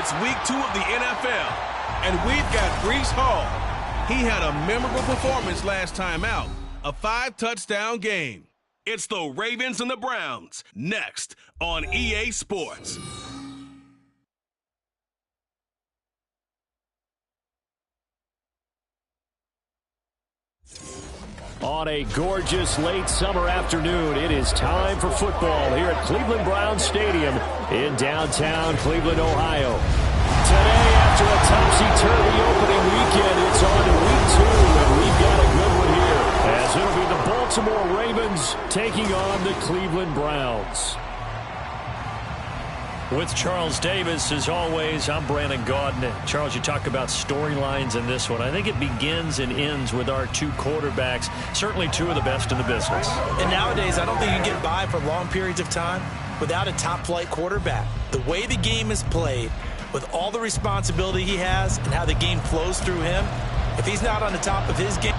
It's week 2 of the NFL, and we've got Breece Hall. He had a memorable performance last time out, a 5-touchdown game. It's the Ravens and the Browns, next on EA Sports. On a gorgeous late summer afternoon, it is time for football here at Cleveland Browns Stadium in downtown Cleveland, Ohio. Today, after a topsy-turvy opening weekend, it's on to week 2, and we've got a good one here, as it'll be the Baltimore Ravens taking on the Cleveland Browns. With Charles Davis, as always, I'm Brandon Gaudin. Charles, you talk about storylines in this one. I think it begins and ends with our two quarterbacks, certainly two of the best in the business. And nowadays, I don't think you can get by for long periods of time without a top-flight quarterback. The way the game is played, with all the responsibility he has and how the game flows through him, if he's not on the top of his game,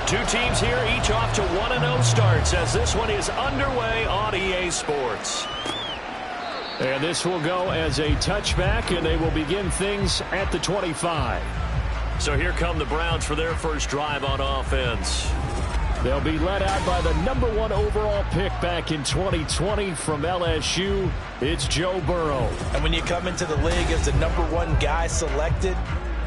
two teams here, each off to 1-0 starts as this one is underway on EA Sports. And this will go as a touchback, and they will begin things at the 25. So here come the Browns for their first drive on offense. They'll be led out by the #1 overall pick back in 2020 from LSU. It's Joe Burrow. And when you come into the league as the #1 guy selected,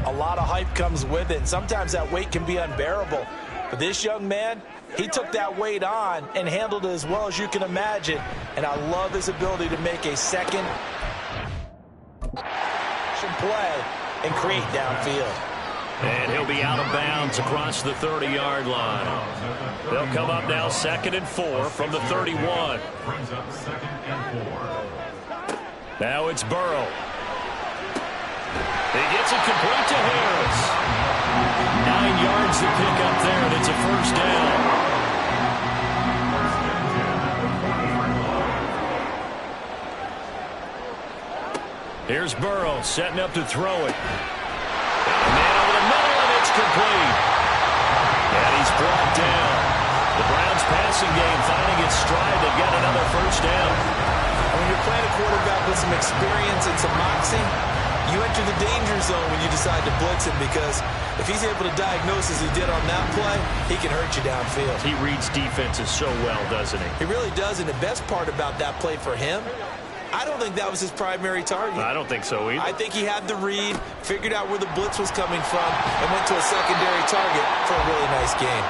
a lot of hype comes with it. And sometimes that weight can be unbearable. But this young man, he took that weight on and handled it as well as you can imagine. And I love his ability to make a second play and create downfield. And he'll be out of bounds across the 30-yard line. They'll come up now 2nd and 4 from the 31. Now it's Burrow. He gets it complete to Harris. 9 yards to pick up there, and it's a first down. Here's Burrow setting up to throw it. And man over the middle, and it's complete. And he's brought down. The Browns passing game finding its stride. They've got another first down. When you're playing a quarterback with some experience and some moxie, you enter the danger zone when you decide to blitz him, because if he's able to diagnose as he did on that play, he can hurt you downfield. He reads defenses so well, doesn't he? He really does, and the best part about that play for him, I don't think that was his primary target. I don't think so either. I think he had the read, figured out where the blitz was coming from, and went to a secondary target for a really nice game.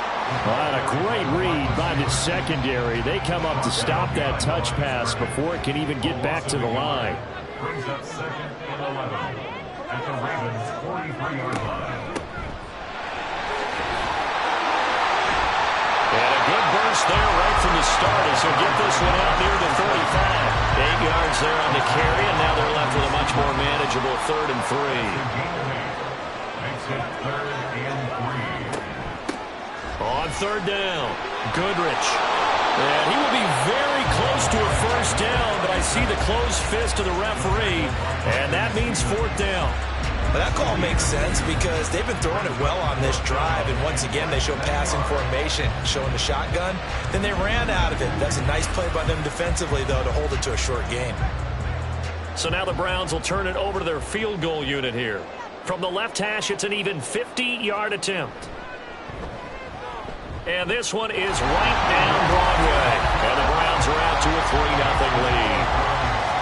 Well, a great read by the secondary. They come up to stop that touch pass before it can even get back to the line. Brings up 2nd and 11 at the Ravens' 43-yard line. And a good burst there right from the start as he'll get this one out near the 35. 8 yards there on the carry, and now they're left with a much more manageable 3rd and 3. Makes it 3rd and 3. On 3rd down, Goodrich. And he will be very close to a first down, but I see the closed fist of the referee, and that means 4th down. But that call makes sense because they've been throwing it well on this drive, and once again they show passing formation, showing the shotgun. Then they ran out of it. That's a nice play by them defensively, though, to hold it to a short gain. So now the Browns will turn it over to their field goal unit here. From the left hash, it's an even 50-yard attempt. And this one is right down Broadway. And the Browns are out to a 3-0 lead.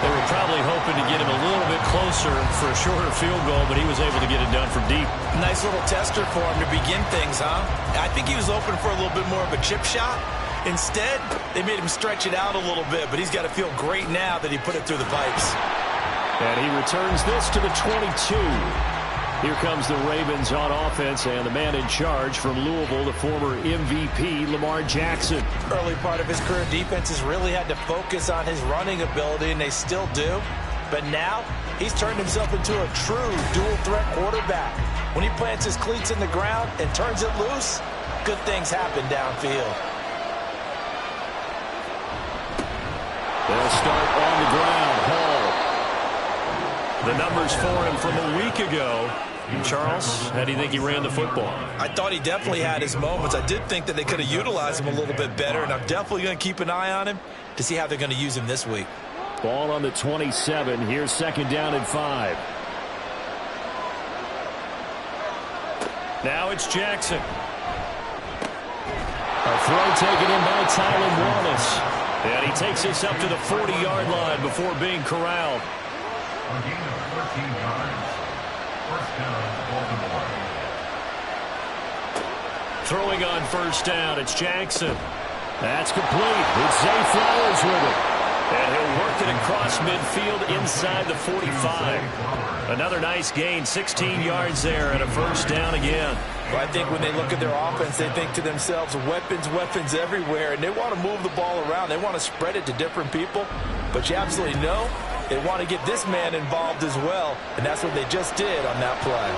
They were probably hoping to get him a little bit closer for a shorter field goal, but he was able to get it done from deep. Nice little tester for him to begin things, huh? I think he was open for a little bit more of a chip shot. Instead, they made him stretch it out a little bit, but he's got to feel great now that he put it through the pipes. And he returns this to the 22. Here comes the Ravens on offense, and the man in charge from Louisville, the former MVP, Lamar Jackson. Early part of his career, defenses really had to focus on his running ability, and they still do. But now, he's turned himself into a true dual-threat quarterback. When he plants his cleats in the ground and turns it loose, good things happen downfield. They'll start on the ground. Hall. The numbers for him from a week ago, And Charles, how do you think he ran the football? I thought he definitely had his moments. I did think that they could have utilized him a little bit better, and I'm definitely going to keep an eye on him to see how they're going to use him this week. Ball on the 27. Here's 2nd down and 5. Now it's Jackson. A throw taken in by Tylen Wallace. And he takes this up to the 40-yard line before being corralled. A gain of 14 yards. First down, Baltimore. Throwing on 1st down, it's Jackson. That's complete. It's Zay Flowers with it. And he'll work it across midfield inside the 45. Another nice gain, 16 yards there, and a 1st down again. Well, I think when they look at their offense, they think to themselves, weapons, weapons everywhere, and they want to move the ball around. They want to spread it to different people, but you absolutely know they want to get this man involved as well, and that's what they just did on that play.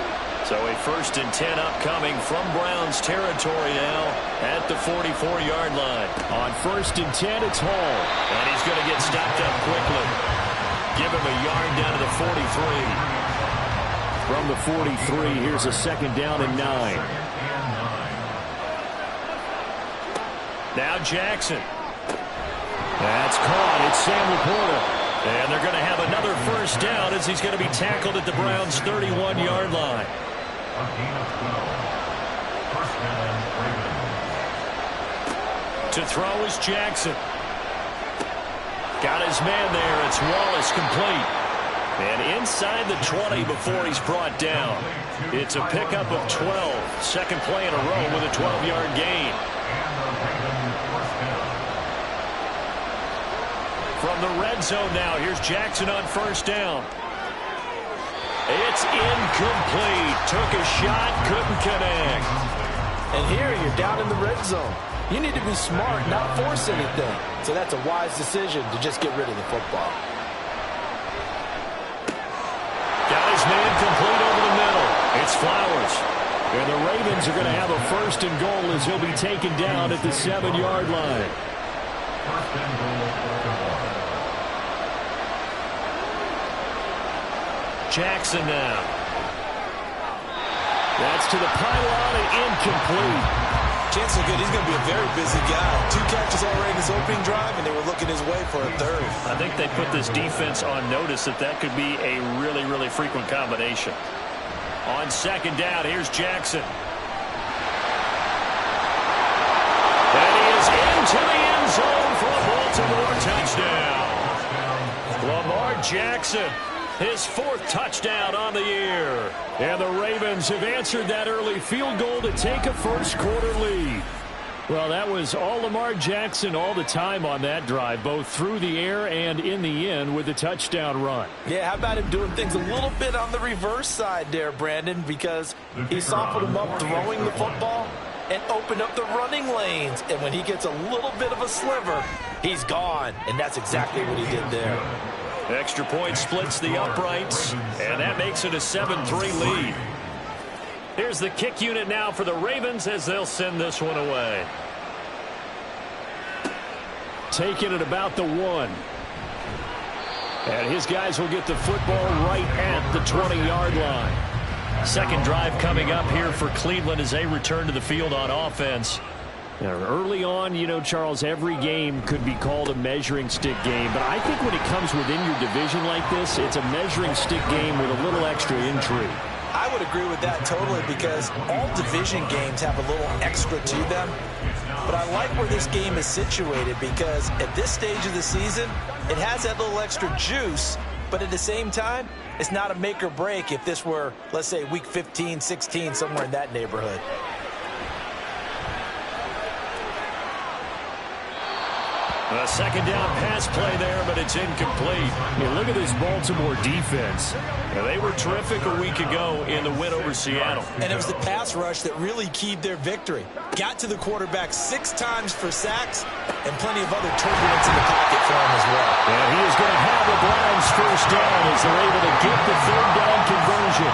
So a 1st and 10 upcoming from Browns territory now at the 44-yard line. On 1st and 10, it's Hall. And he's going to get stopped up quickly. Give him a yard down to the 43. From the 43, here's a 2nd down and 9. Now Jackson. That's caught. It's Sam Laporta. And they're going to have another 1st down as he's going to be tackled at the Browns' 31-yard line. A gain of 12. First down, Ravens. To throw is Jackson. Got his man there. It's Wallace complete. And inside the 20 before he's brought down. It's a pickup of 12. 2nd play in a row with a 12-yard gain. From the red zone now, here's Jackson on 1st down. It's incomplete. Took a shot, couldn't connect. And here you're down in the red zone. You need to be smart, not force anything. So that's a wise decision to just get rid of the football. Got his man complete over the middle. It's Flowers. And the Ravens are going to have a 1st and goal as he'll be taken down at the 7-yard line. First and goal, Baltimore. Jackson now. That's to the pylon and incomplete. Chances are good. He's going to be a very busy guy. 2 catches already in his opening drive, and they were looking his way for a 3rd. I think they put this defense on notice that could be a really, really frequent combination. On 2nd down, here's Jackson. And he is into the end zone for a Baltimore touchdown. Lamar Jackson, his 4th touchdown on the year. And the Ravens have answered that early field goal to take a 1st quarter lead. Well, that was all Lamar Jackson all the time on that drive, both through the air and in the end with the touchdown run. Yeah, how about him doing things a little bit on the reverse side there, Brandon, because he softened him up throwing the football and opened up the running lanes. And when he gets a little bit of a sliver, he's gone. And that's exactly what he did there. Extra point splits the uprights, and that makes it a 7-3 lead. Here's the kick unit now for the Ravens as they'll send this one away. Taking it about the 1. And his guys will get the football right at the 20-yard line. 2nd drive coming up here for Cleveland as they return to the field on offense. Now, early on, you know, Charles, every game could be called a measuring stick game. But I think when it comes within your division like this, it's a measuring stick game with a little extra intrigue. I would agree with that totally because all division games have a little extra to them. But I like where this game is situated because at this stage of the season, it has that little extra juice. But at the same time, it's not a make or break if this were, let's say, week 15, 16, somewhere in that neighborhood. A 2nd down pass play there, but it's incomplete. Look at this Baltimore defense. Now, they were terrific a week ago in the win over Seattle. And it was the pass rush that really keyed their victory. Got to the quarterback 6 times for sacks and plenty of other turbulence in the pocket for him as well. And he is going to have the Browns 1st down as they're able to get the 3rd down conversion.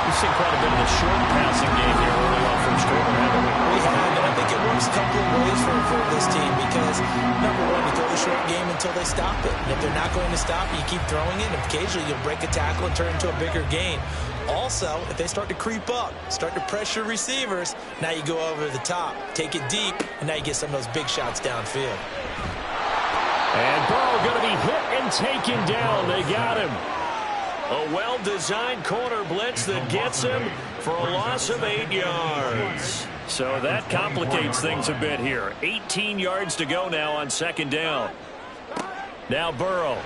We've seen quite a bit of the short passing game here early on 1st quarter, haven't we? We have, and I think it works a couple of ways for this team because, number one, you throw the short game until they stop it. And if they're not going to stop it, you keep throwing it. And occasionally you'll break a tackle and turn it into a bigger gain. Also, if they start to creep up, start to pressure receivers, now you go over the top, take it deep, and now you get some of those big shots downfield. And Burrow going to be hit and taken down. They got him. A well-designed corner blitz that gets him for a loss of 8 yards. So that complicates things a bit here. 18 yards to go now on second down. Now Burrow.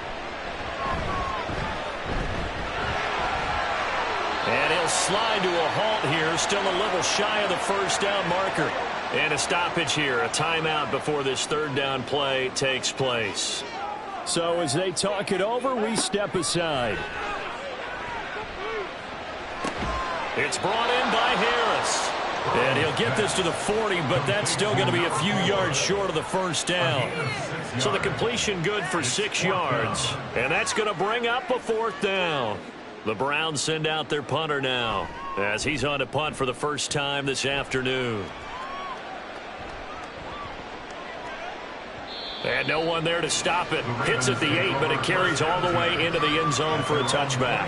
And he'll slide to a halt here, still a little shy of the first down marker. And a stoppage here, a timeout before this third down play takes place. So as they talk it over, we step aside. It's brought in by Harris. And he'll get this to the 40, but that's still going to be a few yards short of the first down. So the completion good for 6 yards. And that's going to bring up a fourth down. The Browns send out their punter now as he's on to punt for the first time this afternoon. And no one there to stop it. Hits at the 8, but it carries all the way into the end zone for a touchback.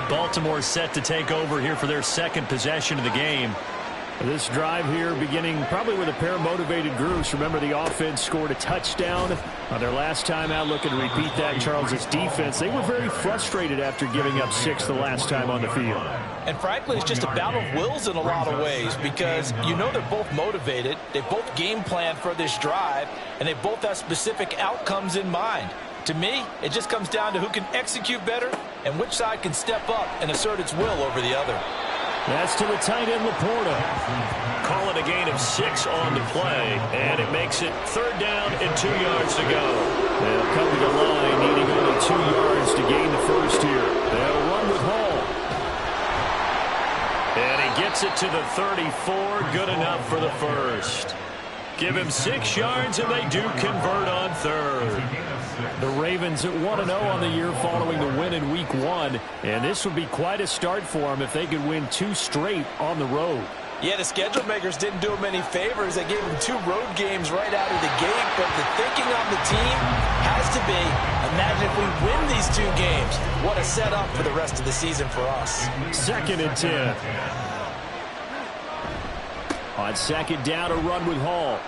Baltimore set to take over here for their second possession of the game. This drive here beginning probably with a pair of motivated groups. Remember, the offense scored a touchdown on their last time out. Looking to repeat that. Charles's defense, they were very frustrated after giving up 6 the last time on the field. And frankly, it's just a battle of wills in a lot of ways because you know they're both motivated. They both game plan for this drive, and they both have specific outcomes in mind. To me, it just comes down to who can execute better and which side can step up and assert its will over the other. That's to the tight end, Laporta. Call it a gain of 6 on the play, and it makes it third down and 2 yards to go. They'll come to the line, needing only 2 yards to gain the first here. They'll run with Hall. And he gets it to the 34, good enough for the first. Give him 6 yards, and they do convert on third. The Ravens at 1-0 on the year following the win in Week 1. And this would be quite a start for them if they could win 2 straight on the road. Yeah, the schedule makers didn't do them any favors. They gave them 2 road games right out of the gate. But the thinking on the team has to be, imagine if we win these 2 games. What a setup for the rest of the season for us. 2nd and 10. On second down, a run with Hall.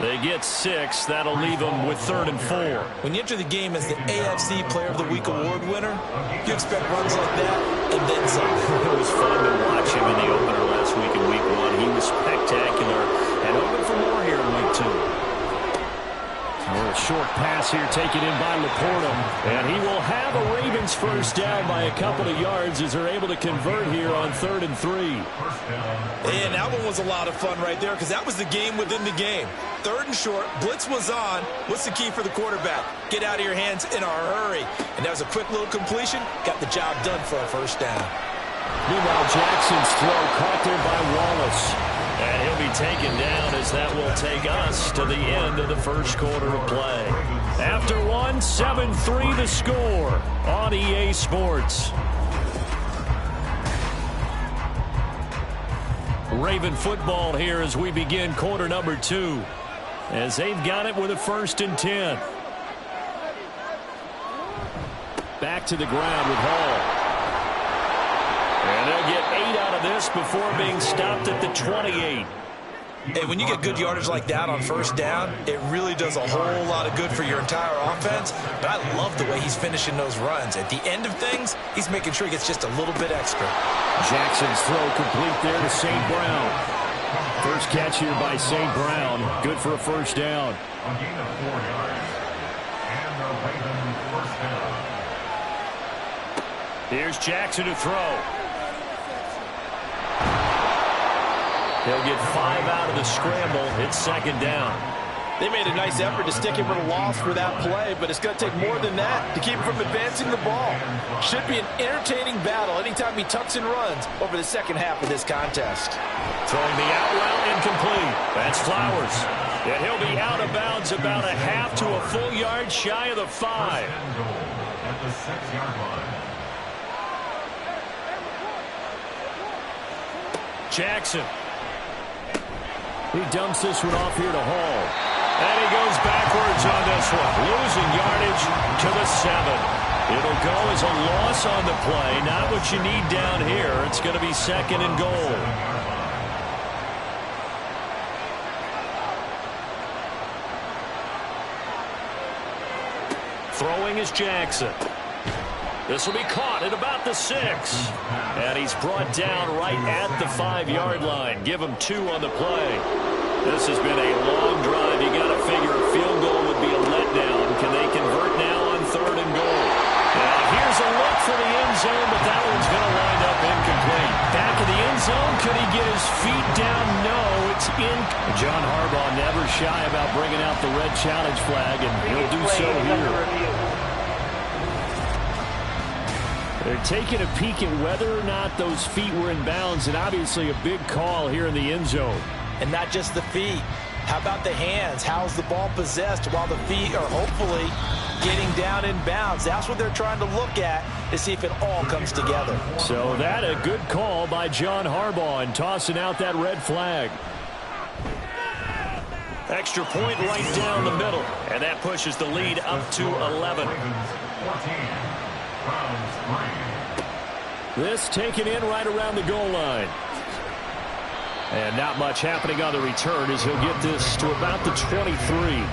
They get 6. That'll leave them with 3rd and 4. When you enter the game as the AFC Player of the Week award winner, you expect runs like that and then some. It was fun to watch him in the opener last week in Week 1. He was spectacular and hoping for more here in Week 2. A short pass here taken in by Laporta. And he will have a Ravens first down by a couple of yards as they're able to convert here on 3rd and 3. And that one was a lot of fun right there because that was the game within the game. 3rd and short, blitz was on. What's the key for the quarterback? Get out of your hands in a hurry. And that was a quick little completion. Got the job done for a first down. Meanwhile, Jackson's throw caught there by Wallace. And he'll be taken down as that will take us to the end of the first quarter of play. After 1, 7-3 the score on EA Sports. Raven football here as we begin quarter number 2. As they've got it with a 1st and 10. Back to the ground with Hall. And they'll get 8 out of this before being stopped at the 28. And when you get good yardage like that on first down, it really does a whole lot of good for your entire offense. But I love the way he's finishing those runs. At the end of things, he's making sure he gets just a little bit extra. Jackson's throw complete there to St. Brown. First catch here by St. Brown. Good for a first down. A gain of 4 yards. And the Ravens first down. Here's Jackson to throw. They'll get 5 out of the scramble. It's second down. They made a nice effort to stick him with a loss for that play, but it's going to take more than that to keep him from advancing the ball. Should be an entertaining battle anytime he tucks and runs over the second half of this contest. Throwing the out route incomplete. That's Flowers. And he'll be out of bounds about a half to a full yard shy of the 5. At the 6-yard line. Jackson. He dumps this one off here to Hall. And he goes backwards on this one. Losing yardage to the 7. It'll go as a loss on the play. Not what you need down here. It's going to be 2nd and goal. Throwing is Jackson. This will be caught at about the 6. And he's brought down right at the 5-yard line. Give him 2 on the play. This has been a long drive. You got to figure a field goal would be a letdown. Can they convert now on 3rd and goal? Now here's a look for the end zone, but that one's going to wind up incomplete. Back in the end zone, could he get his feet down? No, it's in. John Harbaugh never shy about bringing out the red challenge flag, and he'll do so here. They're taking a peek at whether or not those feet were in bounds, and obviously a big call here in the end zone. And not just the feet. How about the hands? How's the ball possessed while the feet are hopefully getting down in bounds? That's what they're trying to look at to see if it all comes together. So that a good call by John Harbaugh and tossing out that red flag. Extra point right down the middle, and that pushes the lead up to 11. This taken in right around the goal line. And not much happening on the return as he'll get this to about the 23.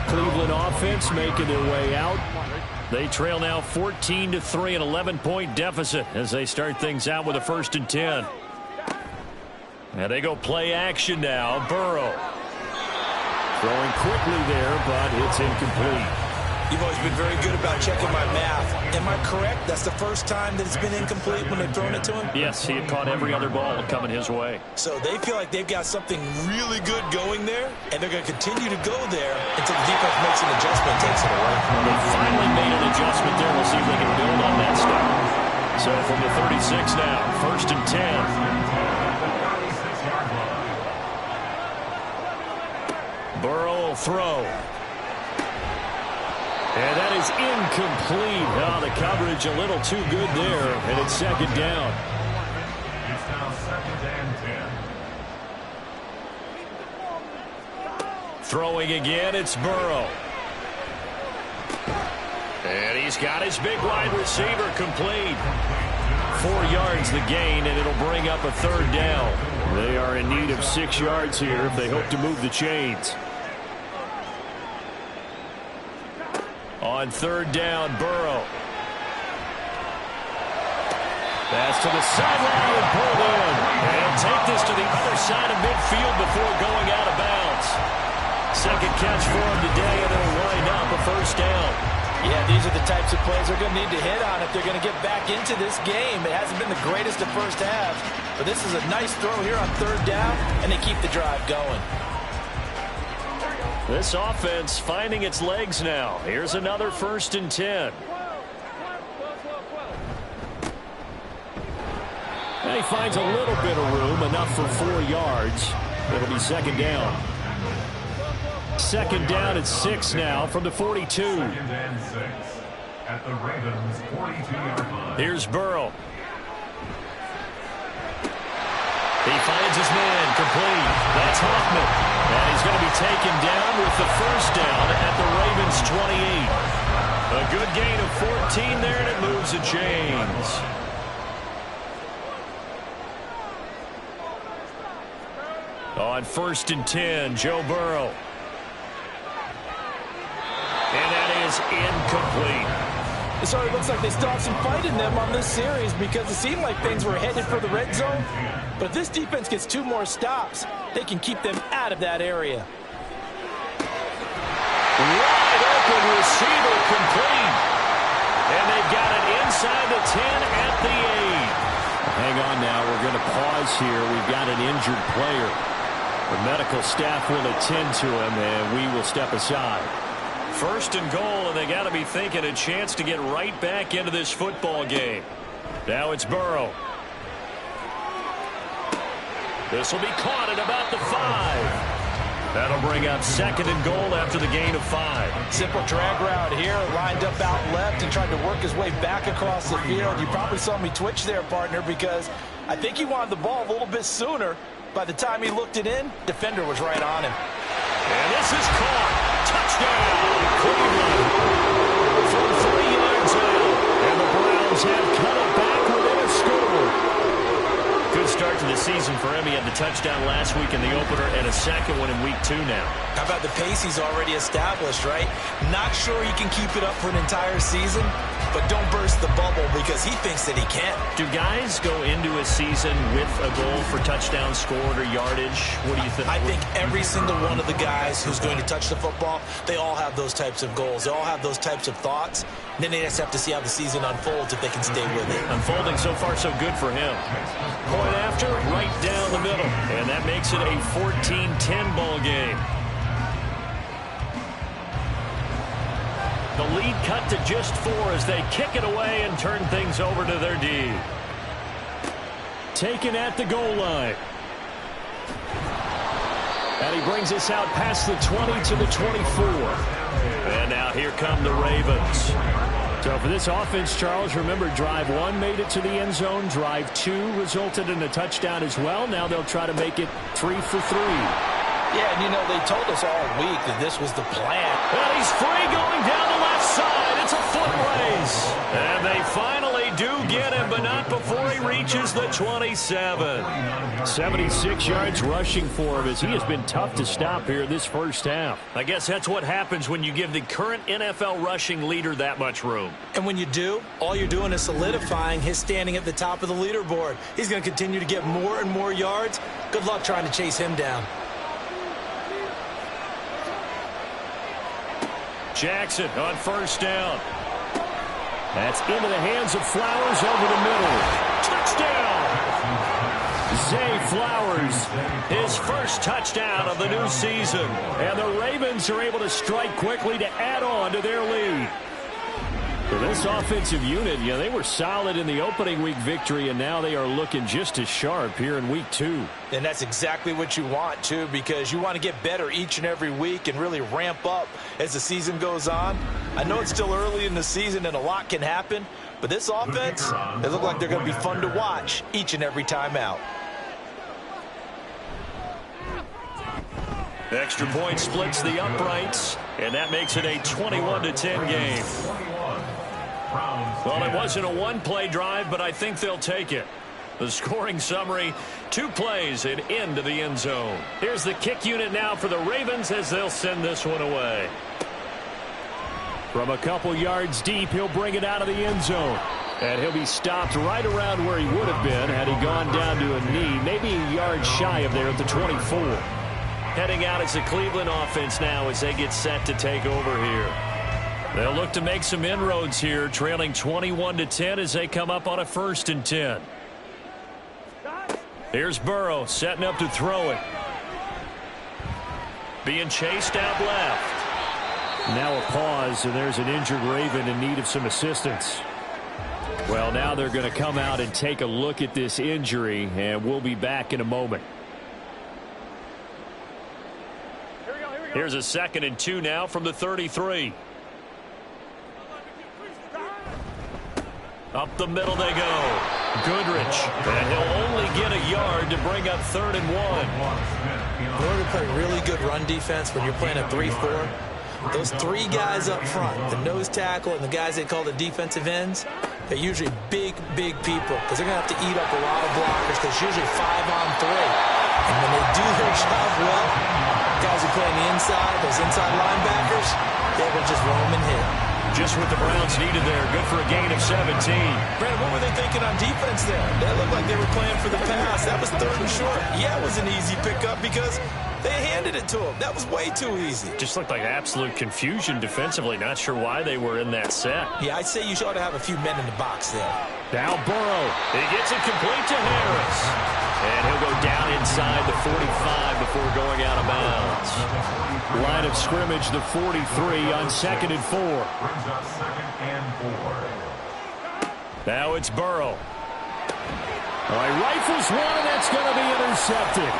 Cleveland offense making their way out. They trail now 14-3, an 11-point deficit as they start things out with a 1st and 10. And they go play action now. Burrow. Throwing quickly there, but it's incomplete. You've always been very good about checking my math. Am I correct? That's the first time that it's been incomplete when they've thrown it to him? Yes, he had caught every other ball coming his way. So they feel like they've got something really good going there, and they're going to continue to go there until the defense makes an adjustment and takes it away. They finally made an adjustment there. We'll see if they can build on that start. So from the 36 now, 1st and 10. Burrow will throw. And that is incomplete. Oh, the coverage a little too good there, and it's 2nd down. It's now 2nd and 10. Throwing again, it's Burrow. And he's got his big wide receiver complete. 4 yards the gain, and it'll bring up a 3rd down. They are in need of 6 yards here if they hope to move the chains. On 3rd down, Burrow. Pass to the sideline and pulled in. And he'll take this to the other side of midfield before going out of bounds. 2nd catch for him today, and it'll wind up a 1st down. Yeah, these are the types of plays they're going to need to hit on if they're going to get back into this game. It hasn't been the greatest of first halves, but this is a nice throw here on 3rd down, and they keep the drive going. This offense finding its legs now. Here's another 1st and 10. And he finds a little bit of room, enough for 4 yards. It'll be 2nd down. 2nd down at 6 now from the 42. 2nd and 6 at the Ravens' 42-yard line. Here's Burrow. He finds his man complete. That's Hoffman. And he's going to be taken down with the 1st down at the Ravens' 28. A good gain of 14 there, and it moves the chains. On 1st and 10, Joe Burrow. And that is incomplete. So it looks like they still have some fight in them on this series because it seemed like things were headed for the red zone. But if this defense gets 2 more stops, they can keep them out of that area. Wide open receiver complete. And they've got it inside the 10 at the 8. Hang on now. We're going to pause here. We've got an injured player. The medical staff will attend to him, and we will step aside. 1st and goal, and they got to be thinking a chance to get right back into this football game. Now it's Burrow. This will be caught at about the 5. That'll bring up 2nd and goal after the gain of 5. Simple drag route here, lined up out left and tried to work his way back across the field. You probably saw me twitch there, partner, because I think he wanted the ball a little bit sooner. By the time he looked it in, defender was right on him. And this is caught. Touchdown, Cleveland. From 3 yards out. Ravens have cut it back within a score. Good start to the season for him. He had the touchdown last week in the opener and a second one in week 2 now. How about the pace he's already established, right? Not sure he can keep it up for an entire season, but don't burst the bubble because he thinks that he can. Do guys go into a season with a goal for touchdown scored or yardage? What do you think? I think every single one of the guys who's going to touch the football, they all have those types of goals. They all have those types of thoughts. And then they just have to see how the season unfolds if they can stay with it. Unfolding so far so good for him. Point after, right down the middle. And that makes it a 14-10 ball game. The lead cut to just 4 as they kick it away and turn things over to their D. Taken at the goal line. And he brings us out past the 20 to the 24. And now here come the Ravens. So for this offense, Charles, remember drive 1 made it to the end zone. Drive 2 resulted in a touchdown as well. Now they'll try to make it 3 for 3. Yeah, and you know, they told us all week that this was the plan. And he's free going down the left side. It's a foot race. And they finally do get him, but not before he reaches the 27. 76 yards rushing for him as he has been tough to stop here this first half. I guess that's what happens when you give the current NFL rushing leader that much room. And when you do, all you're doing is solidifying his standing at the top of the leaderboard. He's going to continue to get more and more yards. Good luck trying to chase him down. Jackson on first down. That's into the hands of Flowers over the middle. Touchdown! Zay Flowers. His first touchdown of the new season. And the Ravens are able to strike quickly to add on to their lead. For this offensive unit, yeah, they were solid in the opening week victory, and now they are looking just as sharp here in week 2. And that's exactly what you want, too, because you want to get better each and every week and really ramp up as the season goes on. I know it's still early in the season and a lot can happen, but this offense, they look like they're going to be fun to watch each and every time out. Extra point splits the uprights, and that makes it a 21-10 game. Well, it wasn't a one-play drive, but I think they'll take it. The scoring summary, 2 plays and into the end zone. Here's the kick unit now for the Ravens as they'll send this one away. From a couple yards deep, he'll bring it out of the end zone. And he'll be stopped right around where he would have been had he gone down to a knee, maybe a yard shy of there at the 24. Heading out as the Cleveland offense now as they get set to take over here. They'll look to make some inroads here, trailing 21-10 as they come up on a 1st and 10. Here's Burrow setting up to throw it. Being chased out left. Now a pause, and there's an injured Raven in need of some assistance. Well, now they're going to come out and take a look at this injury, and we'll be back in a moment. Here's a 2nd and 2 now from the 33. Up the middle they go. Goodrich. And he'll only get a yard to bring up 3rd and 1. In order to play really good run defense when you're playing a 3-4, those 3 guys up front, the nose tackle and the guys they call the defensive ends, they're usually big, big people because they're going to have to eat up a lot of blockers because it's usually 5-on-3. And when they do their job well, guys who play on the inside, those inside linebackers, they will just roam and hit. Just what the Browns needed there. Good for a gain of 17. Brandon, what were they thinking on defense there? That looked like they were playing for the pass. That was 3rd and short. Yeah, it was an easy pickup because they handed it to him. That was way too easy. Just looked like absolute confusion defensively. Not sure why they were in that set. Yeah, I'd say you ought to have a few men in the box there. Now Burrow. He gets it complete to Harris. And he'll go down inside the 45 before going out of bounds. Line of scrimmage, the 43 on 2nd and 4. Now it's Burrow. All right, rifles one, and that's going to be intercepted.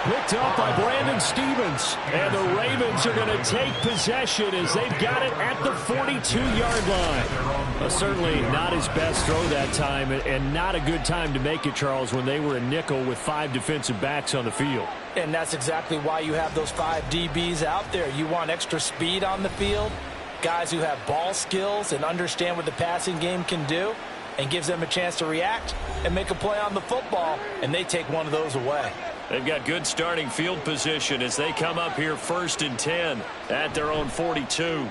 Picked up by Brandon Stevens. And the Ravens are going to take possession as they've got it at the 42-yard line. Certainly not his best throw that time, and not a good time to make it, Charles, when they were in nickel with 5 defensive backs on the field. And that's exactly why you have those 5 DBs out there. You want extra speed on the field, guys who have ball skills and understand what the passing game can do. and gives them a chance to react and make a play on the football, and they take one of those away. They've got good starting field position as they come up here 1st and 10 at their own 42.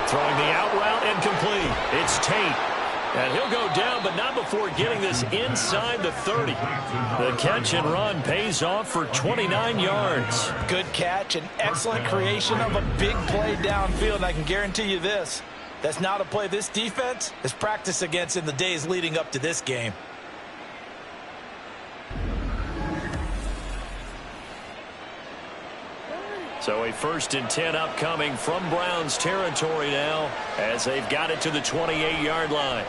Throwing the out route and complete. It's Tate. And he'll go down, but not before getting this inside the 30. The catch and run pays off for 29 yards. Good catch and excellent creation of a big play downfield. And I can guarantee you this, that's not a play this defense has practiced against in the days leading up to this game. So a 1st and 10 upcoming from Browns territory now as they've got it to the 28-yard line.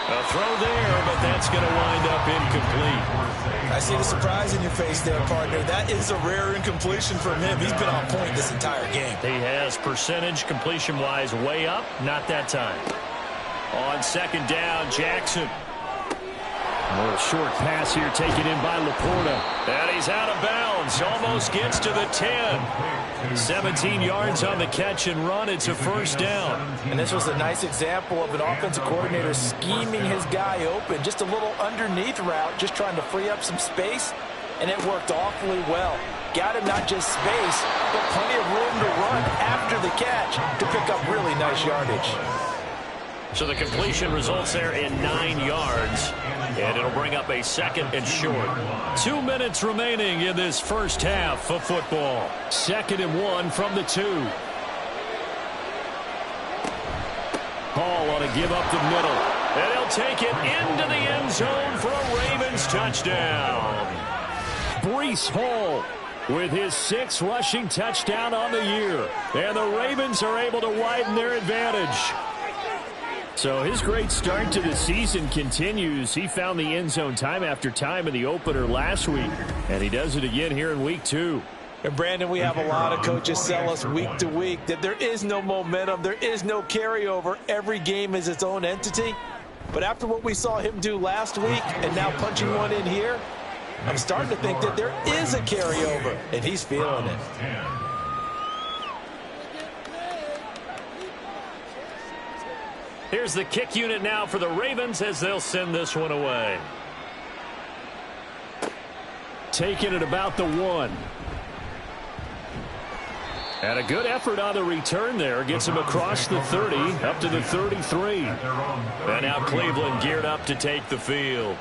A throw there, but that's going to wind up incomplete. I see the surprise in your face there, partner. That is a rare incompletion from him. He's been on point this entire game. He has percentage completion-wise way up, not that time. On 2nd down, Jackson. A little short pass here taken in by Laporta. And he's out of bounds. Almost gets to the 10. 17 yards on the catch and run. It's a 1st down. And this was a nice example of an offensive coordinator scheming his guy open. Just a little underneath route, just trying to free up some space. And it worked awfully well. Got him not just space, but plenty of room to run after the catch to pick up really nice yardage. So the completion results there in 9 yards. And it'll bring up a 2nd and short. 2 minutes remaining in this first half of football. 2nd and 1 from the 2. Hall ought to give up the middle. And he'll take it into the end zone for a Ravens touchdown. Breece Hall with his 6th rushing touchdown on the year. And the Ravens are able to widen their advantage. So his great start to the season continues. He found the end zone time after time in the opener last week, and he does it again here in week 2. And Brandon, we have a lot of coaches sell us week to week that there is no momentum, there is no carryover. Every game is its own entity. But after what we saw him do last week and now punching one in here, I'm starting to think that there is a carryover, and he's feeling it. Here's the kick unit now for the Ravens as they'll send this one away. Taking it about the 1. And a good effort on the return there. Gets him across the 30, up to the 33. And now Cleveland geared up to take the field.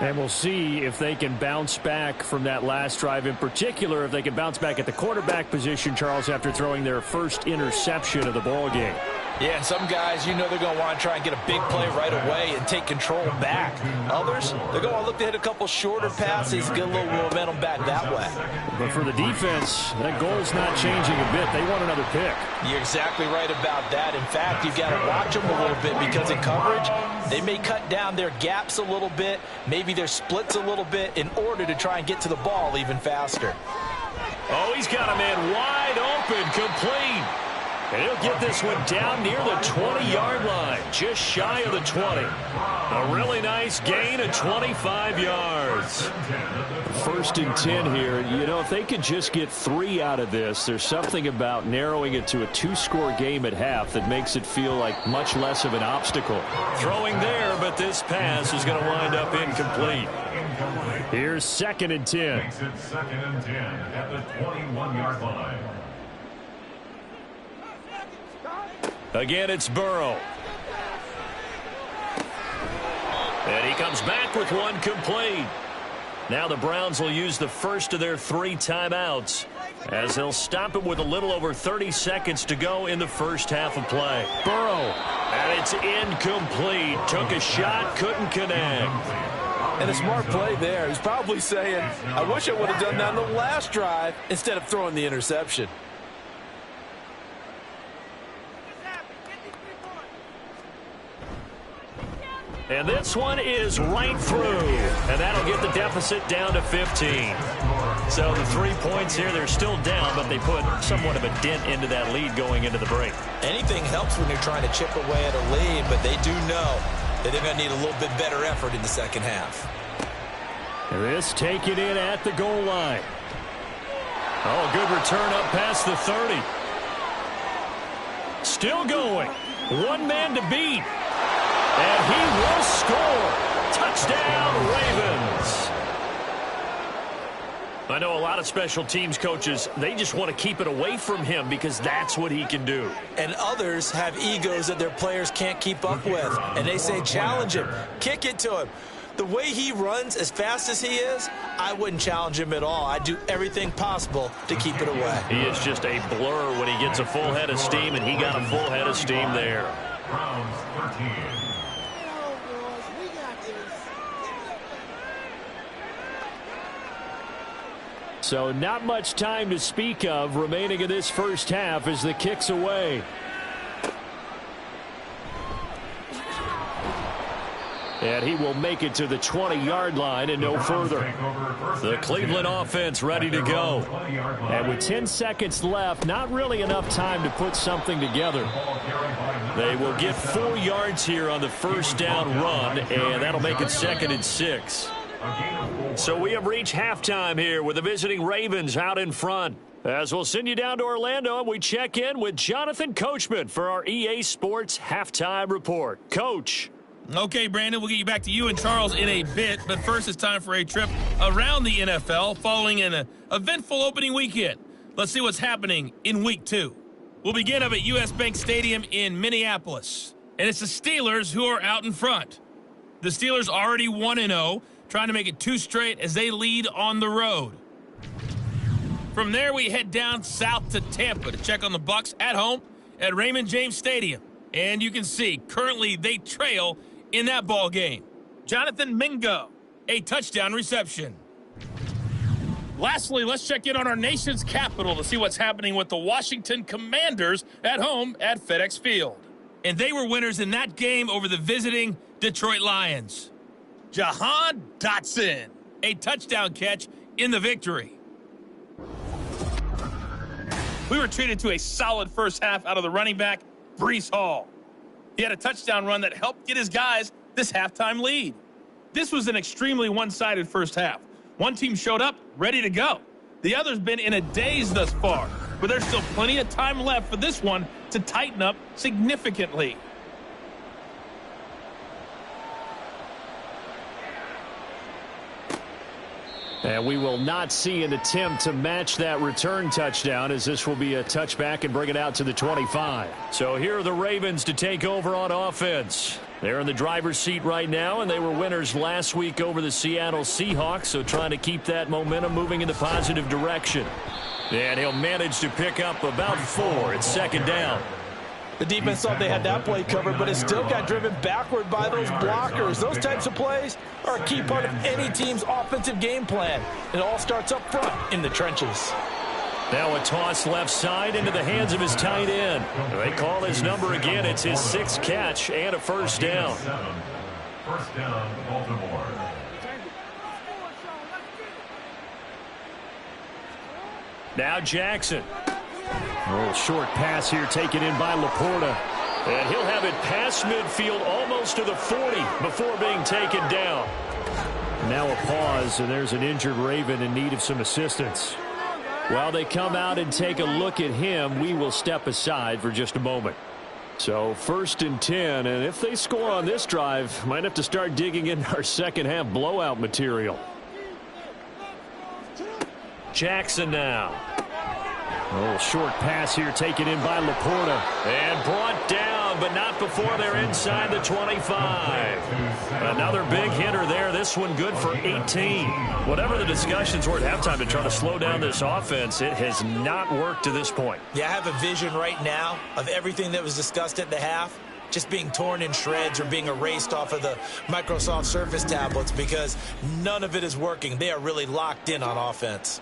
And we'll see if they can bounce back from that last drive. In particular, if they can bounce back at the quarterback position, Charles, after throwing their first interception of the ball game. Yeah, and some guys, you know they're going to want to try and get a big play right away and take control back. Others, they're going to look to hit a couple shorter passes, get a little momentum back that way. But for the defense, that goal's not changing a bit. They want another pick. You're exactly right about that. In fact, you've got to watch them a little bit because in coverage, they may cut down their gaps a little bit, maybe their splits a little bit in order to try and get to the ball even faster. Oh, he's got a man wide open, complete. And he'll get this one down near the 20-yard line, just shy of the 20. A really nice gain of 25 yards. 1st and 10 here. You know, if they could just get 3 out of this, there's something about narrowing it to a 2-score game at half that makes it feel like much less of an obstacle. Throwing there, but this pass is going to wind up incomplete. Here's 2nd and 10. Makes it 2nd and 10 at the 21-yard line. Again, it's Burrow. And he comes back with one complete. Now the Browns will use the first of their 3 timeouts as they'll stop it with a little over 30 seconds to go in the first half of play. Burrow. And it's incomplete. Took a shot, couldn't connect. And a smart play there. He's probably saying, I wish I would have done that on the last drive instead of throwing the interception. And this one is right through. And that'll get the deficit down to 15. So the 3 points here, they're still down, but they put somewhat of a dent into that lead going into the break. Anything helps when you're trying to chip away at a lead, but they do know that they're going to need a little bit better effort in the second half. This taken in at the goal line. Oh, good return up past the 30. still going. One man to beat. And he will score. Touchdown, Ravens. I know a lot of special teams coaches, they just want to keep it away from him because that's what he can do. And others have egos that their players can't keep up with. And they say challenge him, kick it to him. The way he runs as fast as he is, I wouldn't challenge him at all. I'd do everything possible to keep it away. He is just a blur when he gets a full head of steam, and he got a full head of steam there. Browns 13. So not much time to speak of remaining in this first half as the kick's away. And he will make it to the 20-yard line and no further. The Cleveland offense ready to go. And with 10 seconds left, not really enough time to put something together. They will get 4 yards here on the first down run, and that'll make it 2nd and 6. So we have reached halftime here with the visiting Ravens out in front. As we'll send you down to Orlando, and we check in with Jonathan Coachman for our EA Sports Halftime Report. Coach. Okay, Brandon, we'll get you back to you and Charles in a bit, but first it's time for a trip around the NFL following an eventful opening weekend. Let's see what's happening in Week 2. We'll begin up at U.S. Bank Stadium in Minneapolis, and it's the Steelers who are out in front. The Steelers already 1-0, trying to make it 2 straight as they lead on the road. From there, we head down south to Tampa to check on the Bucs at home at Raymond James Stadium. And you can see, currently they trail in that ball game. Jonathan Mingo, a touchdown reception. Lastly, let's check in on our nation's capital to see what's happening with the Washington Commanders at home at FedEx Field. And they were winners in that game over the visiting Detroit Lions. Jahan Dotson, a touchdown catch in the victory. We were treated to a solid first half out of the running back, Breece Hall. He had a touchdown run that helped get his guys this halftime lead. This was an extremely one-sided first half. One team showed up ready to go. The other's been in a daze thus far, but there's still plenty of time left for this one to tighten up significantly. And we will not see an attempt to match that return touchdown, as this will be a touchback and bring it out to the 25. So here are the Ravens to take over on offense. They're in the driver's seat right now, and they were winners last week over the Seattle Seahawks, so trying to keep that momentum moving in the positive direction. And he'll manage to pick up about 4. It's 2nd down. The defense thought they had that play covered, but it still got driven backward by those blockers. Those types of plays are a key part of any team's offensive game plan. It all starts up front in the trenches. Now a toss left side into the hands of his tight end. They call his number again. It's his 6th catch and a first down. First down, Baltimore. Now Jackson. A little short pass here taken in by Laporta. And he'll have it past midfield almost to the 40 before being taken down. Now a pause, and there's an injured Raven in need of some assistance. While they come out and take a look at him, we will step aside for just a moment. So 1st and 10, and if they score on this drive, might have to start digging in our second half blowout material. Jackson now. A little short pass here taken in by Laporta. And brought down, but not before they're inside the 25. Another big hitter there. This one good for 18. Whatever the discussions were at halftime to try to slow down this offense, it has not worked to this point. Yeah, I have a vision right now of everything that was discussed at the half just being torn in shreds or being erased off of the Microsoft Surface tablets because none of it is working. They are really locked in on offense.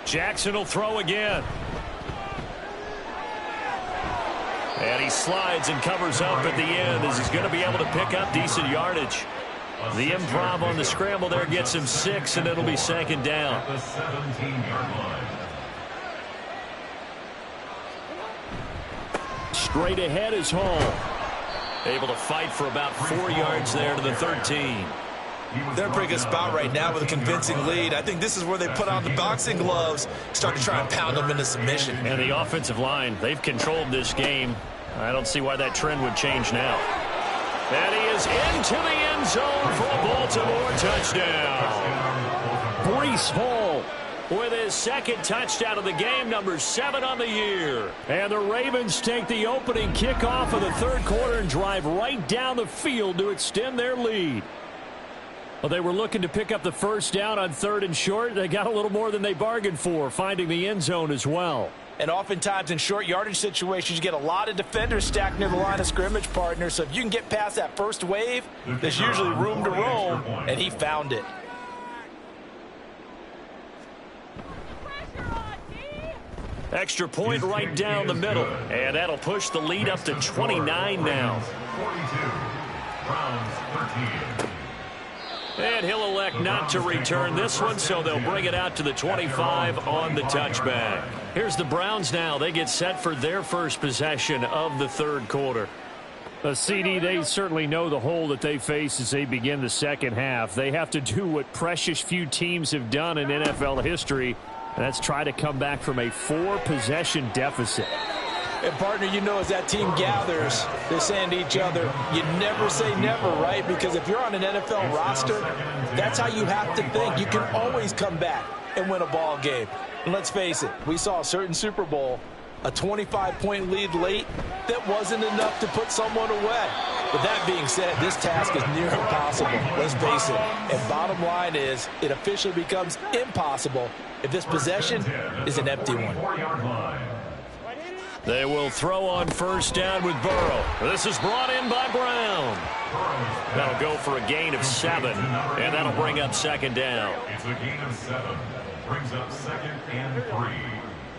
Jackson will throw again. And he slides and covers up at the end as he's going to be able to pick up decent yardage. The improv on the scramble there gets him 6, and it'll be 2nd down. The 17-yard line. Straight ahead is Hall. Able to fight for about 4 yards there to the 13. They're in a pretty good spot right now with a convincing lead. I think this is where they put on the boxing gloves, start to try and pound them into submission. And the offensive line, they've controlled this game. I don't see why that trend would change now. And he is into the end zone for a Baltimore touchdown. Breece Hall with his second touchdown of the game, number 7 on the year. And the Ravens take the opening kickoff of the third quarter and drive right down the field to extend their lead. Well, they were looking to pick up the first down on 3rd and short. They got a little more than they bargained for, finding the end zone as well. And oftentimes in short yardage situations, you get a lot of defenders stacked near the line of scrimmage, partner. So if you can get past that first wave, there's usually room to roam, and he found it. Extra point right down the middle. And that'll push the lead up to 29 now. 42. Browns 13. And he'll elect not to return this one, so they'll bring it out to the 25 on the touchback. Here's the Browns now. They get set for their first possession of the third quarter. CD, they certainly know the hole that they face as they begin the second half. They have to do what precious few teams have done in NFL history, and that's try to come back from a 4-possession deficit. And, partner, you know, as that team gathers, they're saying to each other, you never say never, right? Because if you're on an NFL roster, that's how you have to think. You can always come back and win a ball game. And let's face it, we saw a certain Super Bowl, a 25-point lead late that wasn't enough to put someone away. But that being said, this task is near impossible. Let's face it. And bottom line is, it officially becomes impossible if this possession is an empty one. They will throw on first down with Burrow. This is brought in by Brown. That'll go for a gain of 7, and that'll bring up second down. It's a gain of 7. Brings up 2nd and 3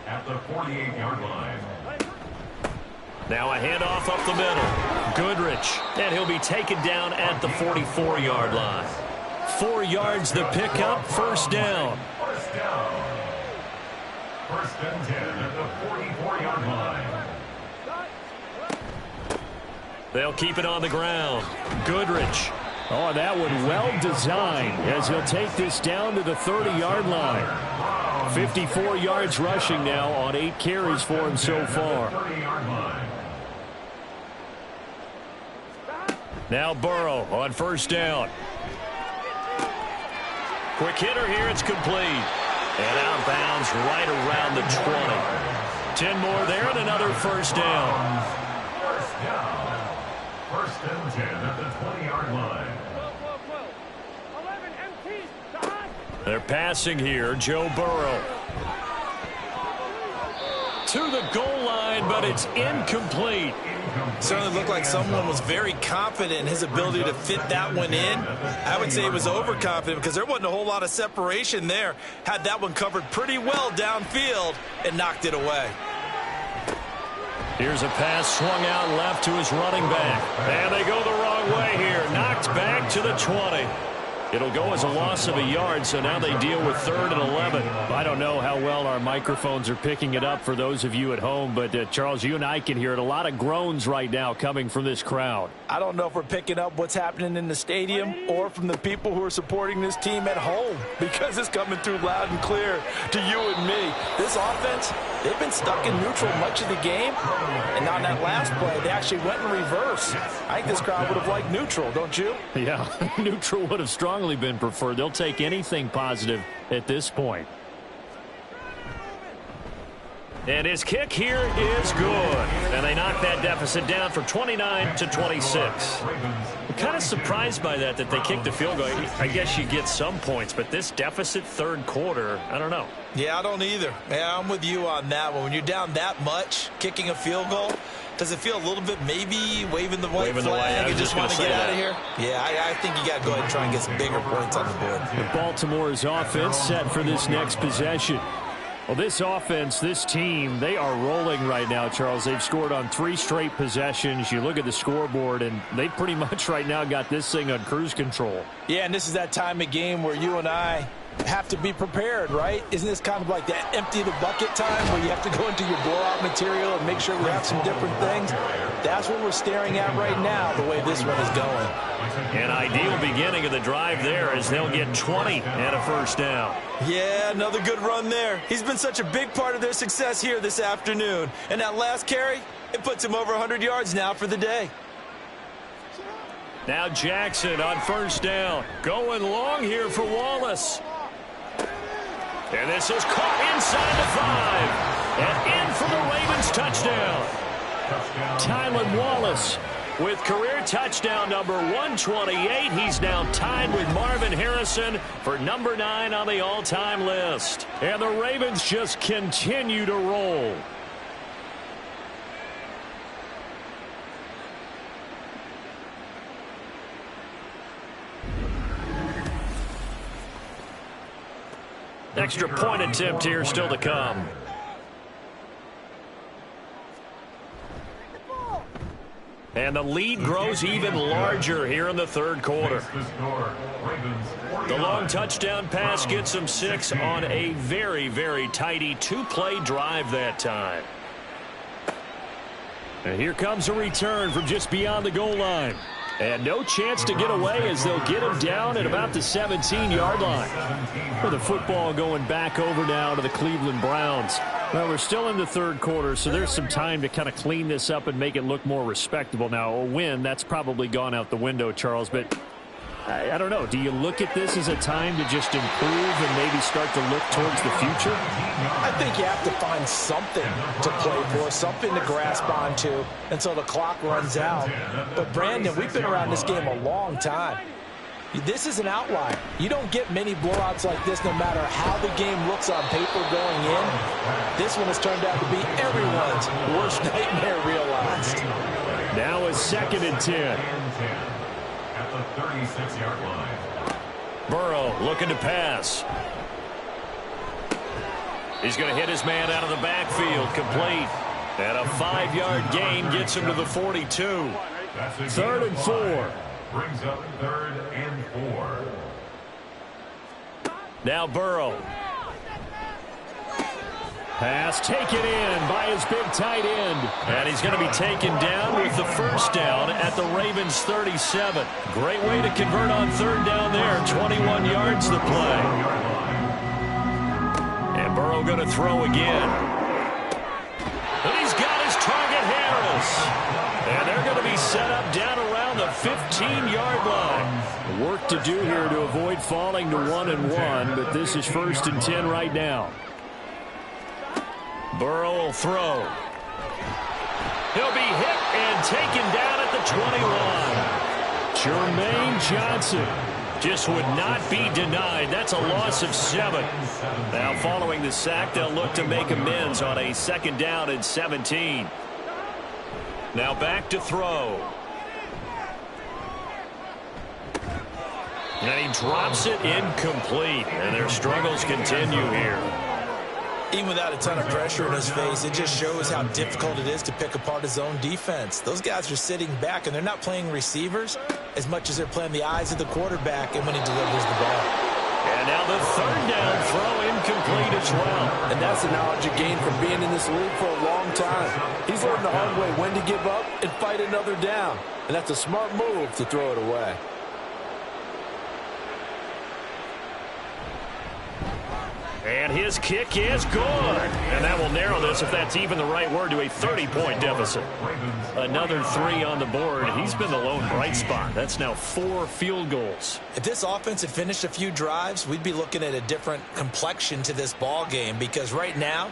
at the 48-yard line. Now a handoff up the middle. Goodrich, and he'll be taken down at the 44-yard line. 4 yards the pickup, first down. First down. 1st and 10 at the 44-yard line. They'll keep it on the ground. Goodrich. Oh, that one well designed as he'll take this down to the 30-yard line. 54 yards rushing now on 8 carries for him so far. Now Burrow on first down. Quick hitter here, it's complete. And out of bounds right around the 20. 10 more there and another first down. First down. 1st and 10 at the 20-yard line. They're passing here, Joe Burrow. To the goal line, but it's incomplete. Certainly looked like someone was very confident in his ability to fit that one in. I would say he was overconfident because there wasn't a whole lot of separation there. Had that one covered pretty well downfield and knocked it away. Here's a pass swung out left to his running back. And they go the wrong way here. Knocked back to the 20. It'll go as a loss of a yard, so now they deal with 3rd and 11. I don't know how well our microphones are picking it up for those of you at home, but Charles, you and I can hear it. A lot of groans right now coming from this crowd. I don't know if we're picking up what's happening in the stadium or from the people who are supporting this team at home, because it's coming through loud and clear to you and me. This offense, they've been stuck in neutral much of the game, and on that last play, they actually went in reverse. I think this crowd would have liked neutral, don't you? Yeah, neutral would have strongly been preferred. They'll take anything positive at this point. And his kick here is good. And they knock that deficit down from 29 to 26. I'm kind of surprised by that they kicked the field goal. I guess you get some points, but this deficit third quarter, I don't know. Yeah, I don't either. Yeah, I'm with you on that one. When you're down that much, kicking a field goal, does it feel a little bit maybe waving the white flag and just want to get out of here? Yeah, I think you got to go ahead and try and get some bigger points on the board. Baltimore's offense set for this next possession. Well, this offense, this team, they are rolling right now, Charles. They've scored on 3 straight possessions. You look at the scoreboard, and they pretty much right now got this thing on cruise control. Yeah, and this is that time of game where you and I, have to be prepared, right? Isn't this kind of like that empty the bucket time where you have to go into your blowout material and make sure we have some different things? That's what we're staring at right now, the way this one is going. An ideal beginning of the drive there as they'll get 20 and a first down. Yeah, another good run there. He's been such a big part of their success here this afternoon. And that last carry, it puts him over 100 yards now for the day. Now Jackson on first down. Going long here for Wallace. And this is caught inside the 5. And in for the Ravens touchdown. Tylan Wallace with career touchdown number 128. He's now tied with Marvin Harrison for number 9 on the all-time list. And the Ravens just continue to roll. Extra point attempt here still to come. And the lead grows even larger here in the third quarter. The long touchdown pass gets them 6 on a very, very tidy 2-play drive that time. And here comes a return from just beyond the goal line. And no chance to get away as they'll get him down at about the 17-yard line. With the football going back over now to the Cleveland Browns. Well, we're still in the third quarter, so there's some time to kind of clean this up and make it look more respectable. Now, a win, that's probably gone out the window, Charles, but I don't know. Do you look at this as a time to just improve and maybe start to look towards the future? I think you have to find something to play for, something to grasp onto until the clock runs out. But, Brandon, we've been around this game a long time. This is an outlier. You don't get many blowouts like this no matter how the game looks on paper going in. This one has turned out to be everyone's worst nightmare realized. Now a 2nd and 10. At the 36-yard line. Burrow looking to pass. He's going to hit his man out of the backfield, complete. And a 5-yard gain gets him to the 42. 3rd and 4. Brings up 3rd and 4. Now Burrow. Pass taken in by his big tight end. And he's going to be taken down with the first down at the Ravens 37. Great way to convert on 3rd down there. 21 yards the play. And Burrow going to throw again. And he's got his target, Harris. And they're going to be set up down around the 15-yard line. Work to do here to avoid falling to 1-1, but this is 1st and 10 right now. Burrow will throw. He'll be hit and taken down at the 21. Jermaine Johnson just would not be denied. That's a loss of 7. Now following the sack, they'll look to make amends on a 2nd down and 17. Now back to throw. And he drops it incomplete. And their struggles continue here. Even without a ton of pressure in his face, it just shows how difficult it is to pick apart his own defense. Those guys are sitting back, and they're not playing receivers as much as they're playing the eyes of the quarterback and when he delivers the ball. And now the 3rd down throw incomplete as well. And that's the knowledge you gain from being in this league for a long time. He's learned the hard way when to give up and fight another down. And that's a smart move to throw it away. And his kick is good. And that will narrow this, if that's even the right word, to a 30-point deficit. Another 3 on the board. He's been the lone bright spot. That's now 4 field goals. If this offense had finished a few drives, we'd be looking at a different complexion to this ball game, because right now,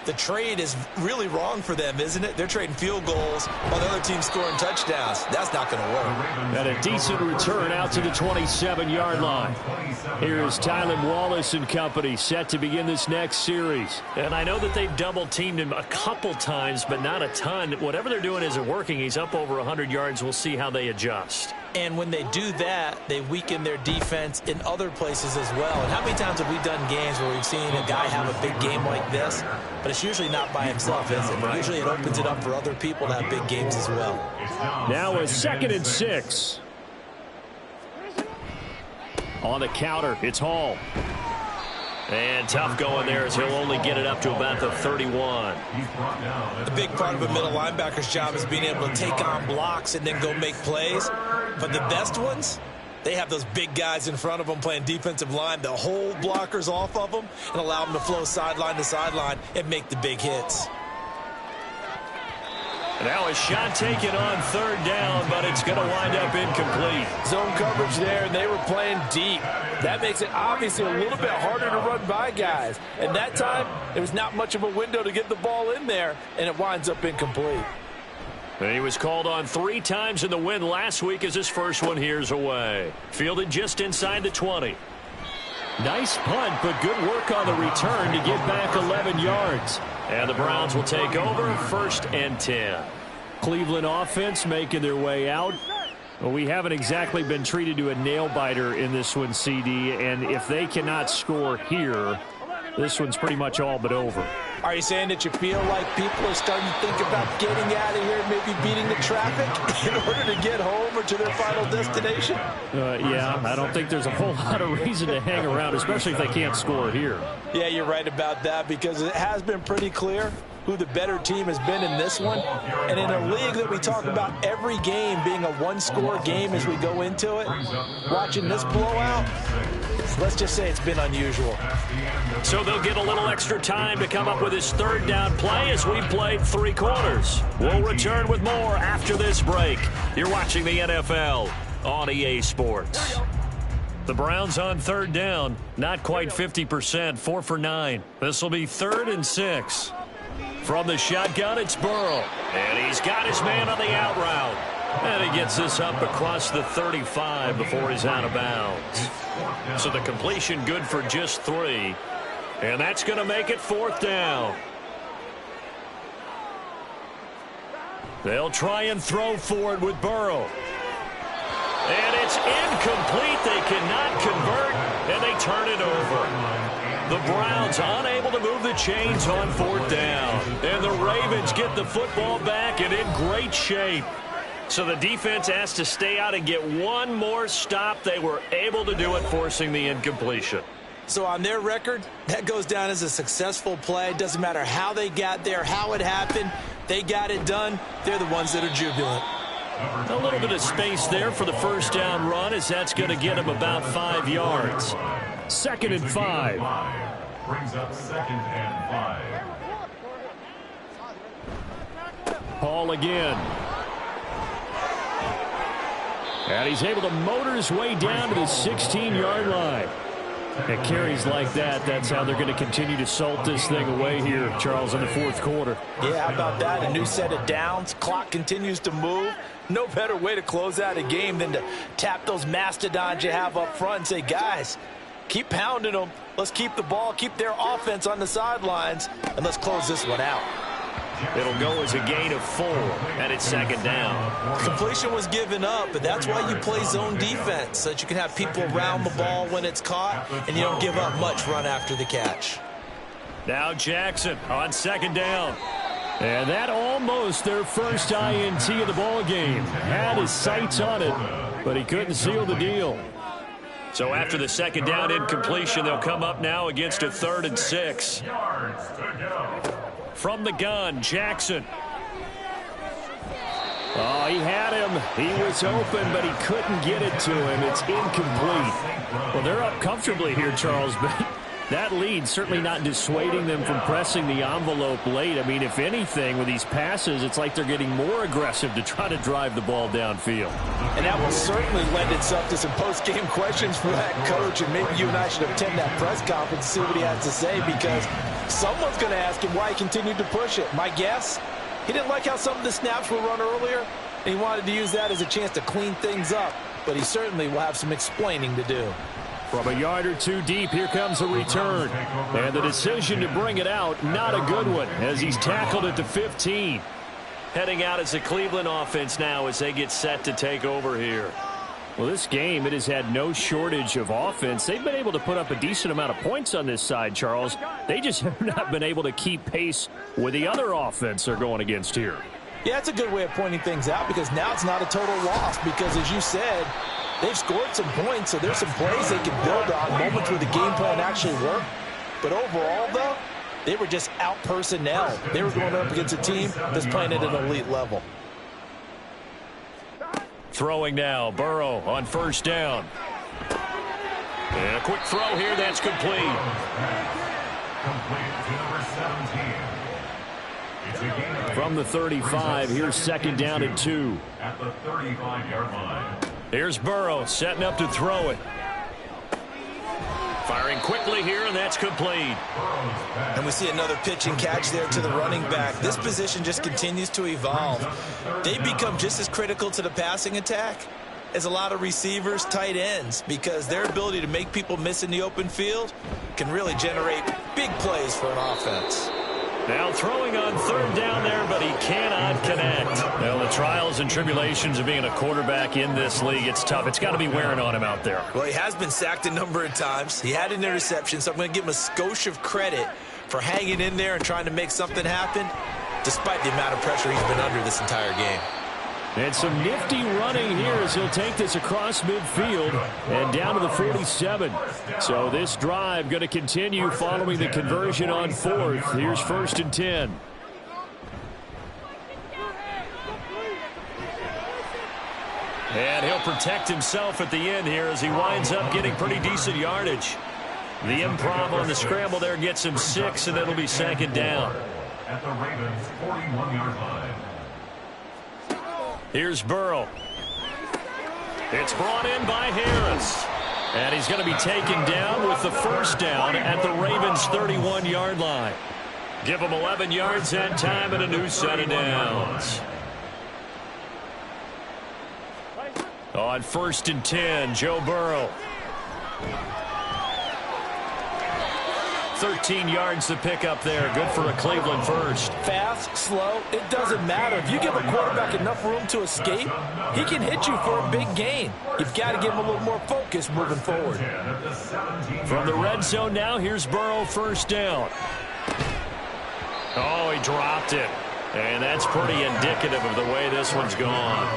the trade is really wrong for them, isn't it? They're trading field goals while the other team's scoring touchdowns. That's not going to work. And a decent return out to the 27-yard line. Here's Tylan Wallace and company set to begin this next series. And I know that they've double-teamed him a couple times, but not a ton. Whatever they're doing isn't working. He's up over 100 yards. We'll see how they adjust. And when they do that, they weaken their defense in other places as well. And how many times have we done games where we've seen a guy have a big game like this? But it's usually not by himself, is it? Usually it opens it up for other people to have big games as well. Now a 2nd and 6. On the counter, it's Hall. And tough going there as he'll only get it up to about the 31. A big part of a middle linebacker's job is being able to take on blocks and then go make plays. But the best ones, they have those big guys in front of them playing defensive line. They'll hold blockers off of them and allow them to flow sideline to sideline and make the big hits. Now a shot taken on third down, but it's going to wind up incomplete. Zone coverage there, and they were playing deep. That makes it obviously a little bit harder to run by guys. And that time, there was not much of a window to get the ball in there, and it winds up incomplete. And he was called on 3 times in the win last week as his first one here's away. Fielded just inside the 20. Nice punt, but good work on the return to get back 11 yards. And the Browns will take over 1st and 10. Cleveland offense making their way out. Well, we haven't exactly been treated to a nail-biter in this one, CD. And if they cannot score here, this one's pretty much all but over. Are you saying that you feel like people are starting to think about getting out of here, maybe beating the traffic in order to get home or to their final destination? Yeah, I don't think there's a whole lot of reason to hang around, especially if they can't score here. Yeah, you're right about that because it has been pretty clear who the better team has been in this one. And in a league that we talk about every game being a one-score game as we go into it, watching this blowout, let's just say it's been unusual. So they'll get a little extra time to come up with his 3rd down play as we've played 3 quarters. We'll return with more after this break. You're watching the NFL on EA Sports. The Browns on 3rd down, not quite 50%, 4 for 9. This will be 3rd and 6. From the shotgun, it's Burrow. And he's got his man on the out route. And he gets this up across the 35 before he's out of bounds. So the completion good for just 3. And that's going to make it 4th down. They'll try and throw for it with Burrow. And it's incomplete. They cannot convert, and they turn it over. The Browns unable to move the chains on 4th down. And the Ravens get the football back and in great shape. So the defense has to stay out and get one more stop. They were able to do it, forcing the incompletion. So on their record, that goes down as a successful play. Doesn't matter how they got there, how it happened. They got it done. They're the ones that are jubilant. A little bit of space there for the 1st down run, as that's going to get him about 5 yards. 2nd and 5. Brings up 2nd and 5. Hall again. And he's able to motor his way down to the 16-yard line. At carries like that, that's how they're going to continue to salt this thing away here, Charles, in the 4th quarter. Yeah, how about that? A new set of downs. Clock continues to move. No better way to close out a game than to tap those mastodons you have up front and say, guys, keep pounding them. Let's keep the ball, keep their offense on the sidelines, and let's close this one out. It'll go as a gain of 4, and it's 2nd down. Completion was given up, but that's why you play zone defense, so that you can have people around the ball when it's caught, and you don't give up much run after the catch. Now Jackson on 2nd down. And that almost their first INT of the ball game. Had his sights on it, but he couldn't seal the deal. So after the 2nd down incompletion, they'll come up now against a 3rd and 6. From the gun, Jackson. Oh, he had him. He was open, but he couldn't get it to him. It's incomplete. Well, they're up comfortably here, Charles, but that lead certainly not dissuading them from pressing the envelope late. I mean, if anything, with these passes, it's like they're getting more aggressive to try to drive the ball downfield. And that will certainly lend itself to some post-game questions for that coach, and maybe you and I should attend that press conference and see what he has to say, because someone's going to ask him why he continued to push it. My guess, he didn't like how some of the snaps were run earlier, and he wanted to use that as a chance to clean things up, but he certainly will have some explaining to do. From a yard or 2 deep, here comes a return. And the decision to bring it out, not a good one, as he's tackled at the 15. Heading out as the Cleveland offense now as they get set to take over here. Well, this game, it has had no shortage of offense. They've been able to put up a decent amount of points on this side, Charles. They just have not been able to keep pace with the other offense they're going against here. Yeah, that's a good way of pointing things out, because now it's not a total loss, because as you said, they've scored some points, so there's some plays they can build on, moments where the game plan actually worked. But overall, though, they were just out-personnel. They were going up against a team that's playing at an elite level. Throwing now, Burrow on first down. And a quick throw here, that's complete. Complete to number 17. It's a gain of From the 35, here's second down and 2. at the 35-yard line. Here's Burrow setting up to throw it. Firing quickly here, and that's complete. And we see another pitch and catch there to the running back. This position just continues to evolve. They become just as critical to the passing attack as a lot of receivers, tight ends, because their ability to make people miss in the open field can really generate big plays for an offense. Now throwing on third down there, but he cannot connect. Well, the trials and tribulations of being a quarterback in this league, it's tough. It's got to be wearing on him out there. Well, he has been sacked a number of times. He had an interception, so I'm going to give him a skosh of credit for hanging in there and trying to make something happen, despite the amount of pressure he's been under this entire game. And some nifty running here as he'll take this across midfield and down to the 47. So this drive going to continue following the conversion on fourth. Here's first and 10. And he'll protect himself at the end here as he winds up getting pretty decent yardage. The improv on the scramble there gets him 6, and it'll be second down. At the Ravens' 41-yard line. Here's Burrow. It's brought in by Harris. And he's going to be taken down with the first down at the Ravens' 31-yard line. Give him 11 yards that time and a new set of downs. On first and 10, Joe Burrow. 13 yards to pick up there. Good for a Cleveland first. Fast, slow, it doesn't matter. If you give a quarterback enough room to escape, he can hit you for a big gain. You've got to give him a little more focus moving forward. From the red zone now, here's Burrow first down. Oh, he dropped it. And that's pretty indicative of the way this one's gone.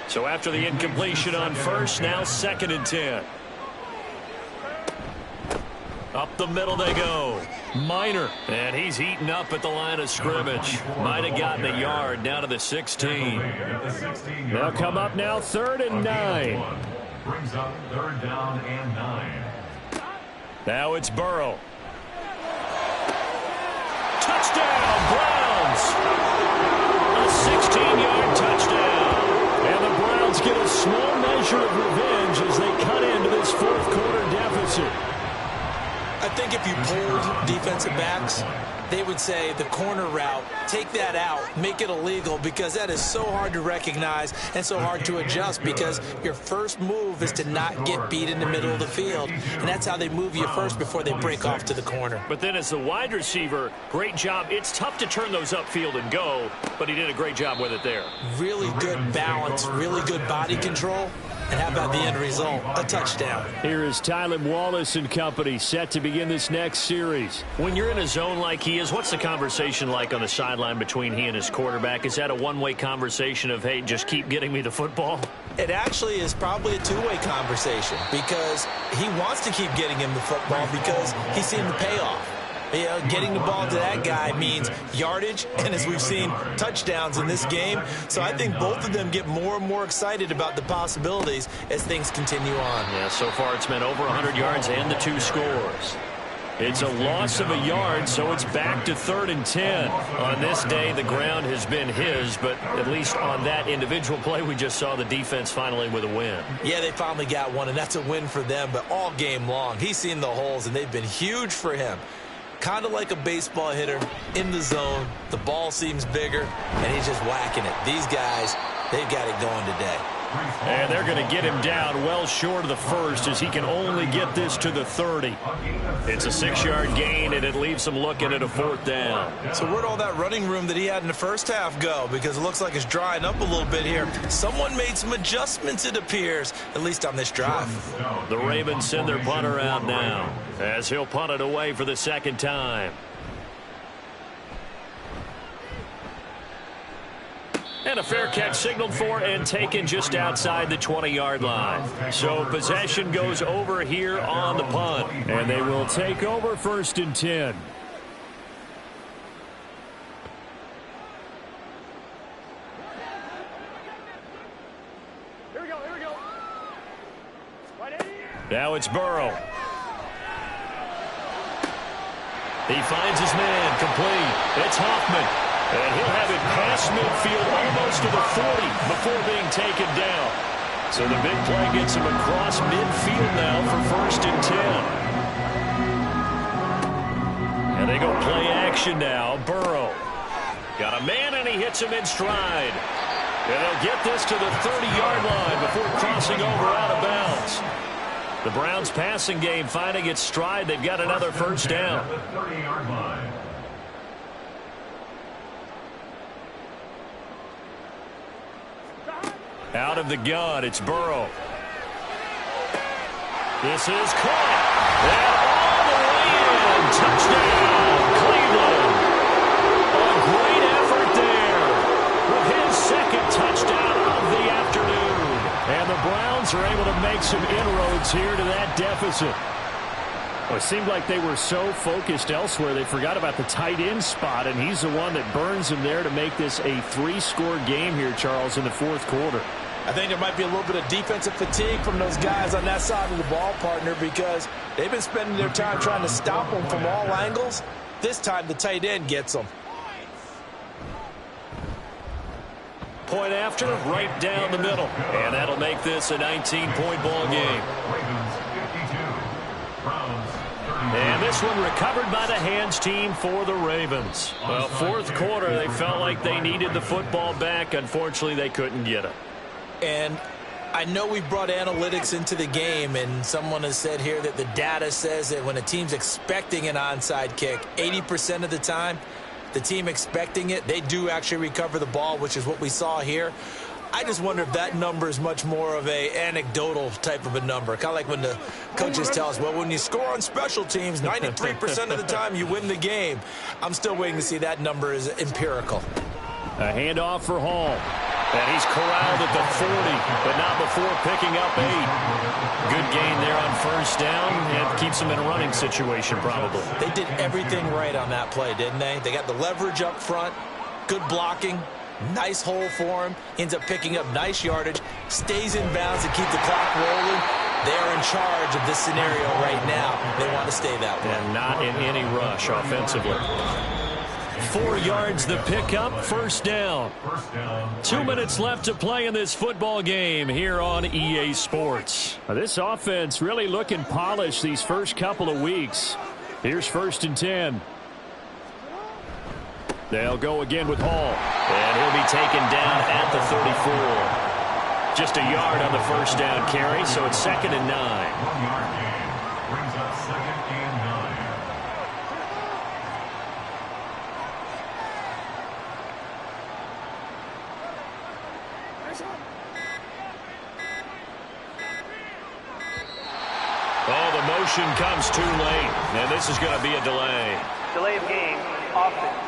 So after the incompletion on first, now second and 10. Up the middle they go. Minor. And he's heating up at the line of scrimmage. Might have gotten a yard down to the 16. They'll come up now third and 9. Brings up third down and 9. Now it's Burrow. Touchdown, Browns. A 16-yard touchdown. And the Browns get a small measure of revenge as they cut into this fourth quarter deficit. I think if you polled defensive backs, they would say the corner route, take that out, make it illegal, because that is so hard to recognize and so hard to adjust, because your first move is to not get beat in the middle of the field, and that's how they move you first before they break off to the corner. But then as the wide receiver, great job. It's tough to turn those upfield and go, but he did a great job with it there. Really good balance, really good body control. And how about the end result? A touchdown. Here is Tylan Wallace and company set to begin this next series. When you're in a zone like he is, what's the conversation like on the sideline between he and his quarterback? Is that a one-way conversation of, hey, just keep getting me the football? It actually is probably a two-way conversation, because he wants to keep getting him the football because he's seen the payoff. You know, getting the ball to that guy means yardage, and as we've seen, touchdowns in this game. So I think both of them get more and more excited about the possibilities as things continue on. Yeah, so far it's been over 100 yards and the 2 scores. It's a loss of a yard, so it's back to third and 10. On this day, the ground has been his, but at least on that individual play, we just saw the defense finally with a win. Yeah, they finally got one, and that's a win for them, but all game long, he's seen the holes, and they've been huge for him. Kind of like a baseball hitter in the zone. The ball seems bigger, and he's just whacking it. These guys, they've got it going today. And they're going to get him down well short of the first as he can only get this to the 30. It's a 6-yard gain, and it leaves him looking at a fourth down. So where'd all that running room that he had in the first half go? Because it looks like it's drying up a little bit here. Someone made some adjustments, it appears, at least on this drive. The Ravens send their punter out now as he'll punt it away for the second time. And a fair catch signaled for and taken just outside the 20-yard line. So possession goes over here on the punt. And they will take over 1st and 10. Now it's Burrow. He finds his man, complete. It's Hoffman. And he'll have it past midfield almost to the 40 before being taken down. So the big play gets him across midfield now for 1st and 10. And they go play action now. Burrow. Got a man and he hits him in stride. And they'll get this to the 30-yard line before crossing over out of bounds. The Browns passing game finding its stride. They've got another 1st down. Out of the gun, it's Burrow. This is caught. And all the way in. Touchdown, Cleveland. A great effort there with his 2nd touchdown of the afternoon. And the Browns are able to make some inroads here to that deficit. Well, it seemed like they were so focused elsewhere they forgot about the tight end spot, and he's the one that burns them there to make this a 3-score game here, Charles, in the 4th quarter. I think there might be a little bit of defensive fatigue from those guys on that side of the ball, partner, because they've been spending their time trying to stop them from all angles. This time the tight end gets them. Point after, right down the middle. And that'll make this a 19-point ball game. And this one recovered by the hands team for the Ravens. Well, 4th quarter, they felt like they needed the football back. Unfortunately, they couldn't get it. And I know we brought analytics into the game, and someone has said here that the data says that when a team's expecting an onside kick, 80% of the time, the team expecting it, they do actually recover the ball, which is what we saw here. I just wonder if that number is much more of a anecdotal type of a number. Kind of like when the coaches tell us, well, when you score on special teams, 93% of the time you win the game. I'm still waiting to see that number is empirical. A handoff for Hall. And he's corralled at the 40, but not before picking up 8. Good gain there on 1st down, and keeps him in a running situation probably. They did everything right on that play, didn't they? They got the leverage up front, good blocking, nice hole for him, ends up picking up nice yardage, stays in bounds to keep the clock rolling. They're in charge of this scenario right now. They want to stay that way. And not in any rush offensively. 4 yards the pickup, 1st down. 2 minutes left to play in this football game here on EA Sports. This offense really looking polished these first couple of weeks. Here's 1st and 10. They'll go again with Hall. And he'll be taken down at the 34. Just a yard on the 1st down carry, so it's 2nd and 9. 1-yard gain brings up 2nd and 9. Oh, the motion comes too late, and this is going to be a delay. Delay of game, offense.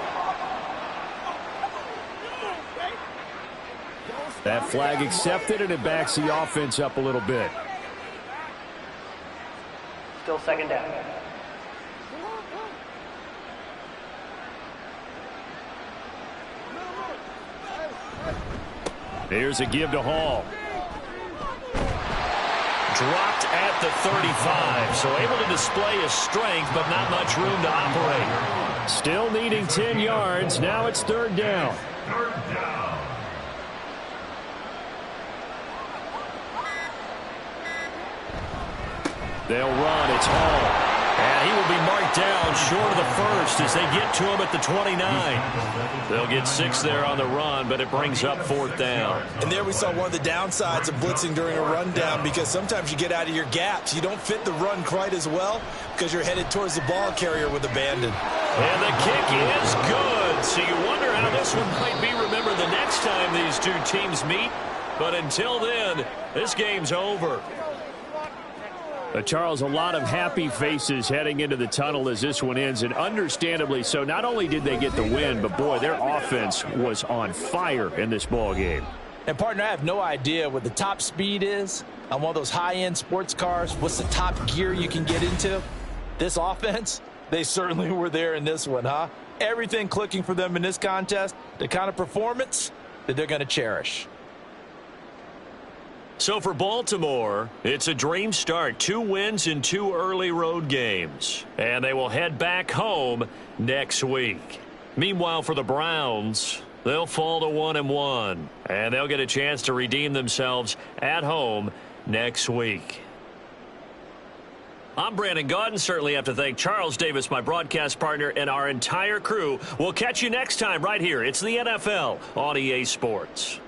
That flag accepted, and it backs the offense up a little bit. Still 2nd down. Here's a give to Hall. Dropped at the 35, so able to display his strength, but not much room to operate. Still needing 10 yards. Now it's 3rd down. 3rd down. They'll run. It's Hall. And he will be marked down short of the 1st as they get to him at the 29. They'll get 6 there on the run, but it brings up 4th down. And there we saw one of the downsides of blitzing during a rundown, because sometimes you get out of your gaps. You don't fit the run quite as well because you're headed towards the ball carrier with abandon. And the kick is good. So you wonder how this one might be remembered the next time these two teams meet. But until then, this game's over. Charles, a lot of happy faces heading into the tunnel as this one ends, and understandably so. Not only did they get the win, but, boy, their offense was on fire in this ball game. And, partner, I have no idea what the top speed is on one of those high-end sports cars. What's the top gear you can get into? This offense, they certainly were there in this one, huh? Everything clicking for them in this contest, the kind of performance that they're going to cherish. So for Baltimore, it's a dream start. 2 wins in 2 early road games. And they will head back home next week. Meanwhile, for the Browns, they'll fall to 1-1. And they'll get a chance to redeem themselves at home next week. I'm Brandon Gaudin. Certainly have to thank Charles Davis, my broadcast partner, and our entire crew. We'll catch you next time right here. It's the NFL on EA Sports.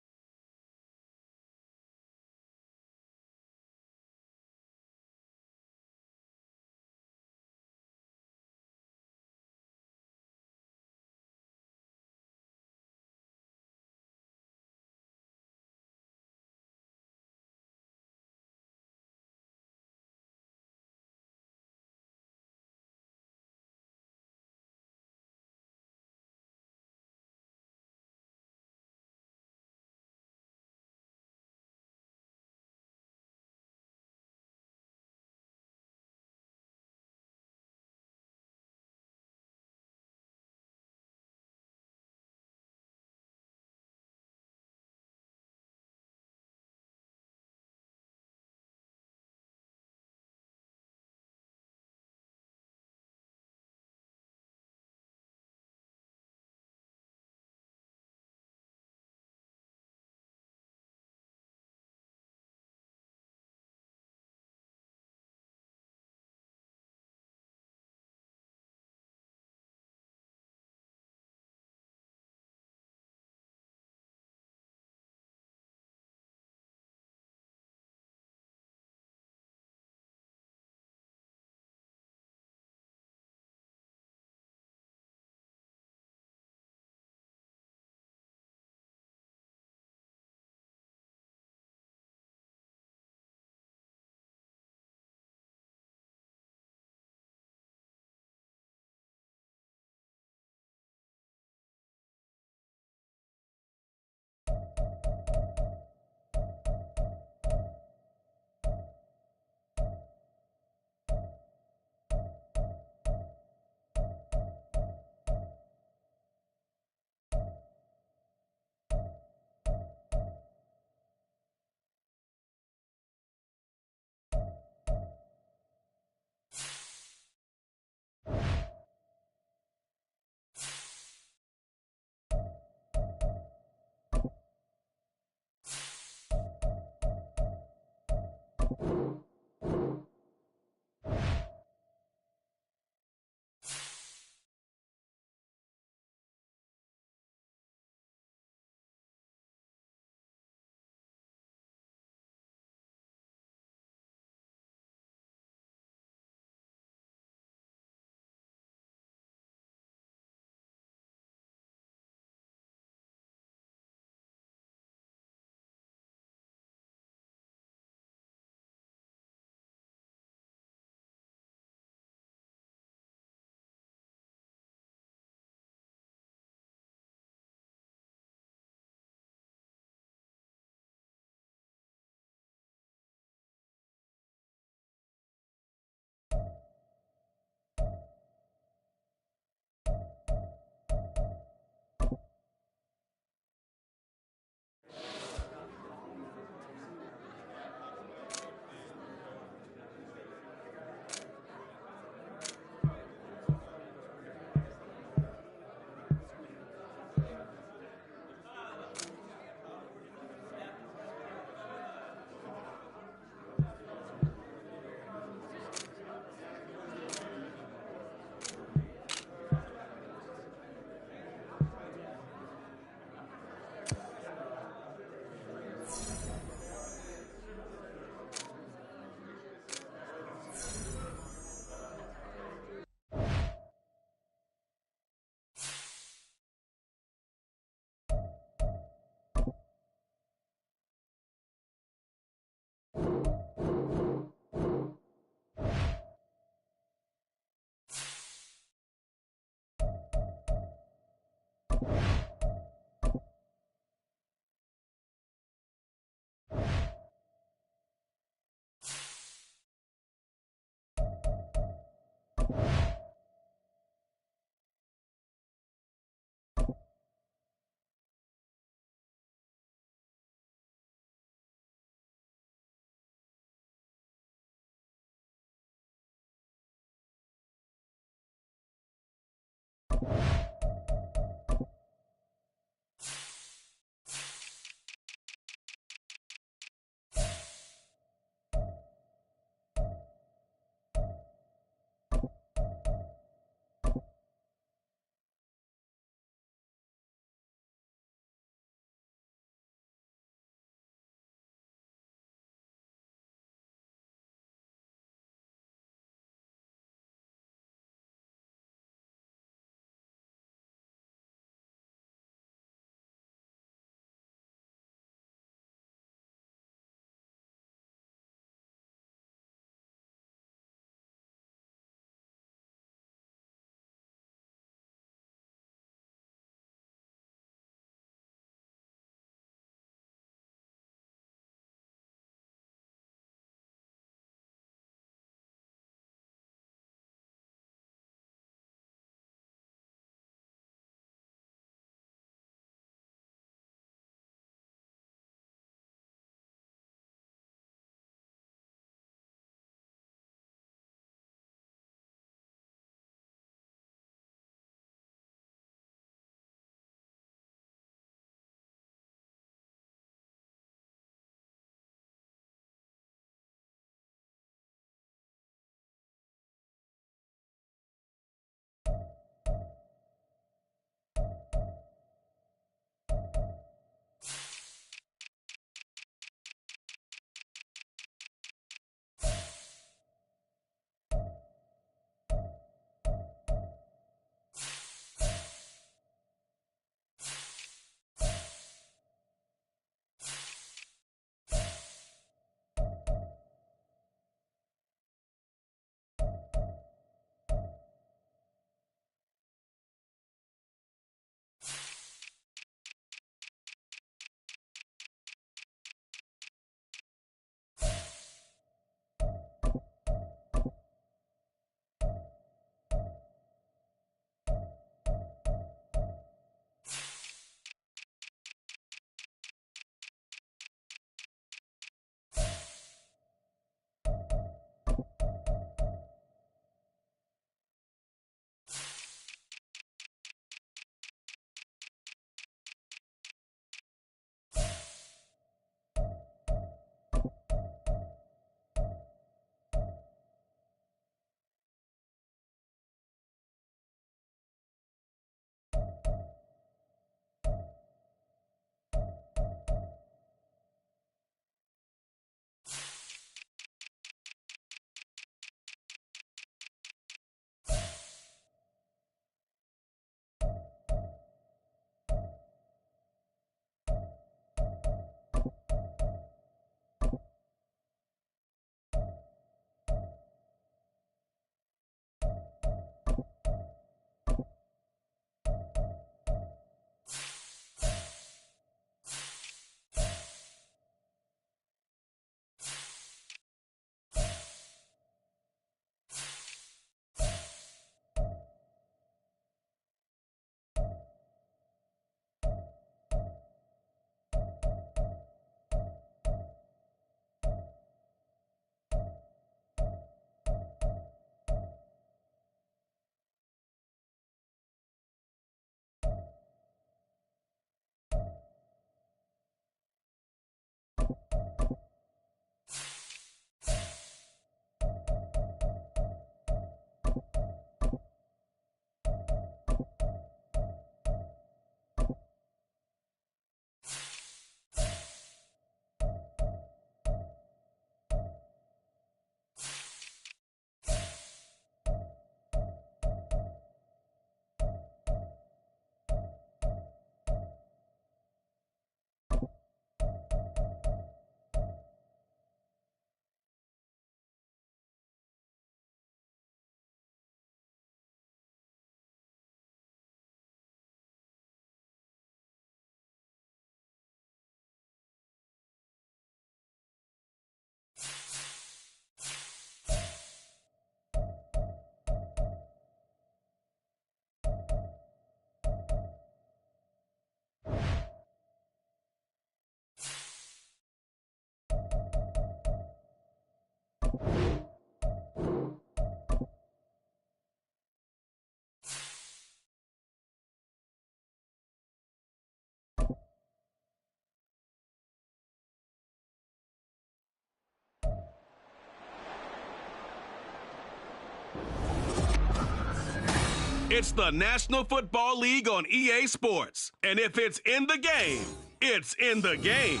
It's the National Football League on EA Sports. And if it's in the game, it's in the game.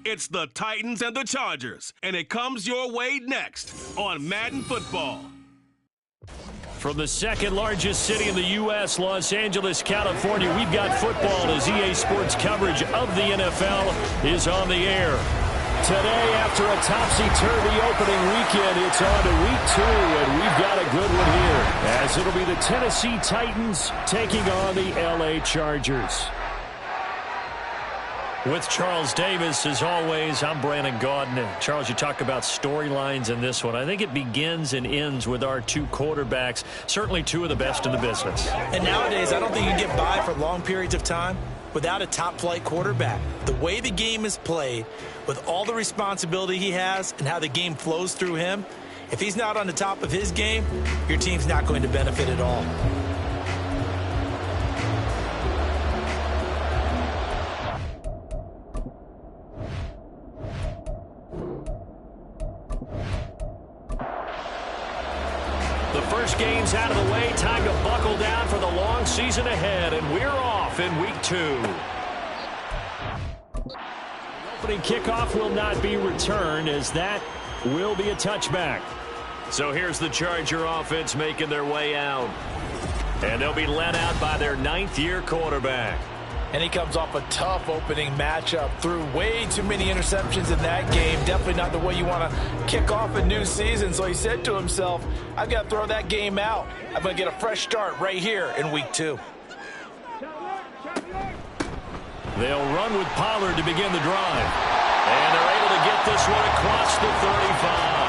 It's the Titans and the Chargers, and it comes your way next on Madden Football. From the second largest city in the U.S., Los Angeles, California, we've got football as EA Sports coverage of the NFL is on the air. Today, after a topsy-turvy opening weekend, it's on to week 2, and we've got a good one here, as it'll be the Tennessee Titans taking on the L.A. Chargers. With Charles Davis, as always, I'm Brandon Gaudin. And Charles, you talk about storylines in this one. I think it begins and ends with our two quarterbacks, certainly two of the best in the business. And nowadays, I don't think you can get by for long periods of time without a top-flight quarterback. The way the game is played, with all the responsibility he has and how the game flows through him, if he's not on the top of his game, your team's not going to benefit at all. The first game's out of the way. Time to buckle down for the long season ahead, and we're off in week 2. The opening kickoff will not be returned, as that will be a touchback. So here's the Charger offense making their way out. And they'll be led out by their 9th-year quarterback. And he comes off a tough opening matchup. Threw way too many interceptions in that game. Definitely not the way you want to kick off a new season. So he said to himself, I've got to throw that game out. I'm going to get a fresh start right here in week 2. They'll run with Pollard to begin the drive. And they're able to get this one across the 35.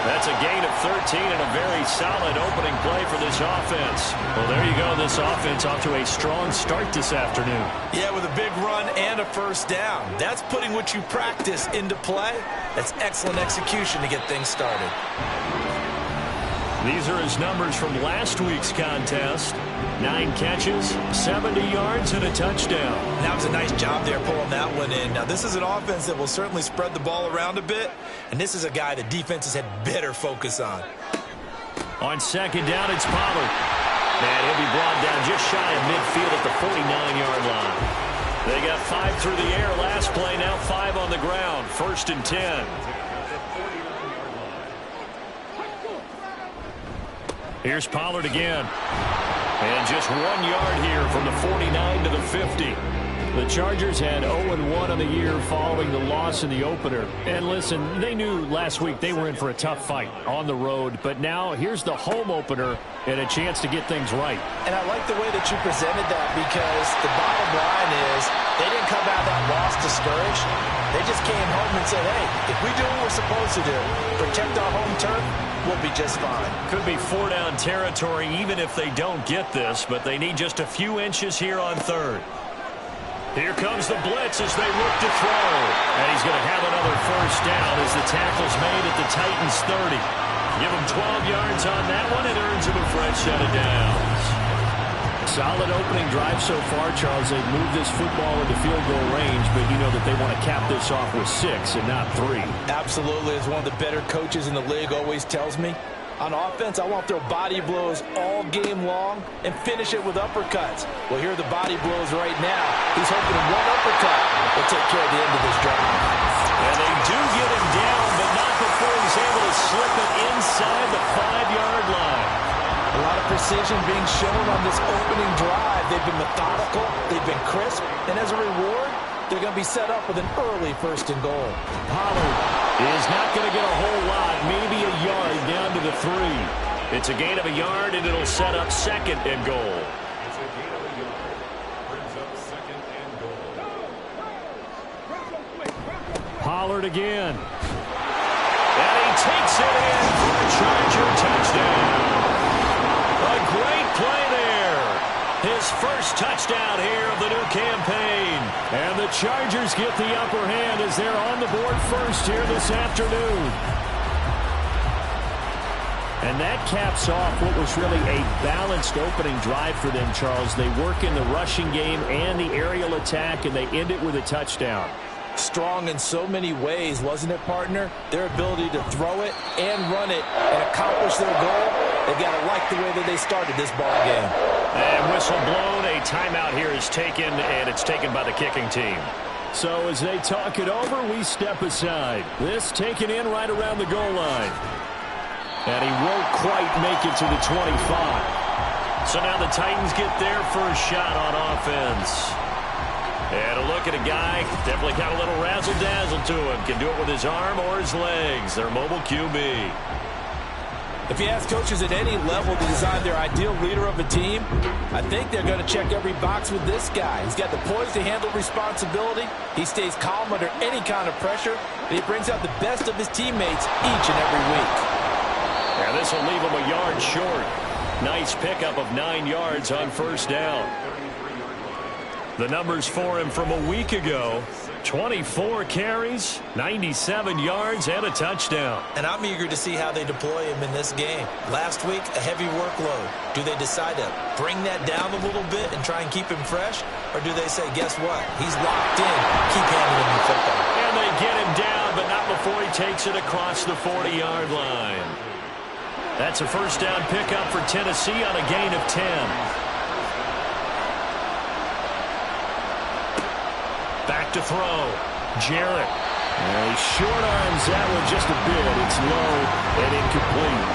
That's a gain of 13 and a very solid opening play for this offense. Well, there you go. This offense off to a strong start this afternoon. Yeah, with a big run and a first down. That's putting what you practice into play. That's excellent execution to get things started. These are his numbers from last week's contest. 9 catches, 70 yards, and a touchdown. That was a nice job there pulling that one in. Now, this is an offense that will certainly spread the ball around a bit, and this is a guy that defenses had better focus on. On second down, it's Pollard. And he'll be brought down just shy of midfield at the 49-yard line. They got 5 through the air last play, now 5 on the ground. 1st and 10. Here's Pollard again. And just 1 yard here from the 49 to the 50. The Chargers had 0-1 on the year following the loss in the opener. And listen, they knew last week they were in for a tough fight on the road. But now here's the home opener and a chance to get things right. And I like the way that you presented that, because the bottom line is they didn't come out of that loss discouraged. They just came home and said, hey, if we do what we're supposed to do, protect our home turf, we'll be just fine. Could be 4-down territory even if they don't get this, but they need just a few inches here on 3rd. Here comes the blitz as they look to throw. And he's going to have another first down as the tackle's made at the Titans' 30. Give him 12 yards on that one. It earns him a fresh set of downs. Solid opening drive so far, Charles. They've moved this football into field goal range, but you know that they want to cap this off with 6 and not 3. Absolutely. As one of the better coaches in the league always tells me, on offense, I want to throw body blows all game long and finish it with uppercuts. Well, here are the body blows right now. He's hoping one uppercut will take care of the end of this drive. And they do get him down, but not before he's able to slip it inside the 5-yard line. A lot of precision being shown on this opening drive. They've been methodical, they've been crisp, and as a reward, they're going to be set up with an early 1st and goal. Pollard is not going to get a whole lot, maybe a yard down to the 3. It's a gain of a yard, and it'll set up 2nd and goal. Pollard again. And he takes it in for a Charger touchdown. A great play there. His first touchdown here of the new campaign. And the Chargers get the upper hand as they're on the board first here this afternoon. And that caps off what was really a balanced opening drive for them, Charles. They work in the rushing game and the aerial attack, and they end it with a touchdown. Strong in so many ways, wasn't it, partner? Their ability to throw it and run it and accomplish their goal They've got to like the way that they started this ball game. And whistle blown. A timeout here is taken, and it's taken by the kicking team. So as they talk it over, we step aside. This taken in right around the goal line. And he won't quite make it to the 25. So now the Titans get their first shot on offense. And a look at a guy, definitely got a little razzle-dazzle to him. Can do it with his arm or his legs. Their mobile QB. If you ask coaches at any level to design their ideal leader of a team, I think they're going to check every box with this guy. He's got the poise to handle responsibility. He stays calm under any kind of pressure. And he brings out the best of his teammates each and every week. Yeah, this will leave him a yard short. Nice pickup of 9 yards on first down. The numbers for him from a week ago: 24 carries, 97 yards, and a touchdown. And I'm eager to see how they deploy him in this game. Last week, a heavy workload. Do they decide to bring that down a little bit and try and keep him fresh? Or do they say, guess what? He's locked in. Keep handing him the football. And they get him down, but not before he takes it across the 40-yard line. That's a first down pickup for Tennessee on a gain of 10. Back to throw. Jarrett. He short arms that one just a bit. It's low and incomplete.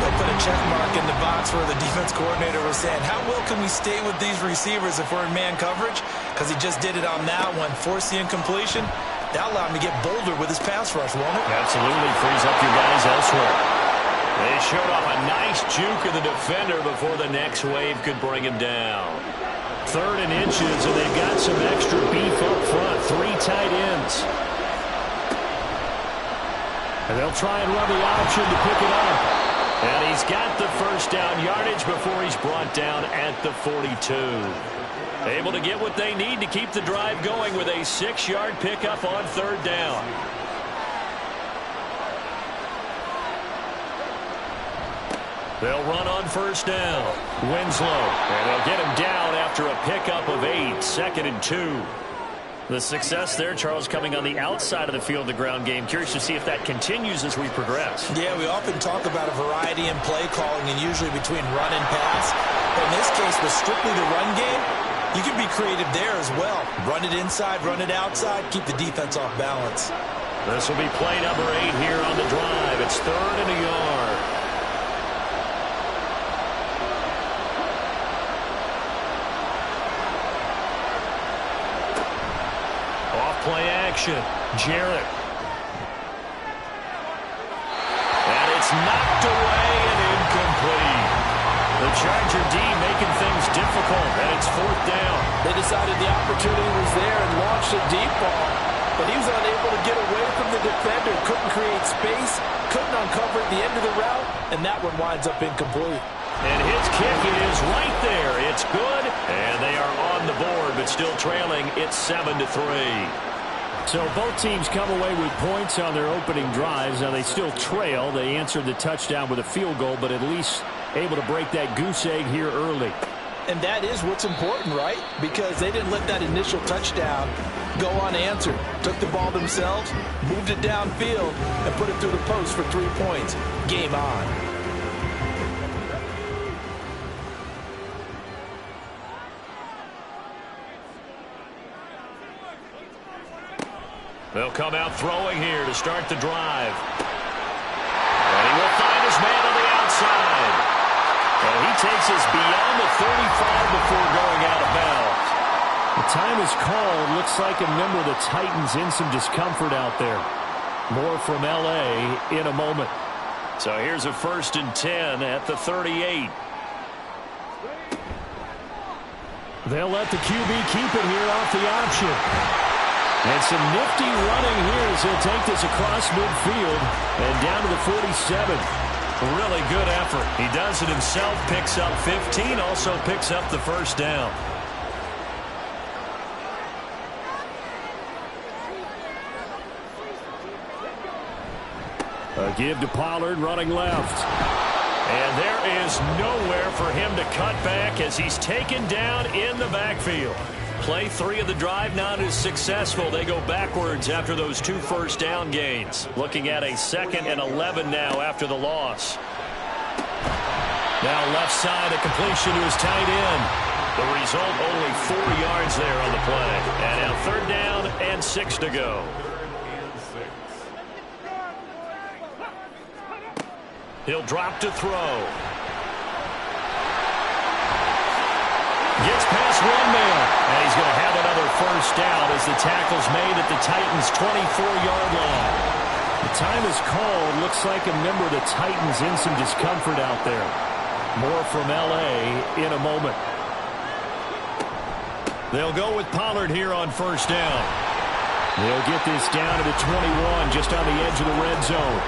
They'll put a check mark in the box where the defense coordinator was saying, how well can we stay with these receivers if we're in man coverage? Because he just did it on that one. Force the incompletion. That'll allow him to get bolder with his pass rush, won't it? Absolutely. Frees up your guys elsewhere. They showed off a nice juke of the defender before the next wave could bring him down. 3rd and inches, and they've got some extra beef up front. 3 tight ends. And they'll try and run the option to pick it up. And he's got the first down yardage before he's brought down at the 42. Able to get what they need to keep the drive going with a 6-yard pickup on 3rd down. They'll run on first down. Winslow. And they'll get him down after a pickup of 8. 2nd and 2. The success there, Charles, coming on the outside of the field, the ground game. Curious to see if that continues as we progress. Yeah, we often talk about a variety in play calling and usually between run and pass. But in this case, with strictly the run game, you can be creative there as well. Run it inside, run it outside, keep the defense off balance. This will be play number 8 here on the drive. It's 3rd and a yard. Play action. Jarrett. And it's knocked away and incomplete. The Charger D making things difficult, and it's 4th down. They decided the opportunity was there and launched a deep ball, but he was unable to get away from the defender. Couldn't create space, couldn't uncover at the end of the route, and that one winds up incomplete. And his kick is right there. It's good, and they are on the board, but still trailing. It's 7-3. So both teams come away with points on their opening drives. Now they still trail. They answered the touchdown with a field goal, but at least able to break that goose egg here early. And that is what's important, right? Because they didn't let that initial touchdown go unanswered. Took the ball themselves, moved it downfield, and put it through the post for 3 points. Game on. They'll come out throwing here to start the drive. And he will find his man on the outside. And he takes us beyond the 35 before going out of bounds. The time is called. Looks like a member of the Titans in some discomfort out there. More from L.A. in a moment. So here's a 1st and 10 at the 38. They'll let the QB keep it here off the option. And some nifty running here as he'll take this across midfield and down to the 47. Really good effort. He does it himself, picks up 15, also picks up the first down. A give to Pollard running left. And there is nowhere for him to cut back as he's taken down in the backfield. Play 3 of the drive not as successful. They go backwards after those 2 first down gains. Looking at a 2nd and 11 now after the loss. Now left side, a completion to his tight end. The result, only 4 yards there on the play. And now 3rd down and 6 to go. He'll drop to throw. Gets past one man. And he's going to have another 1st down as the tackle's made at the Titans' 24-yard line. The time is called. Looks like a member of the Titans in some discomfort out there. More from L.A. in a moment. They'll go with Pollard here on 1st down. They'll get this down to the 21, just on the edge of the red zone.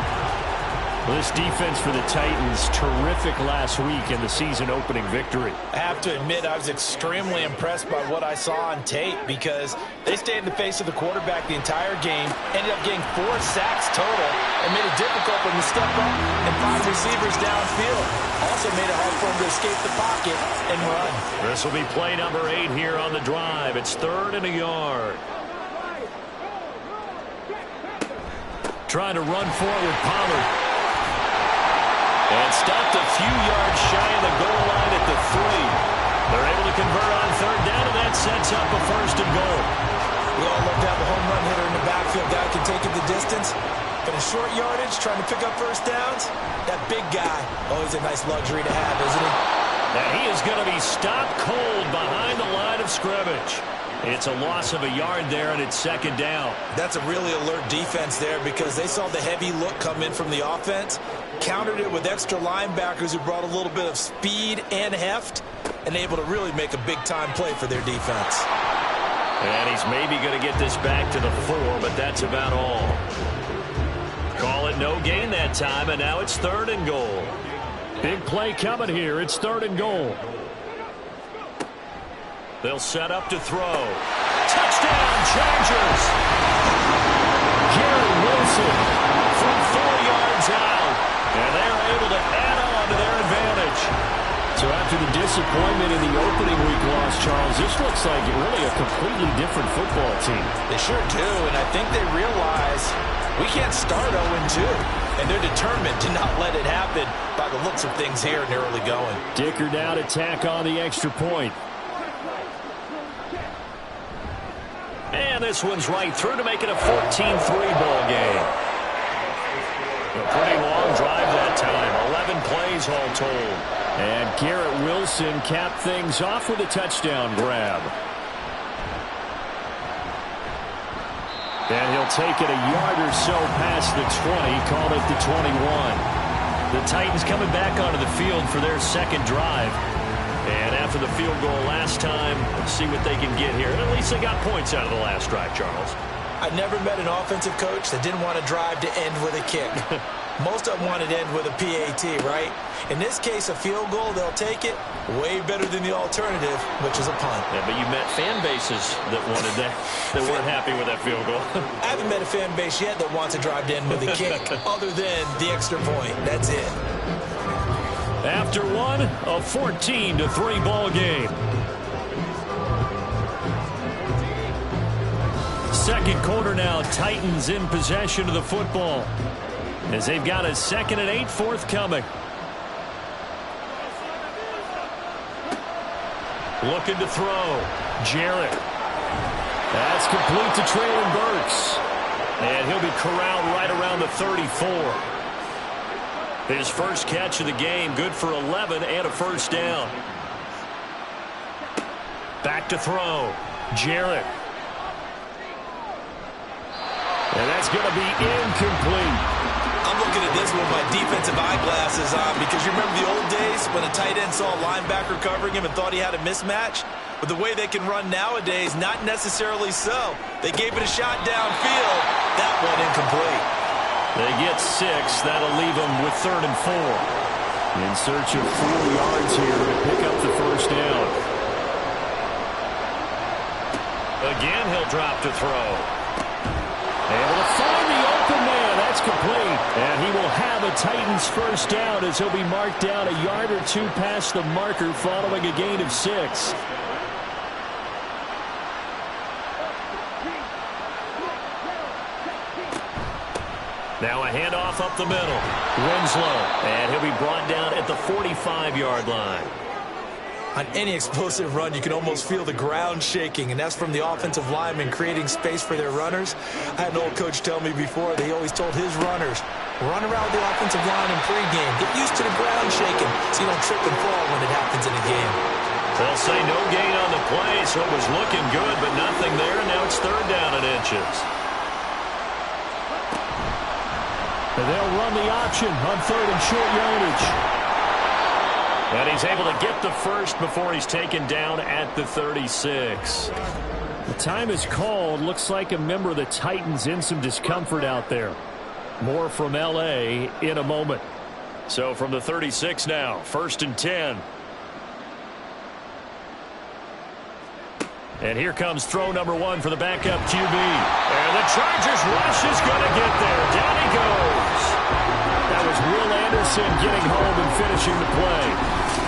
This defense for the Titans, terrific last week in the season-opening victory. I have to admit, I was extremely impressed by what I saw on tape because they stayed in the face of the quarterback the entire game, ended up getting 4 sacks total, and made it difficult for him to step up and find receivers downfield. Also made it hard for him to escape the pocket and run. This will be play number 8 here on the drive. It's 3rd and a yard. Trying to run forward, Pollard. And stopped a few yards shy of the goal line at the 3. They're able to convert on 3rd down, and that sets up a 1st and goal. We all love to have a home run hitter in the backfield. Guy can take it the distance. But in short yardage, trying to pick up 1st downs, that big guy, always a nice luxury to have, isn't he? Now he is going to be stopped cold behind the line of scrimmage. It's a loss of a yard there, and it's 2nd down. That's a really alert defense there because they saw the heavy look come in from the offense, countered it with extra linebackers who brought a little bit of speed and heft, and able to really make a big-time play for their defense. And he's maybe going to get this back to the 4, but that's about all. Call it no gain that time, and now it's 3rd and goal. Big play coming here. It's 3rd and goal. They'll set up to throw. Touchdown, Chargers! Jerry Wilson from 4 yards out. And they're able to add on to their advantage. So after the disappointment in the opening week loss, Charles, this looks like really a completely different football team. They sure do, and I think they realize we can't start 0-2. And they're determined to not let it happen by the looks of things here in the early going. Dicker down to tack on the extra point. And this one's right through to make it a 14-3 ball game. A pretty long drive that time. 11 plays all told. And Garrett Wilson capped things off with a touchdown grab. And he'll take it a yard or so past the 20, call it the 21. The Titans coming back onto the field for their 2nd drive. And after the field goal last time, let's see what they can get here. And at least they got points out of the last drive, Charles. I've never met an offensive coach that didn't want to drive to end with a kick. Most of them want to end with a PAT, right? In this case, a field goal, they'll take it. Way better than the alternative, which is a punt. Yeah, but you met fan bases that wanted that, that weren't happy with that field goal. I haven't met a fan base yet that wants to drive to end with a kick, other than the extra point. That's it. After one, a 14-3 ball game. Second quarter now, Titans in possession of the football as they've got a 2nd and 8 forthcoming. Looking to throw. Jarrett. That's complete to Traylon Burks. And he'll be corralled right around the 34. His first catch of the game, good for 11 and a 1st down. Back to throw. Jarrett. And that's going to be incomplete. I'm looking at this with my defensive eyeglasses on because you remember the old days when a tight end saw a linebacker covering him and thought he had a mismatch? But the way they can run nowadays, not necessarily so. They gave it a shot downfield. That one incomplete. They get 6. That'll leave them with 3rd and 4. In search of 4 yards here to pick up the 1st down. Again, he'll drop to throw. Able to find the open man. That's complete. And he will have a Titans 1st down as he'll be marked down a yard or 2 past the marker following a gain of 6. Now a handoff up the middle. Winslow, and he'll be brought down at the 45-yard line. On any explosive run, you can almost feel the ground shaking, and that's from the offensive linemen creating space for their runners. I had an old coach tell me before that he always told his runners, run around the offensive line in pregame. Get used to the ground shaking so you don't trip and fall when it happens in a game. They'll say no gain on the play, so it was looking good, but nothing there. Now it's 3rd down and inches. And they'll run the option on 3rd and short yardage. And he's able to get the first before he's taken down at the 36. The time is called. Looks like a member of the Titans in some discomfort out there. More from L.A. in a moment. So from the 36 now, 1st and 10. And here comes throw number 1 for the backup QB. And the Chargers rush is going to get there. Down he goes. That was Will Anderson getting home and finishing the play.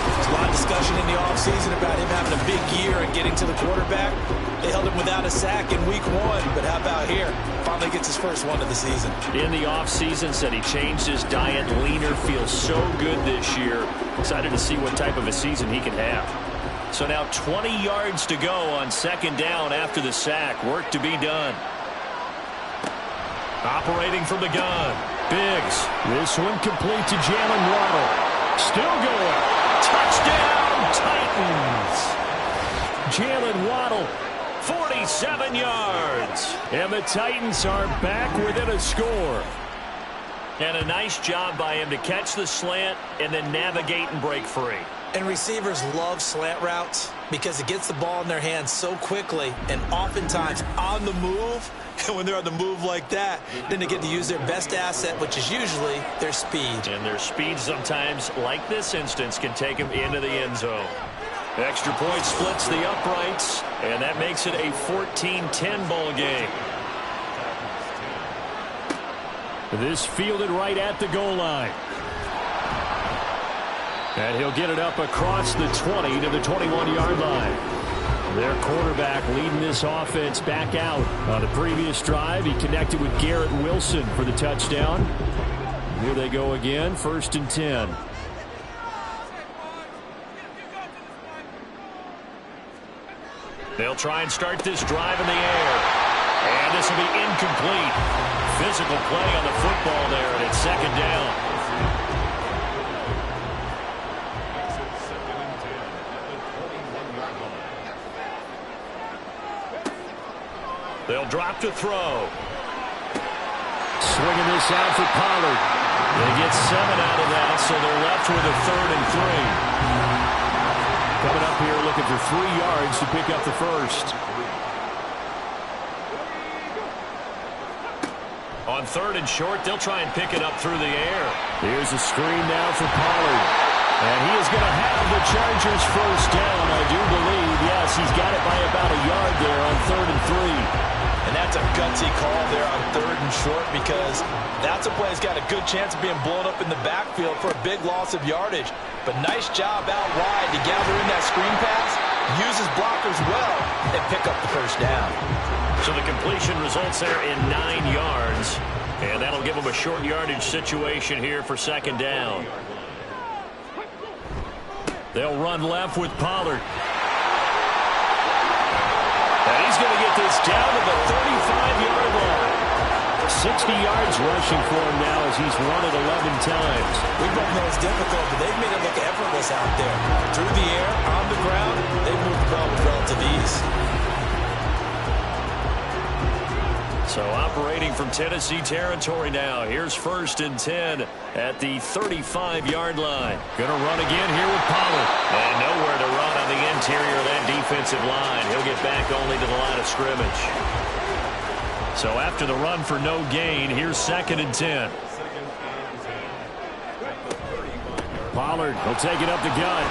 There's a lot of discussion in the offseason about him having a big year and getting to the quarterback. They held him without a sack in week 1, but how about here? Finally gets his first one of the season. In the offseason, said he changed his diet, leaner, feels so good this year. Excited to see what type of a season he can have. So now 20 yards to go on 2nd down after the sack. Work to be done. Operating from the gun. Biggs. This one complete to Jalen Waddle. Still going. Touchdown, Titans. Jalen Waddle. 47 yards. And the Titans are back within a score. And a nice job by him to catch the slant and then navigate and break free. And receivers love slant routes because it gets the ball in their hands so quickly and oftentimes on the move. And when they're on the move like that, then they get to use their best asset, which is usually their speed. And their speed sometimes, like this instance, can take them into the end zone. Extra point splits the uprights, and that makes it a 14-10 ball game. This fielded right at the goal line. And he'll get it up across the 20 to the 21-yard line. Their quarterback leading this offense back out. On the previous drive, he connected with Garrett Wilson for the touchdown. Here they go again, 1st and 10. They'll try and start this drive in the air. And this will be incomplete. Physical play on the football there, and it's 2nd down. They'll drop to throw. Swinging this out for Pollard. They get 7 out of that, so they're left with a 3rd and 3. Coming up here looking for 3 yards to pick up the first. On 3rd and short, they'll try and pick it up through the air. Here's a screen now for Pollard. And he is going to have the Chargers first down, I do believe. Yes, he's got it by about a yard there on 3rd and 3. And that's a gutsy call there on 3rd and short because that's a play that's got a good chance of being blown up in the backfield for a big loss of yardage. But nice job out wide to gather in that screen pass, use his blockers well, and pick up the first down. So the completion results there in 9 yards. And that'll give him a short yardage situation here for 2nd down. They'll run left with Pollard. And he's going to get this down to the 35-yard line. 60 yards rushing for him now as he's run it 11 times. We both know it's difficult, but they've made it look effortless out there. Through the air, on the ground, they've moved the ball with relative ease. So operating from Tennessee territory now. Here's 1st and 10 at the 35-yard line. Going to run again here with Pollard. And nowhere to run on the interior of that defensive line. He'll get back only to the line of scrimmage. So after the run for no gain, here's 2nd and 10. Pollard will take it up the gut.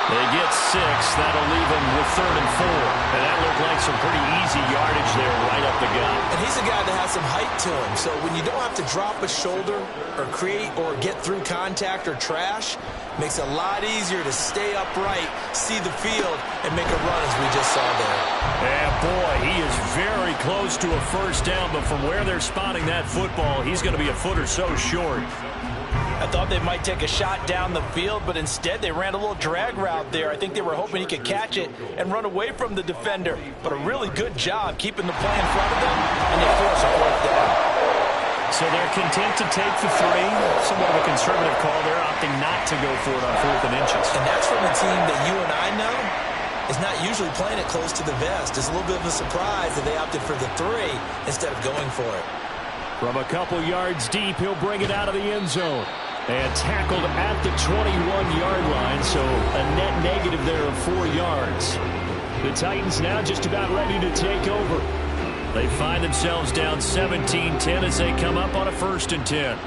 They get 6. That'll leave him with 3rd and 4. And that looked like some pretty easy yardage there right up the gut. And he's a guy that has some height to him. So when you don't have to drop a shoulder or create or get through contact or trash, makes it a lot easier to stay upright, see the field, and make a run as we just saw there. And boy, he is very close to a first down, but from where they're spotting that football, he's going to be a foot or so short. I thought they might take a shot down the field, but instead they ran a little drag route there. I think they were hoping he could catch it and run away from the defender. But a really good job keeping the play in front of them, and they force a 4th down. So they're content to take the 3. Somewhat of a conservative call. They're opting not to go for it on 4th and inches. And that's from a team that you and I know is not usually playing it close to the vest. It's a little bit of a surprise that they opted for the 3 instead of going for it. From a couple yards deep, he'll bring it out of the end zone. And tackled at the 21-yard line, so a net negative there of 4 yards. The Titans now just about ready to take over. They find themselves down 17-10 as they come up on a 1st and 10.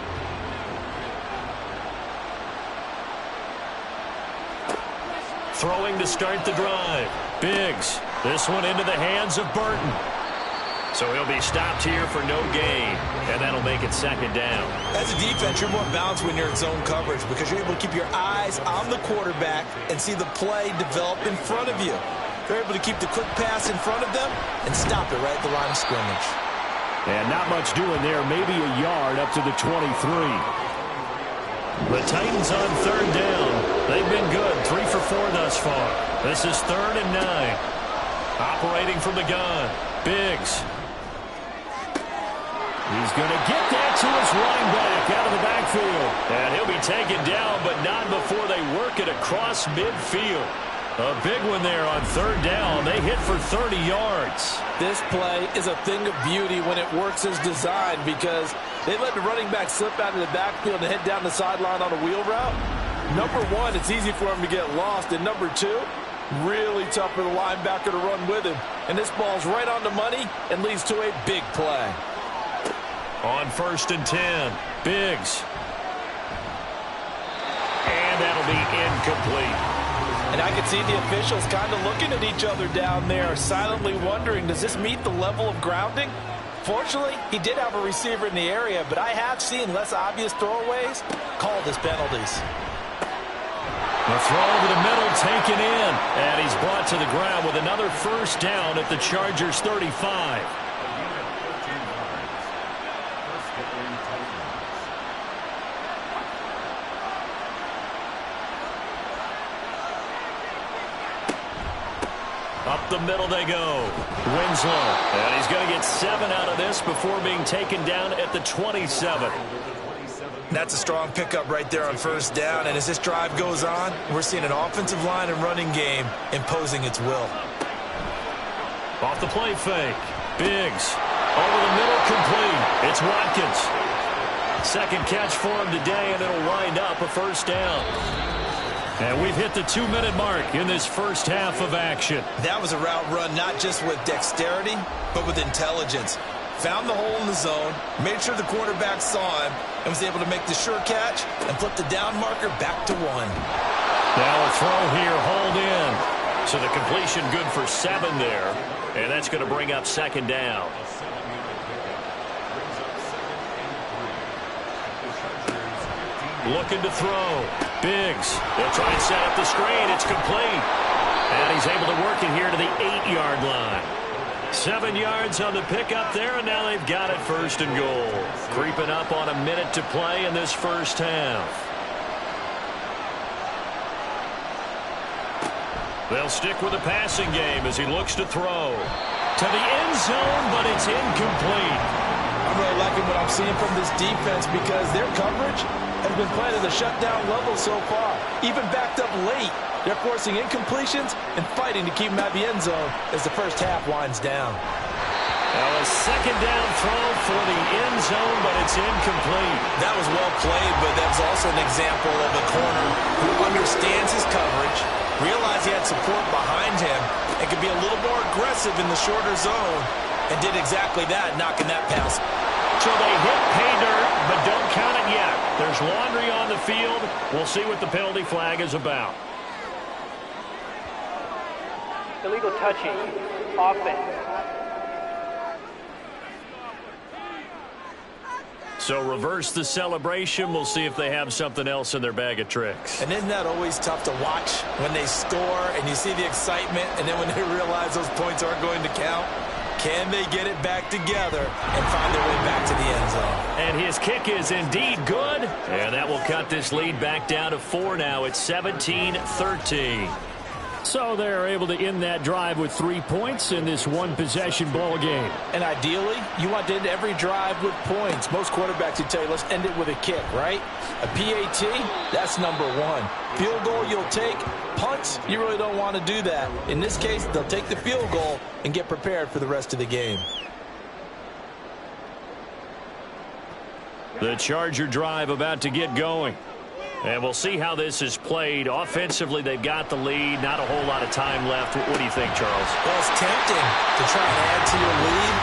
Throwing to start the drive. Biggs. This one into the hands of Burton. So he'll be stopped here for no gain, and that'll make it 2nd down. As a defense, you're more balanced when you're in zone coverage because you're able to keep your eyes on the quarterback and see the play develop in front of you. You're able to keep the quick pass in front of them and stop it right at the line of scrimmage. And not much doing there, maybe a yard up to the 23. The Titans on 3rd down. They've been good, 3 for 4 thus far. This is 3rd and 9. Operating from the gun, Biggs. He's going to get that to his running back out of the backfield. And he'll be taken down, but not before they work it across midfield. A big one there on 3rd down. They hit for 30 yards. This play is a thing of beauty when it works as designed because they let the running back slip out of the backfield and head down the sideline on a wheel route. Number 1, it's easy for him to get lost. And number 2, really tough for the linebacker to run with him. And this ball's right on the money and leads to a big play. On 1st and 10, Biggs. And that'll be incomplete. And I can see the officials kind of looking at each other down there, silently wondering, does this meet the level of grounding? Fortunately, he did have a receiver in the area, but I have seen less obvious throwaways called as penalties. The throw over the middle taken in, and he's brought to the ground with another 1st down at the Chargers' 35. Up the middle they go. Winslow. And he's going to get 7 out of this before being taken down at the 27. That's a strong pickup right there on 1st down. And as this drive goes on, we're seeing an offensive line and running game imposing its will. Off the play fake. Biggs. Over the middle, complete. It's Watkins. 2nd catch for him today, and it'll wind up a 1st down. And we've hit the 2-minute mark in this first half of action. That was a route run not just with dexterity, but with intelligence. Found the hole in the zone, made sure the quarterback saw him, and was able to make the sure catch and flip the down marker back to 1. Now a throw here, hold in. So the completion good for 7 there, and that's going to bring up 2nd down. Looking to throw. Biggs. They'll try and set up the screen. It's complete. And he's able to work it here to the 8-yard line. 7 yards on the pickup there, and now they've got it 1st and goal. Creeping up on a minute to play in this first half. They'll stick with the passing game as he looks to throw. To the end zone, but it's incomplete. I'm really liking what I'm seeing from this defense because their coverage has been playing at a shutdown level so far. Even backed up late, they're forcing incompletions and fighting to keep them at the end zone as the first half winds down. Now a 2nd down throw for the end zone, but it's incomplete. That was well played, but that was also an example of a corner who understands his coverage, realized he had support behind him, and could be a little more aggressive in the shorter zone, and did exactly that, knocking that pass. So they hit pay dirt, but don't count it yet. There's laundry on the field. We'll see what the penalty flag is about. Illegal touching. Offense. So reverse the celebration. We'll see if they have something else in their bag of tricks. And isn't that always tough to watch when they score and you see the excitement, and then when they realize those points aren't going to count? Can they get it back together and find their way back to the end zone? And his kick is indeed good. And that will cut this lead back down to 4 now. It's 17-13. So they're able to end that drive with 3 points in this one-possession ball game. And ideally, you want to end every drive with points. Most quarterbacks would tell you, let's end it with a kick, right? A PAT, that's number one. Field goal you'll take. Punts, you really don't want to do that. In this case, they'll take the field goal and get prepared for the rest of the game. The Charger drive about to get going. And we'll see how this is played. Offensively, they've got the lead. Not a whole lot of time left. What do you think, Charles? Well, it's tempting to try and add to your lead,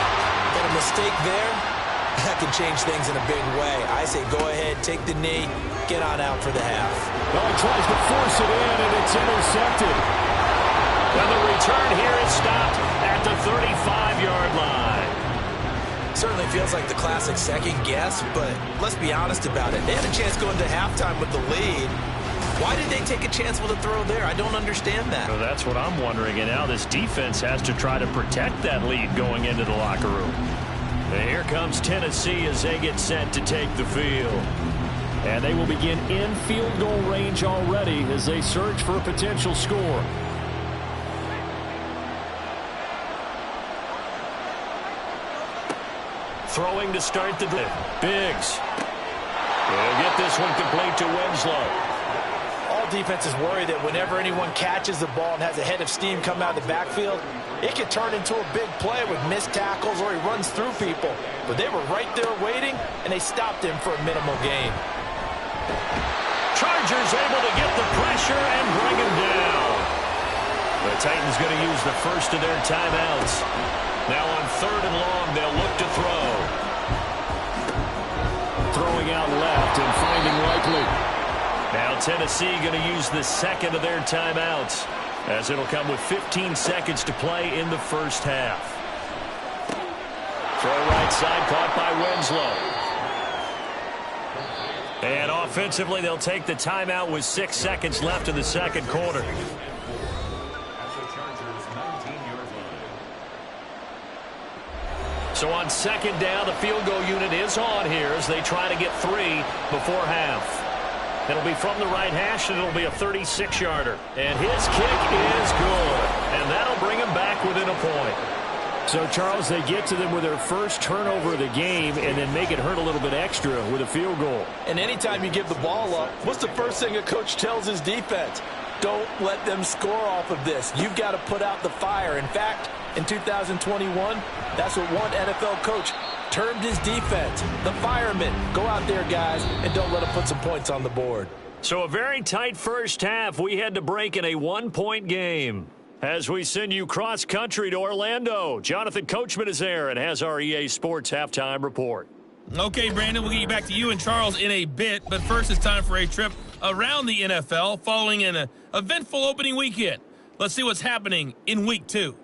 but a mistake there, that can change things in a big way. I say go ahead, take the knee, get on out for the half. Well, he tries to force it in, and it's intercepted. And the return here is stopped at the 35-yard line. Certainly feels like the classic second guess, but let's be honest about it. They had a chance going to halftime with the lead. Why did they take a chance with a throw there? I don't understand that. Well, that's what I'm wondering. And now this defense has to try to protect that lead going into the locker room. And here comes Tennessee as they get set to take the field. And they will begin in field goal range already as they search for a potential score. Throwing to start the drive. Biggs. They'll get this one complete to Winslow. All defenses worry that whenever anyone catches the ball and has a head of steam come out of the backfield, it could turn into a big play with missed tackles or he runs through people. But they were right there waiting, and they stopped him for a minimal gain. Chargers able to get the pressure and bring him down. The Titans going to use the first of their timeouts. Now on 3rd and long, they'll look to throw. Throwing out left and finding Likely. Now Tennessee going to use the second of their timeouts, as it'll come with 15 seconds to play in the first half. Throw right side, caught by Winslow. And offensively, they'll take the timeout with 6 seconds left in the second quarter. So on 2nd down, the field goal unit is on here as they try to get 3 before half. It'll be from the right hash, and it'll be a 36-yarder. And his kick is good. And that'll bring him back within a point. So, Charles, they get to them with their first turnover of the game and then make it hurt a little bit extra with a field goal. And anytime you give the ball up, what's the first thing a coach tells his defense? Don't let them score off of this. You've got to put out the fire. In fact, in 2021, that's what one NFL coach termed his defense. The firemen. Go out there, guys, and don't let them put some points on the board. So a very tight first half. We had to break in a 1-point game. As we send you cross-country to Orlando, Jonathan Coachman is there and has our EA Sports Halftime Report. Okay, Brandon, we'll get back to you and Charles in a bit, but first it's time for a trip around the NFL following an eventful opening weekend. Let's see what's happening in Week 2.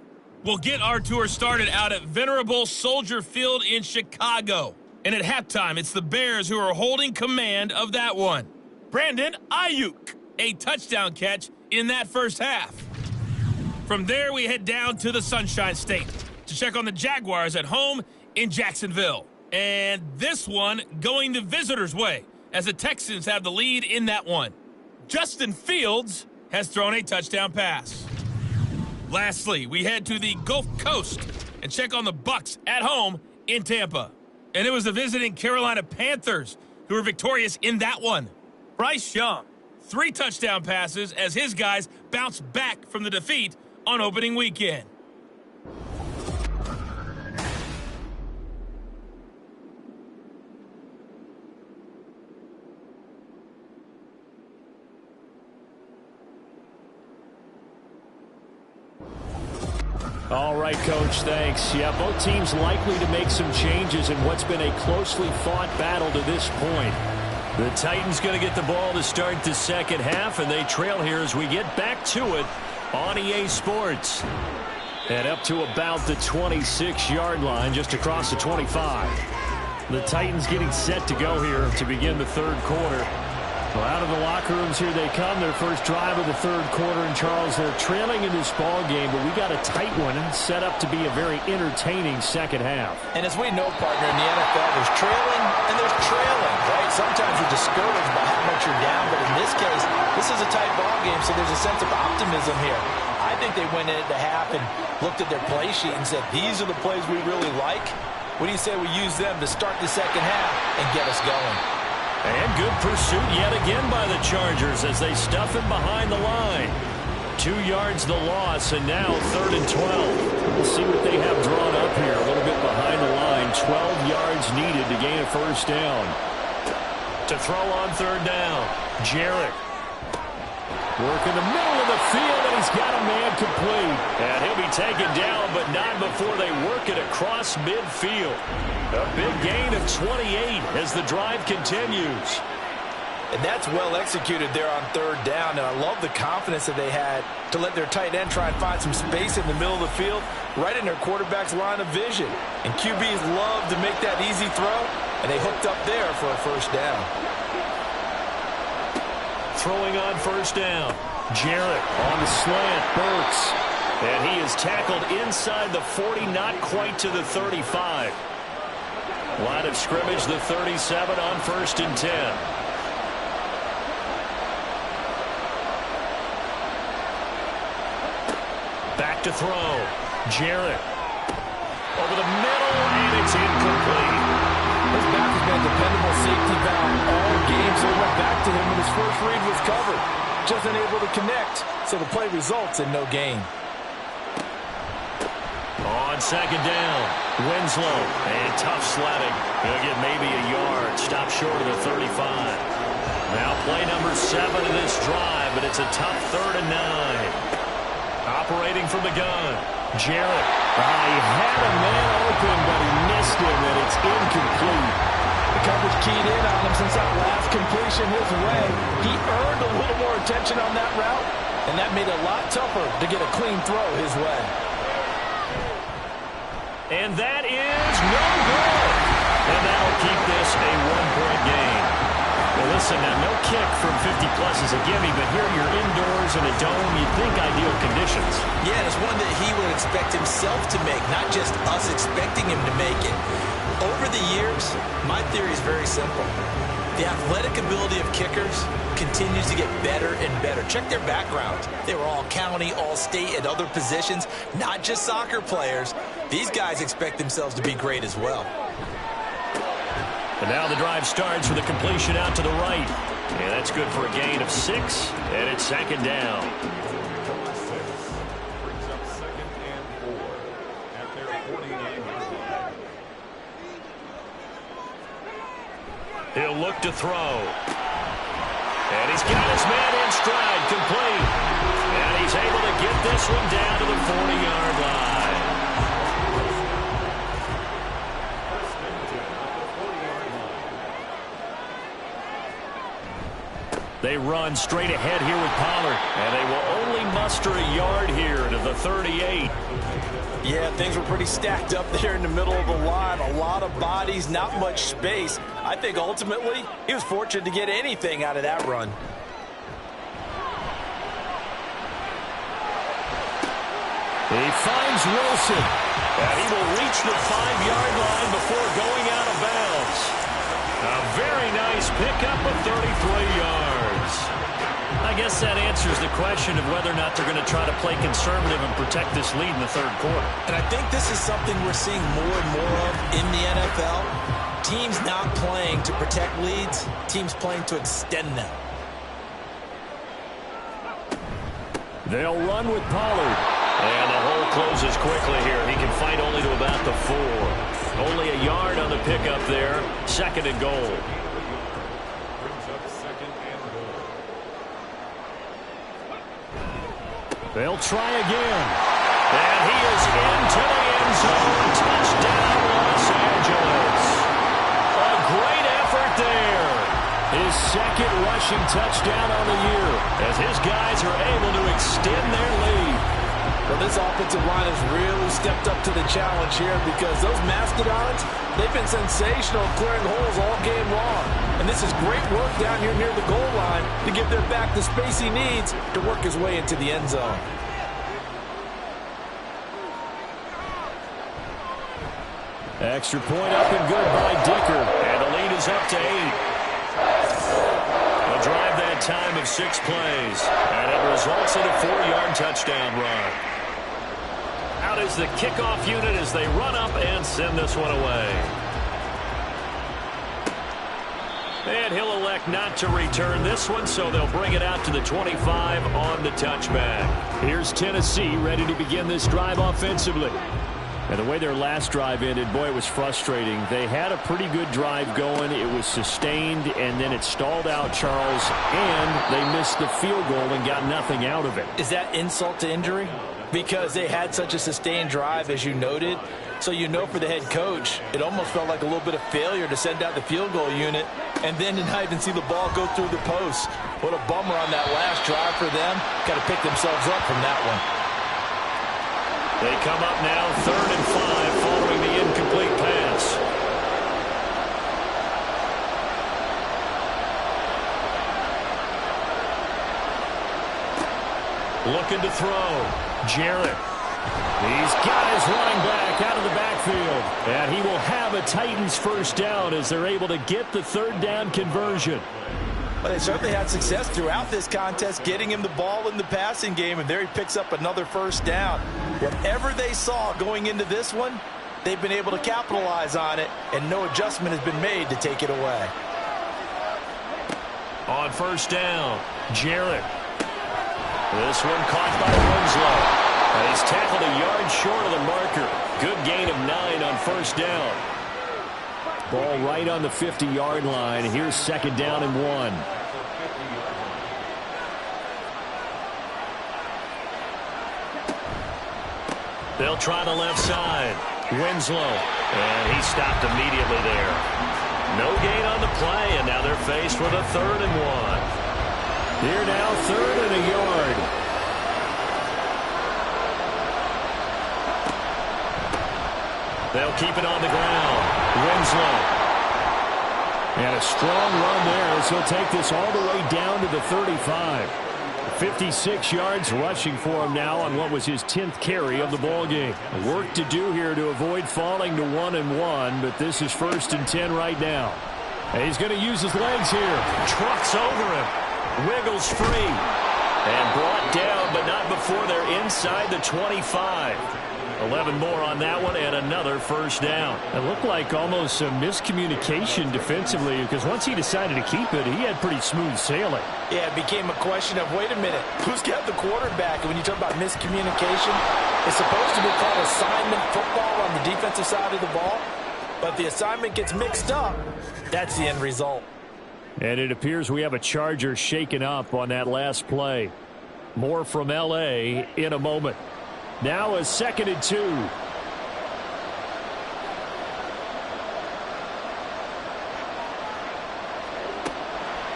We'll get our tour started out at venerable Soldier Field in Chicago. And at halftime, it's the Bears who are holding command of that one. Brandon Ayuk, a touchdown catch in that first half. From there, we head down to the Sunshine State to check on the Jaguars at home in Jacksonville. And this one going the visitors' way as the Texans have the lead in that one. Justin Fields has thrown a touchdown pass. Lastly, we head to the Gulf Coast and check on the Bucs at home in Tampa. And it was the visiting Carolina Panthers who were victorious in that one. Bryce Young, 3 touchdown passes as his guys bounced back from the defeat on opening weekend. All right, Coach, thanks. Yeah, both teams likely to make some changes in what's been a closely fought battle to this point. The Titans going to get the ball to start the second half, and they trail here as we get back to it on EA Sports. And up to about the 26-yard line, just across the 25. The Titans getting set to go here to begin the third quarter. Well, out of the locker rooms here they come. Their first drive of the third quarter. And, Charles, they're trailing in this ball game, but we got a tight one set up to be a very entertaining second half. And as we know, partner, in the NFL, there's trailing and there's trailing, right? Sometimes you're discouraged by how much you're down, but in this case, this is a tight ball game, so there's a sense of optimism here. I think they went in at the half and looked at their play sheet and said, these are the plays we really like. What do you say we use them to start the second half and get us going? And good pursuit yet again by the Chargers as they stuff him behind the line. 2 yards the loss, and now 3rd and 12. We'll see what they have drawn up here. A little bit behind the line. 12 yards needed to gain a first down. To throw on 3rd down, Jarrett. Work in the middle of the field, and he's got a man complete. And he'll be taken down, but not before they work it across midfield. A big gain of 28 as the drive continues. And that's well executed there on 3rd down, and I love the confidence that they had to let their tight end try and find some space in the middle of the field, right in their quarterback's line of vision. And QBs love to make that easy throw, and they hooked up there for a first down. Throwing on 1st down. Jarrett on the slant. Burks. And he is tackled inside the 40, not quite to the 35. Line of scrimmage, the 37 on 1st and 10. Back to throw. Jarrett. Over the middle, and it's incomplete. This back has been a dependable safety valve all game, so he went back to him when his first read was covered. Just unable to connect, so the play results in no gain. On 2nd down, Winslow, and tough sledding. He'll get maybe a yard, stop short of the 35. Now play number 7 of this drive, but it's a tough 3rd and 9. Operating from the gun, Jarrett. He had a man open, but he missed him, and it's incomplete. The coverage keyed in on him since that last completion his way. He earned a little more attention on that route, and that made it a lot tougher to get a clean throw his way. And that is no good. And that'll keep this a 1-point game. Well, listen, now, no kick from 50-plus is a gimme, but here you're indoors in a dome. You'd think ideal conditions. Yeah, and it's one that he would expect himself to make, not just us expecting him to make it. Over the years, my theory is very simple. The athletic ability of kickers continues to get better and better. Check their background. They were all county, all state, at other positions, not just soccer players. These guys expect themselves to be great as well. And now the drive starts with a completion out to the right. And that's good for a gain of 6, and it's 2nd down. Brings up 2nd and 4 at their 49-yard line. He'll look to throw. And he's got his man in stride, complete. And he's able to get this one down to the 40-yard line. They run straight ahead here with Pollard, and they will only muster a yard here to the 38. Yeah, things were pretty stacked up there in the middle of the line. A lot of bodies, not much space. I think ultimately he was fortunate to get anything out of that run. He finds Wilson, and he will reach the 5-yard line before going out of bounds. A very nice pickup of 33 yards. I guess that answers the question of whether or not they're going to try to play conservative and protect this lead in the third quarter. And I think this is something we're seeing more and more of in the NFL. Teams not playing to protect leads, teams playing to extend them. They'll run with Pollard. And the hole closes quickly here. He can fight only to about the 4. Only a yard on the pickup there. 2nd and goal. Brings up 2nd and goal. They'll try again. And he is into the end zone. Touchdown, Los Angeles. A great effort there. His 2nd rushing touchdown on the year as his guys are able to extend their lead. Well, this offensive line has really stepped up to the challenge here because those Mastodons, they've been sensational clearing holes all game long. And this is great work down here near the goal line to give their back the space he needs to work his way into the end zone. Extra point up and good by Dicker. And the lead is up to 8. A drive that time of 6 plays. And it results in a 4-yard touchdown run. Out is the kickoff unit as they run up and send this one away. And he'll elect not to return this one, so they'll bring it out to the 25 on the touchback. Here's Tennessee ready to begin this drive offensively. And the way their last drive ended, boy, it was frustrating. They had a pretty good drive going. It was sustained, and then it stalled out, Charles, and they missed the field goal and got nothing out of it. Is that insult to injury? Because they had such a sustained drive, as you noted. So you know for the head coach, it almost felt like a little bit of failure to send out the field goal unit and then to not even see the ball go through the post. What a bummer on that last drive for them. Got to pick themselves up from that one. They come up now 3rd and 5 following the incomplete pass. Looking to throw. Jarrett. He's got his running back out of the backfield. And he will have a Titans first down as they're able to get the 3rd down conversion. Well, they certainly had success throughout this contest getting him the ball in the passing game, and there he picks up another first down. Whatever they saw going into this one, they've been able to capitalize on it, and no adjustment has been made to take it away. On first down, Jarrett. This one caught by Winslow. And he's tackled a yard short of the marker. Good gain of 9 on first down. Ball right on the 50-yard line. Here's 2nd down and 1. They'll try the left side. Winslow. And he stopped immediately there. No gain on the play, and now they're faced with a 3rd and 1. Here now, 3rd and a yard. They'll keep it on the ground. Winslow. And a strong run there as he'll take this all the way down to the 35. 56 yards rushing for him now on what was his 10th carry of the ballgame. Work to do here to avoid falling to 1-1, but this is 1st and 10 right now. And he's going to use his legs here. Trucks over him. Wiggles free. And brought down, but not before they're inside the 25. 11 more on that one and another first down. It looked like almost some miscommunication defensively because once he decided to keep it, he had pretty smooth sailing. Yeah, it became a question of, wait a minute, who's got the quarterback? And when you talk about miscommunication, it's supposed to be called assignment football on the defensive side of the ball. But if the assignment gets mixed up, that's the end result. And it appears we have a Charger shaken up on that last play. More from L.A. in a moment. Now a 2nd and 2.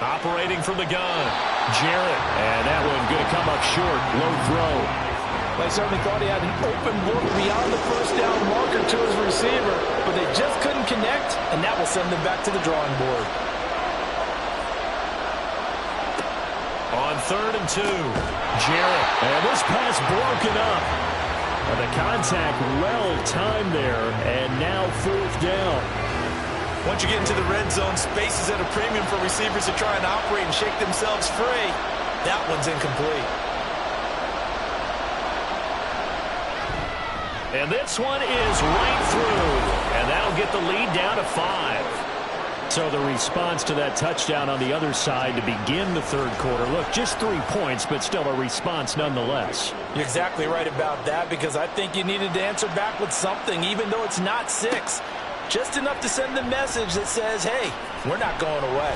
Operating from the gun. Jarrett. And that one going to come up short. Low throw. They certainly thought he had an open look beyond the first down marker to his receiver, but they just couldn't connect, and that will send them back to the drawing board. On 3rd and 2. Jarrett. And this pass broken up. And the contact well timed there, and now 4th down. Once you get into the red zone, space is at a premium for receivers to try and operate and shake themselves free. That one's incomplete. And this one is right through. And that'll get the lead down to 5. So the response to that touchdown on the other side to begin the 3rd quarter. Look, just 3 points, but still a response nonetheless. You're exactly right about that because I think you needed to answer back with something, even though it's not 6. Just enough to send the message that says, hey, we're not going away.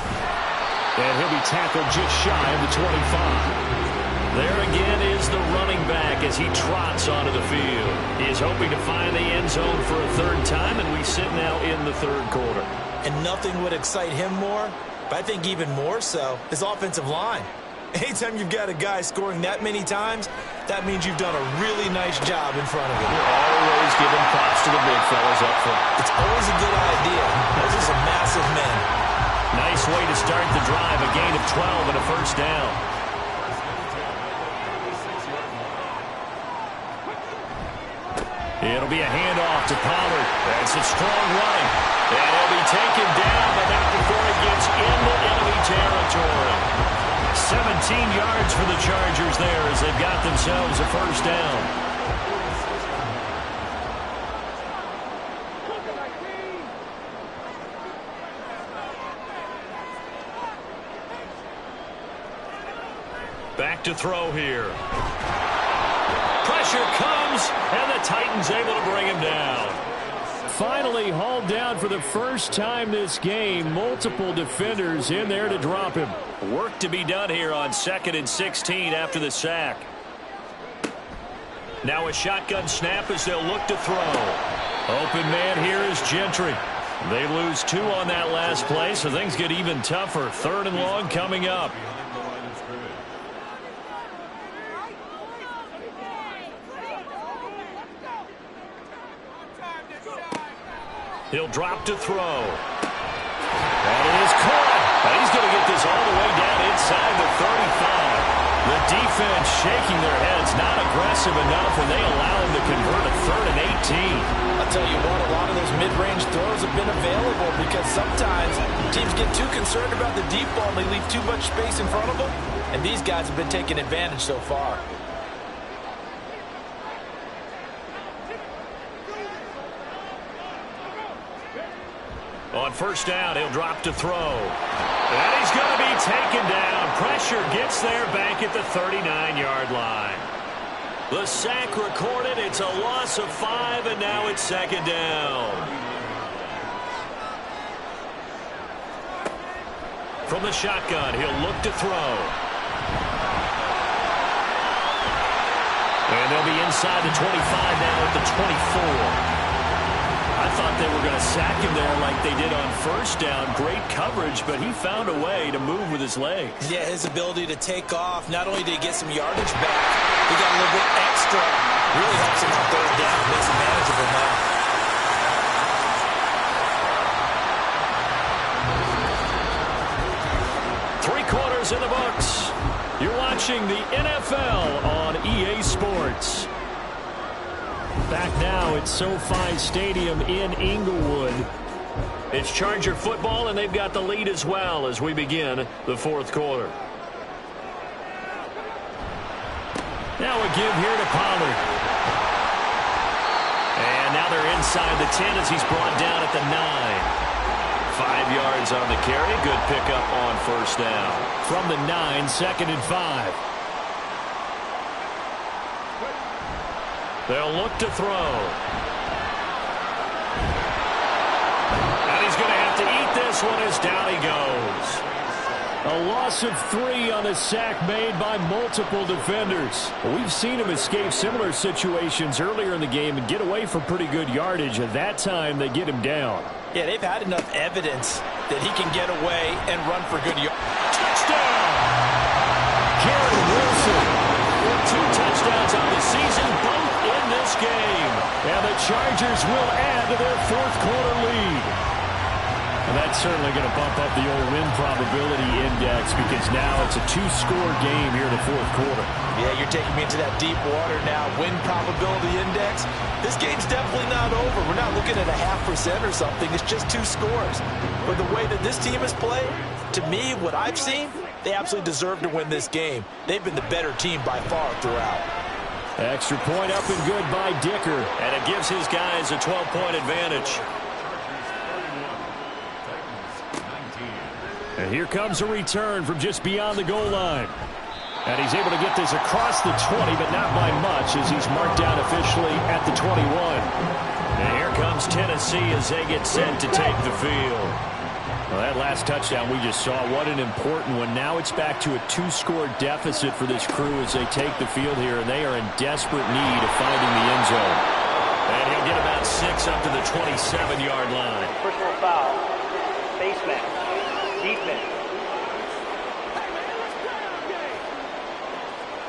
And he'll be tackled just shy of the 25. There again is the running back as he trots onto the field. He is hoping to find the end zone for a 3rd time, and we sit now in the 3rd quarter. And nothing would excite him more, but I think even more so, his offensive line. Anytime you've got a guy scoring that many times, that means you've done a really nice job in front of him. You're always giving props to the big fellas up front. It's always a good idea. Those are some massive men. Nice way to start the drive. A gain of 12 and a first down. It'll be a handoff to Pollard. That's a strong run. And he'll be taken down, but not before it gets into enemy territory. 17 yards for the Chargers there as they've got themselves a first down. Back to throw here. Pressure comes, and the Titans able to bring him down. Finally hauled down for the first time this game. Multiple defenders in there to drop him. Work to be done here on 2nd and 16 after the sack. Now a shotgun snap as they'll look to throw. Open man here is Gentry. They lose 2 on that last play, so things get even tougher. 3rd and long coming up. He'll drop to throw. That is caught. He's going to get this all the way down inside the 35. The defense shaking their heads, not aggressive enough, and they allow him to convert a 3rd and 18. I'll tell you what, a lot of those mid-range throws have been available because sometimes teams get too concerned about the deep ball and they leave too much space in front of them, and these guys have been taking advantage so far. On first down, he'll drop to throw. And he's going to be taken down. Pressure gets there back at the 39-yard line. The sack recorded. It's a loss of 5, and now it's 2nd down. From the shotgun, he'll look to throw. And they'll be inside the 25 now at the 24. I thought they were going to sack him there like they did on first down. Great coverage, but he found a way to move with his legs. Yeah, his ability to take off. Not only did he get some yardage back, he got a little bit extra. Really helps him on 3rd down. Makes him manageable now. Three quarters in the books. You're watching the NFL on EA Sports. Back now at SoFi Stadium in Inglewood. It's Charger football, and they've got the lead as well as we begin the 4th quarter. Now a give here to Pollard. And now they're inside the 10 as he's brought down at the 9. 5 yards on the carry. Good pickup on first down. From the 9, 2nd and 5. They'll look to throw. And he's going to have to eat this one as down he goes. A loss of 3 on a sack made by multiple defenders. We've seen him escape similar situations earlier in the game and get away for pretty good yardage. At that time, they get him down. Yeah, they've had enough evidence that he can get away and run for good yardage. Touchdown! Garrett Wilson with 2 touchdowns on the season, both in this game. And the Chargers will add to their 4th quarter lead. And that's certainly going to bump up the old win probability index because now it's a 2-score game here in the 4th quarter. Yeah, you're taking me into that deep water now. Win probability index. This game's definitely not over. We're not looking at a 0.5% or something. It's just 2 scores. But the way that this team has played, to me, what I've seen, they absolutely deserve to win this game. They've been the better team by far throughout. Extra point up and good by Dicker. And it gives his guys a 12-point advantage. And here comes a return from just beyond the goal line. And he's able to get this across the 20, but not by much as he's marked down officially at the 21. And here comes Tennessee as they get set to take the field. Well, that last touchdown we just saw, what an important one. Now it's back to a 2-score deficit for this crew as they take the field here, and they are in desperate need of finding the end zone. And he'll get about 6 up to the 27-yard line. Personal foul. Face mask. Defense.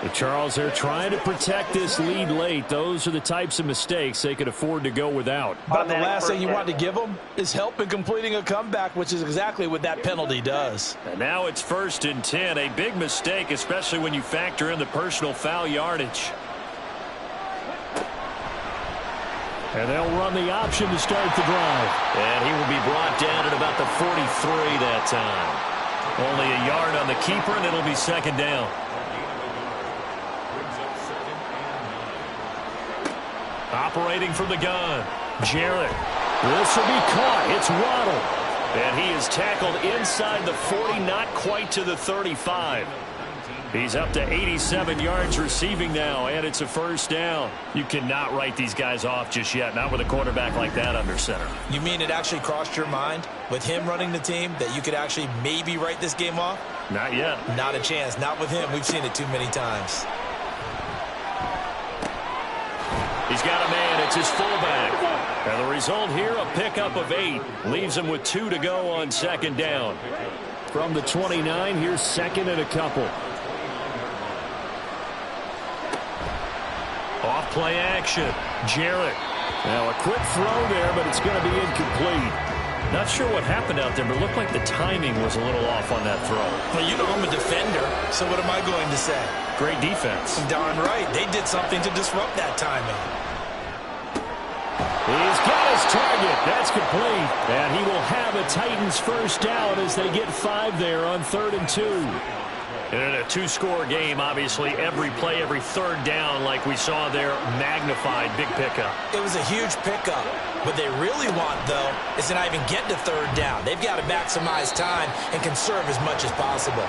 Charles, they're trying to protect this lead late. Those are the types of mistakes they could afford to go without. But the last thing you want to give them is help in completing a comeback, which is exactly what that penalty does. And now it's 1st and 10. A big mistake, especially when you factor in the personal foul yardage. And they'll run the option to start the drive. And he will be brought down at about the 43 that time. Only a yard on the keeper, and it'll be 2nd down. Operating from the gun, Jarrett. This will be caught. It's Waddle. And he is tackled inside the 40, not quite to the 35. He's up to 87 yards receiving now, and it's a 1st down. You cannot write these guys off just yet, not with a quarterback like that under center. You mean it actually crossed your mind with him running the team that you could actually maybe write this game off? Not yet. Not a chance. Not with him. We've seen it too many times. He's got a man. It's his fullback. And the result here, a pickup of 8. Leaves him with 2 to go on 2nd down. From the 29, here's 2nd and a couple. Off play action. Jarrett. Now a quick throw there, but it's going to be incomplete. Not sure what happened out there, but it looked like the timing was a little off on that throw. Well, you know I'm a defender, so what am I going to say? Great defense. Darn right. They did something to disrupt that timing. He's got his target. That's complete. And he will have a Titans 1st down as they get 5 there on 3rd and 2. And in a 2-score game, obviously, every play, every 3rd down, like we saw there, magnified, big pickup. It was a huge pickup. What they really want, though, is to not even get to 3rd down. They've got to maximize time and conserve as much as possible.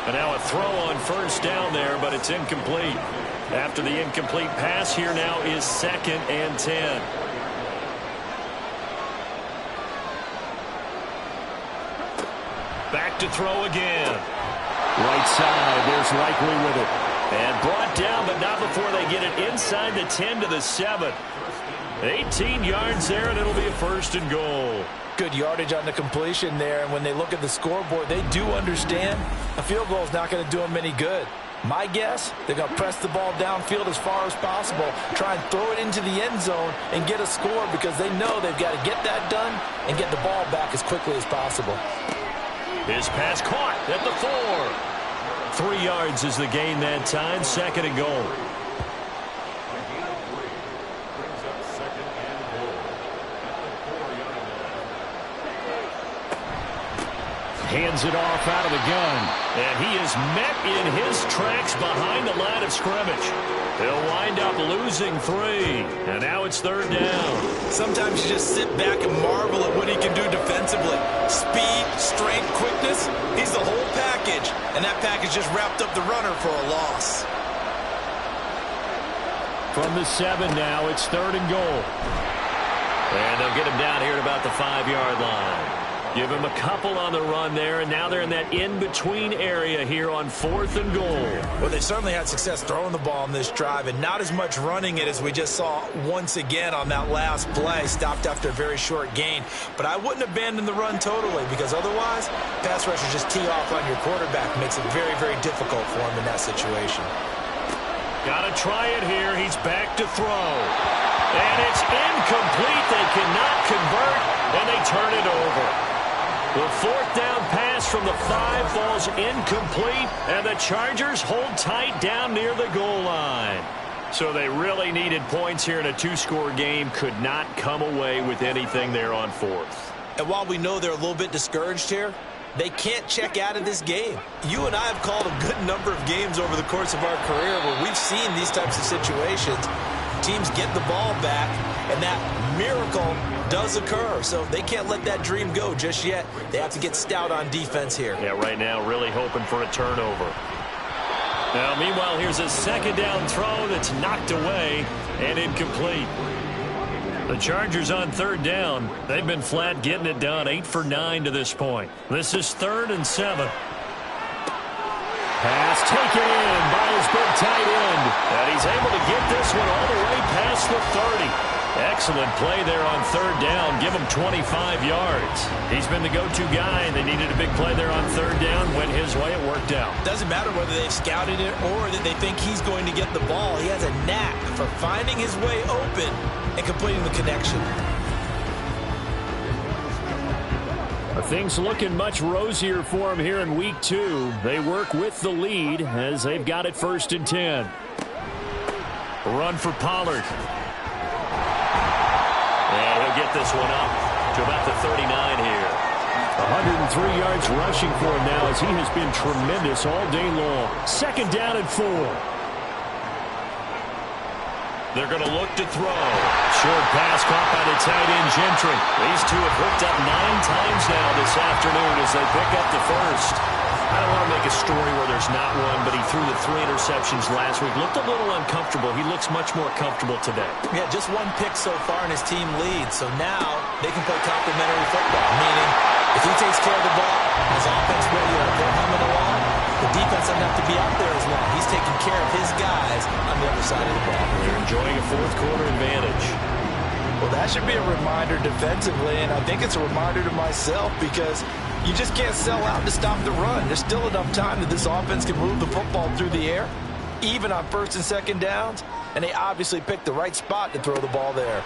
And now a throw on 1st down there, but it's incomplete. After the incomplete pass, here now is 2nd and 10. Back to throw again. Right side, there's Likely with it. And brought down, but not before they get it inside the 10 to the 7. 18 yards there, and it'll be a 1st and goal. Good yardage on the completion there, and when they look at the scoreboard, they do understand a field goal is not going to do them any good. My guess, they're going to press the ball downfield as far as possible, try and throw it into the end zone and get a score because they know they've got to get that done and get the ball back as quickly as possible. His pass caught at the 4. 3 yards is the gain that time, 2nd and goal. Hands it off out of the gun. And he is met in his tracks behind the line of scrimmage. He'll wind up losing 3. And now it's 3rd down. Sometimes you just sit back and marvel at what he can do defensively. Speed, strength, quickness. He's the whole package. And that package just wrapped up the runner for a loss. From the 7 now, it's 3rd and goal. And they'll get him down here at about the 5-yard line. Give him a couple on the run there, and now they're in that in-between area here on 4th and goal. Well, they certainly had success throwing the ball on this drive, and not as much running it as we just saw once again on that last play. Stopped after a very short gain. But I wouldn't abandon the run totally, because otherwise, pass rushers just tee off on your quarterback. Makes it very, very difficult for him in that situation. Got to try it here. He's back to throw. And it's incomplete. They cannot convert, and they turn it over. The 4th down pass from the 5 falls incomplete, and the Chargers hold tight down near the goal line. So they really needed points here in a 2-score game. Could not come away with anything there on 4th. And while we know they're a little bit discouraged here, they can't check out of this game. You and I have called a good number of games over the course of our career where we've seen these types of situations. Teams get the ball back, and that miracle does occur. So they can't let that dream go just yet. They have to get stout on defense here. Yeah, right now really hoping for a turnover. Now, meanwhile, here's a 2nd down throw that's knocked away and incomplete. The Chargers on 3rd down. They've been flat getting it done, 8 for 9 to this point. This is 3rd and 7. Pass taken in by his big tight end. And he's able to get this one all the way past the 30. Excellent play there on third down. Give him 25 yards. He's been the go-to guy, and they needed a big play there on third down. Went his way. It worked out. Doesn't matter whether they've scouted it or that they think he's going to get the ball. He has a knack for finding his way open and completing the connection. Things looking much rosier for him here in week 2. They work with the lead as they've got it 1st and 10. Run for Pollard. And he'll get this one up to about the 39 here. 103 yards rushing for him now as he has been tremendous all day long. 2nd down and 4. They're going to look to throw. Short pass caught by the tight end Gentry. These two have hooked up 9 times now this afternoon as they pick up the first. I don't want to make a story where there's not one, but he threw the 3 interceptions last week. Looked a little uncomfortable. He looks much more comfortable today. Yeah, just 1 pick so far and his team leads. So now they can play complementary football, meaning if he takes care of the ball, his offense ready to go humming along, the defense doesn't have to be out there as long. He's taking care of his guys on the other side of the ball. They're enjoying a 4th quarter advantage. Well, that should be a reminder defensively, and I think it's a reminder to myself because you just can't sell out to stop the run. There's still enough time that this offense can move the football through the air, even on 1st and 2nd downs, and they obviously picked the right spot to throw the ball there.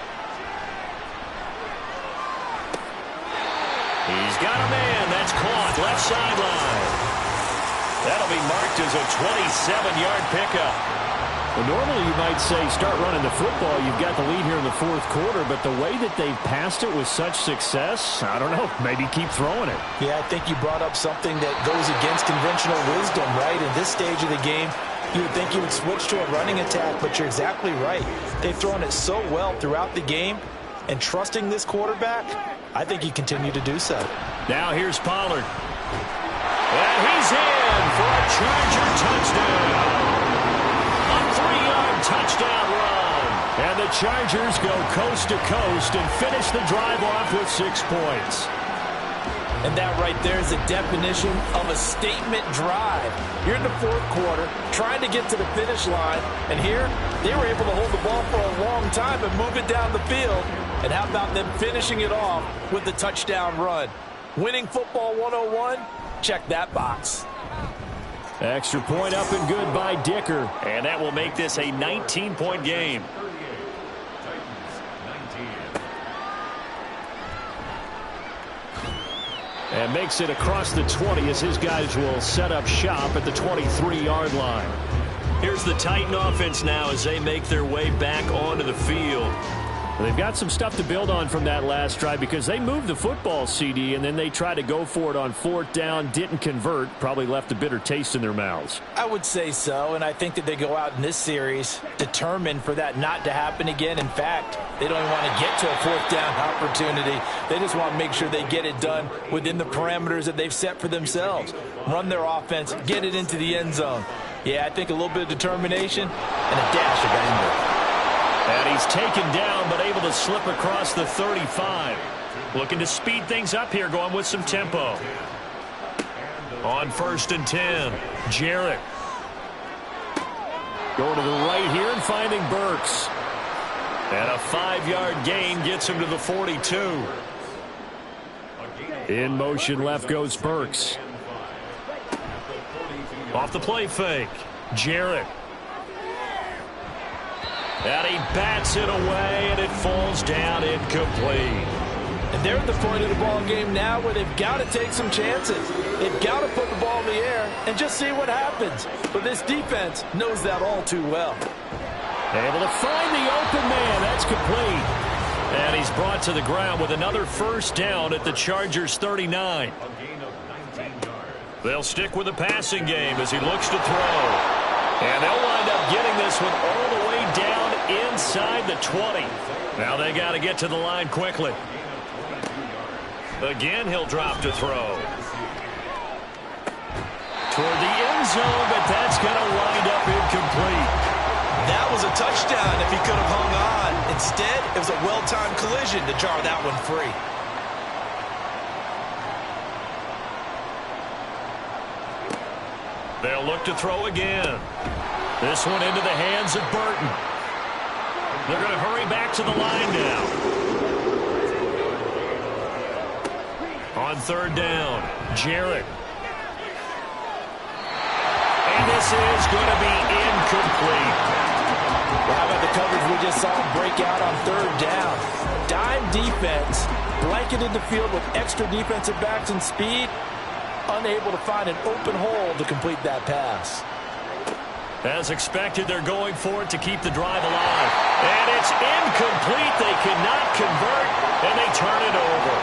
He's got a man. That's caught. Left sideline. That'll be marked as a 27-yard pickup. Well, normally you might say start running the football. You've got the lead here in the 4th quarter, but the way that they've passed it with such success, I don't know, maybe keep throwing it. Yeah, I think you brought up something that goes against conventional wisdom, right? In this stage of the game, you would think you would switch to a running attack, but you're exactly right. They've thrown it so well throughout the game, and trusting this quarterback, I think you continue to do so. Now here's Pollard. And he's in for a Charger touchdown. A 3-yard touchdown run. And the Chargers go coast to coast and finish the drive off with 6 points. And that right there is the definition of a statement drive. You're in the 4th quarter, trying to get to the finish line, and here they were able to hold the ball for a long time and move it down the field. And how about them finishing it off with the touchdown run? Winning football 101? Check that box. Extra point up and good by Dicker. And that will make this a 19-point game. And makes it across the 20 as his guys will set up shop at the 23-yard line. Here's the Titan offense now as they make their way back onto the field. They've got some stuff to build on from that last drive because they moved the football, CD, and then they tried to go for it on 4th down, didn't convert, probably left a bitter taste in their mouths. I would say so, and I think that they go out in this series determined for that not to happen again. In fact, they don't even want to get to a 4th down opportunity. They just want to make sure they get it done within the parameters that they've set for themselves. Run their offense, get it into the end zone. Yeah, I think a little bit of determination and a dash of anger. And he's taken down, but able to slip across the 35. Looking to speed things up here, going with some tempo. On 1st and 10, Jarrett. Going to the right here and finding Burks. And a 5-yard gain gets him to the 42. In motion left goes Burks. Off the play fake, Jarrett. And he bats it away, and it falls down incomplete. And they're at the point of the ball game now where they've got to take some chances. They've got to put the ball in the air and just see what happens. But this defense knows that all too well. Able to find the open man. That's complete. And he's brought to the ground with another 1st down at the Chargers' 39. They'll stick with the passing game as he looks to throw. And they'll wind up getting this one all the way down inside the 20. Now they got to get to the line quickly. Again, he'll drop to throw. Toward the end zone, but that's going to wind up incomplete. That was a touchdown if he could have hung on. Instead, it was a well-timed collision to jar that one free. They'll look to throw again. This one into the hands of Burton. They're going to hurry back to the line now. On third down, Jarrett. And this is going to be incomplete. Well, how about the coverage we just saw him break out on third down? Dime defense, blanketed the field with extra defensive backs and speed, unable to find an open hole to complete that pass. As expected, they're going for it to keep the drive alive. And it's incomplete. They cannot convert, and they turn it over.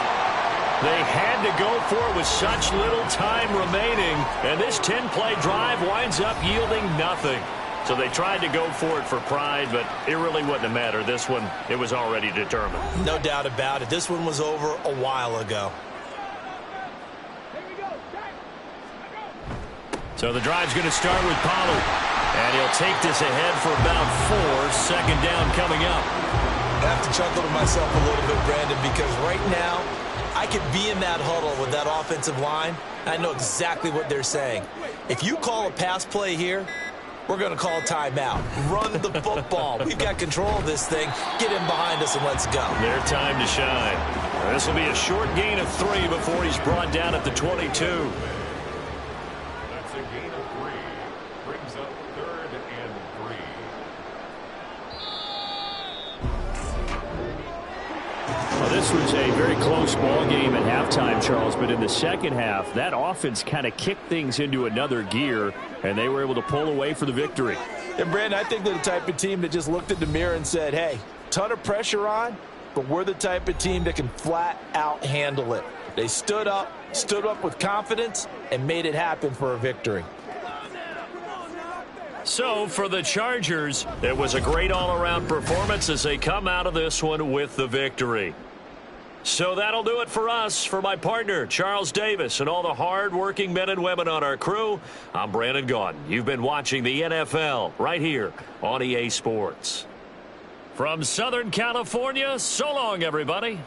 They had to go for it with such little time remaining, and this 10-play drive winds up yielding nothing. So they tried to go for it for pride, but it really wouldn't have mattered. This one, it was already determined. No doubt about it. This one was over a while ago. So the drive's going to start with Pollard. And he'll take this ahead for about 4. Second down coming up. I have to chuckle to myself a little bit, Brandon, because right now I could be in that huddle with that offensive line. I know exactly what they're saying. If you call a pass play here, we're going to call timeout. Run the football. We've got control of this thing. Get him behind us and let's go. Their time to shine. This will be a short gain of 3 before he's brought down at the 22. That's a gain of 3. Brings up 3rd and 3. Well, this was a very close ball game at halftime, Charles, but in the second half, that offense kind of kicked things into another gear, and they were able to pull away for the victory. And, Brandon, I think they're the type of team that just looked in the mirror and said, hey, ton of pressure on, but we're the type of team that can flat out handle it. They stood up with confidence, and made it happen for a victory. So for the Chargers, it was a great all-around performance as they come out of this one with the victory. So that'll do it for us. For my partner, Charles Davis, and all the hard-working men and women on our crew, I'm Brandon Gaudin. You've been watching the NFL right here on EA Sports. From Southern California, so long, everybody.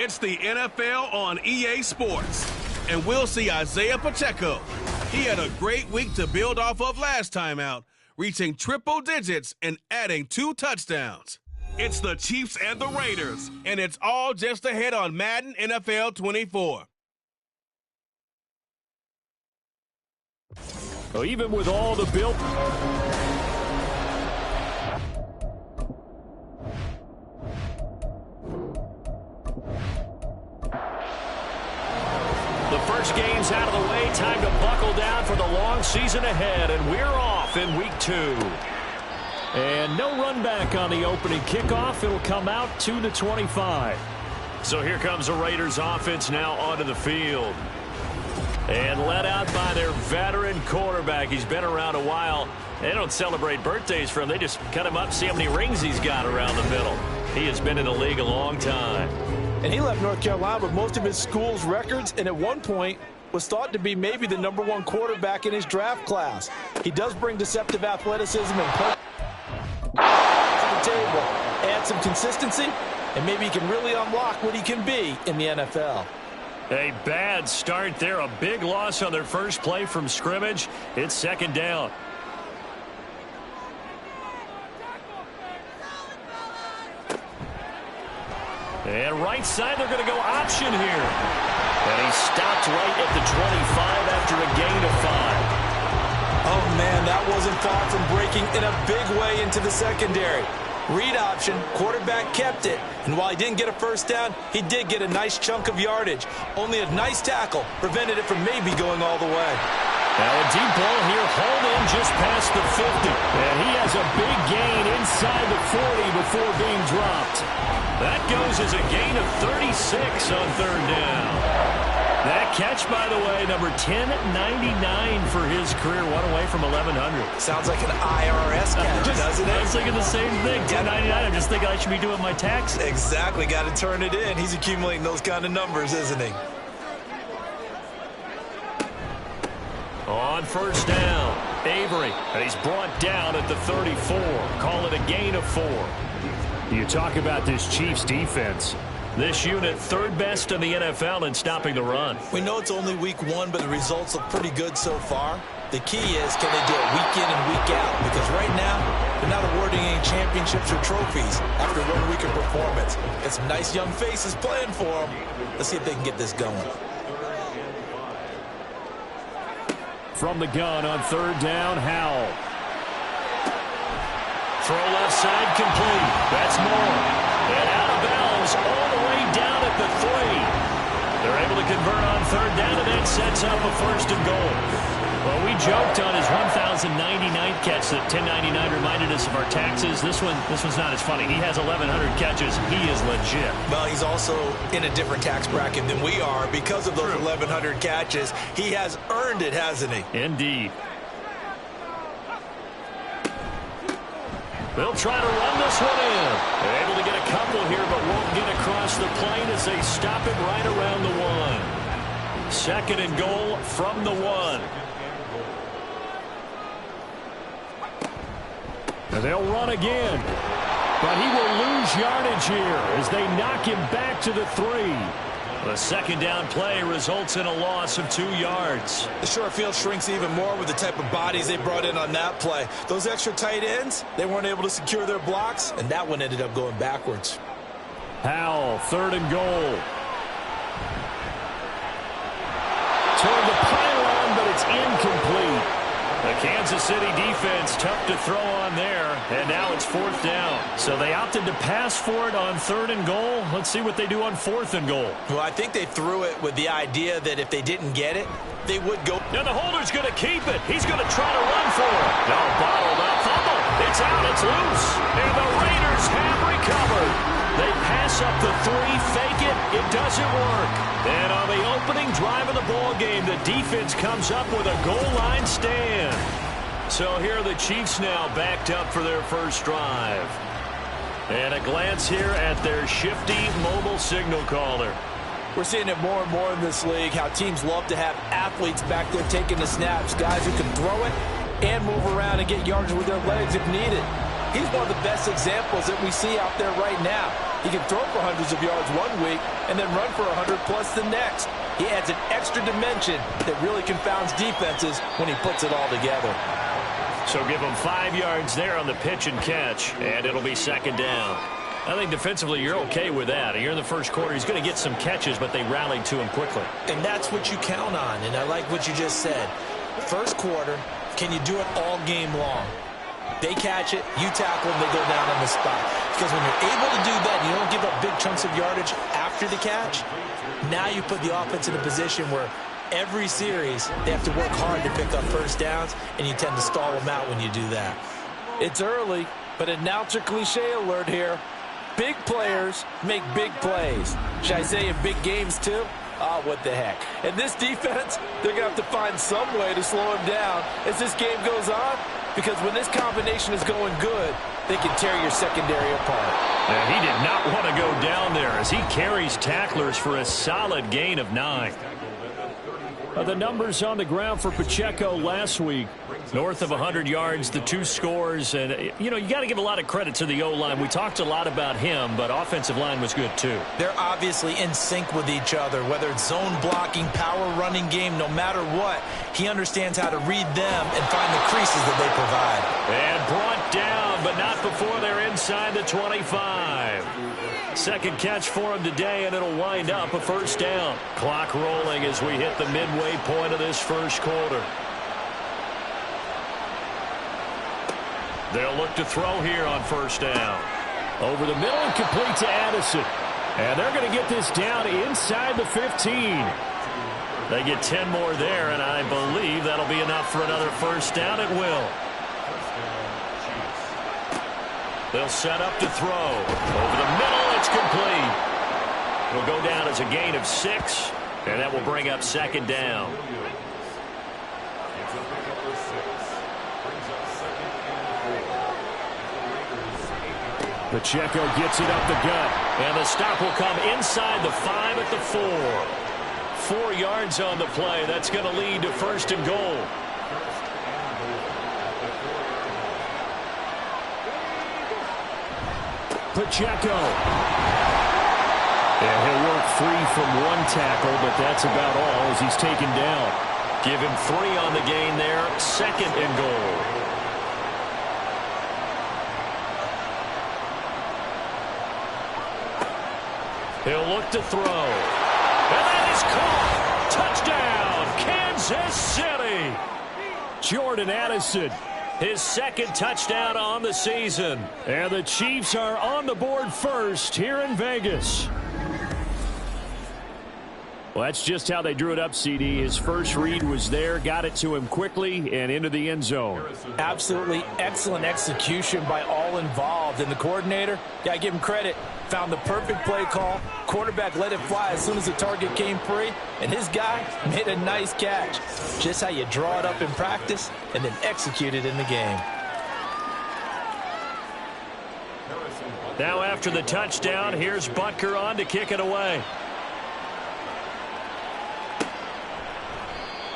It's the NFL on EA Sports, and we'll see Isaiah Pacheco. He had a great week to build off of last time out, reaching triple digits and adding 2 touchdowns. It's the Chiefs and the Raiders, and it's all just ahead on Madden NFL 24. So even with all the build... The first game's out of the way. Time to buckle down for the long season ahead, and we're off in week 2. And no run back on the opening kickoff. It'll come out 2-25. So here comes the Raiders offense now onto the field. And led out by their veteran quarterback. He's been around a while. They don't celebrate birthdays for him. They just cut him up, see how many rings he's got around the middle. He has been in the league a long time. And he left North Carolina with most of his school's records, and at one point was thought to be maybe the #1 quarterback in his draft class. He does bring deceptive athleticism and play to the table. Add some consistency, and maybe he can really unlock what he can be in the NFL. A bad start there. A big loss on their first play from scrimmage. It's second down. And right side, they're going to go option here. And he stopped right at the 25 after a gain of 5. Oh, man, that wasn't far from breaking in a big way into the secondary. Read option, quarterback kept it, and while he didn't get a first down, he did get a nice chunk of yardage. Only a nice tackle prevented it from maybe going all the way. Now a deep ball here, hauled in just past the 50. And he has a big gain inside the 40 before being dropped. That goes as a gain of 36 on third down. That catch, by the way, number 1099 for his career, one away from 1,100. Sounds like an IRS catch, doesn't it? I was thinking the same thing, 1099. I'm just thinking I should be doing my taxes. Exactly, got to turn it in. He's accumulating those kind of numbers, isn't he? On first down, Avery, and he's brought down at the 34. Call it a gain of 4. You talk about this Chiefs defense. This unit, third best in the NFL in stopping the run. We know it's only week 1, but the results look pretty good so far. The key is, can they do it week in and week out? Because right now, they're not awarding any championships or trophies after 1 week of performance. Got some nice young faces playing for them. Let's see if they can get this going. From the gun on third down, Howell. Throw left side complete. That's Moore. And out of bounds all the way down at the 3. They're able to convert on third down, and that sets up a first and goal. Well, we joked on his 1,099th catch that 1099 reminded us of our taxes. This one's not as funny. He has 1,100 catches. He is legit. Well, he's also in a different tax bracket than we are because of those 1,100 catches. He has earned it, hasn't he? Indeed. They'll try to run this one in. They're able to get a couple here, but won't get across the plane as they stop it right around the 1. Second and goal from the 1. And they'll run again. But he will lose yardage here as they knock him back to the 3. The second down play results in a loss of 2 yards. The short field shrinks even more with the type of bodies they brought in on that play. Those extra tight ends, they weren't able to secure their blocks, and that one ended up going backwards. Howell, third and goal. Toward the pylon, but it's incomplete. The Kansas City defense tough to throw on there, and now it's fourth down. So they opted to pass for it on third and goal. Let's see what they do on fourth and goal. Well, I think they threw it with the idea that if they didn't get it, they would go. Now the holder's going to keep it. He's going to try to run for it. No, bottled up. Fumble. It's out. It's loose. And the Raiders have recovered. They pass up the 3, fake it. It doesn't work. And on the opening drive of the ball game, the defense comes up with a goal line stand. So here are the Chiefs now backed up for their first drive. And a glance here at their shifty mobile signal caller. We're seeing it more and more in this league, how teams love to have athletes back there taking the snaps, guys who can throw it and move around and get yardage with their legs if needed. He's one of the best examples that we see out there right now. He can throw for hundreds of yards one week and then run for 100+ the next. He adds an extra dimension that really confounds defenses when he puts it all together. So give him 5 yards there on the pitch and catch, and it'll be second down. I think defensively you're okay with that. Here in the first quarter, he's going to get some catches, but they rallied to him quickly. And that's what you count on, and I like what you just said. First quarter, can you do it all game long? They catch it, you tackle them, they go down on the spot. Because when you're able to do that, you don't give up big chunks of yardage after the catch, now you put the offense in a position where every series they have to work hard to pick up first downs, and you tend to stall them out when you do that. It's early, but announcer cliche alert here. Big players make big plays. Should I say in big games too? Ah, what the heck. And this defense, they're going to have to find some way to slow him down as this game goes on, because when this combination is going good, they can tear your secondary apart. And he did not want to go down there as he carries tacklers for a solid gain of 9. The numbers on the ground for Pacheco last week, north of 100 yards, the 2 scores. And, you know, you got to give a lot of credit to the O-line. We talked a lot about him, but offensive line was good too. They're obviously in sync with each other, whether it's zone blocking, power running game, no matter what. He understands how to read them and find the creases that they provide. And brought down, but not before they're inside the 25. Second catch for him today, and it'll wind up a first down. Clock rolling as we hit the midway point of this first quarter. They'll look to throw here on first down. Over the middle and complete to Addison. And they're going to get this down inside the 15. They get 10 more there, and I believe that'll be enough for another first down. It will. They'll set up to throw. Over the middle, it's complete. It'll go down as a gain of 6, and that will bring up second down. Pacheco gets it up the gut. And the stop will come inside the 5 at the 4. 4 yards on the play. That's going to lead to first and goal. Pacheco. And he'll work free from 1 tackle, but that's about all as he's taken down. Give him 3 on the gain there. Second and goal. He'll look to throw. And that is caught. Touchdown, Kansas City. Jordan Addison, his second touchdown on the season. And the Chiefs are on the board first here in Vegas. Well, that's just how they drew it up, CD. His first read was there, got it to him quickly, and into the end zone. Absolutely excellent execution by all involved. And the coordinator, got to give him credit, found the perfect play call. Quarterback let it fly as soon as the target came free, and his guy made a nice catch. Just how you draw it up in practice and then execute it in the game. Now after the touchdown, here's Butker on to kick it away.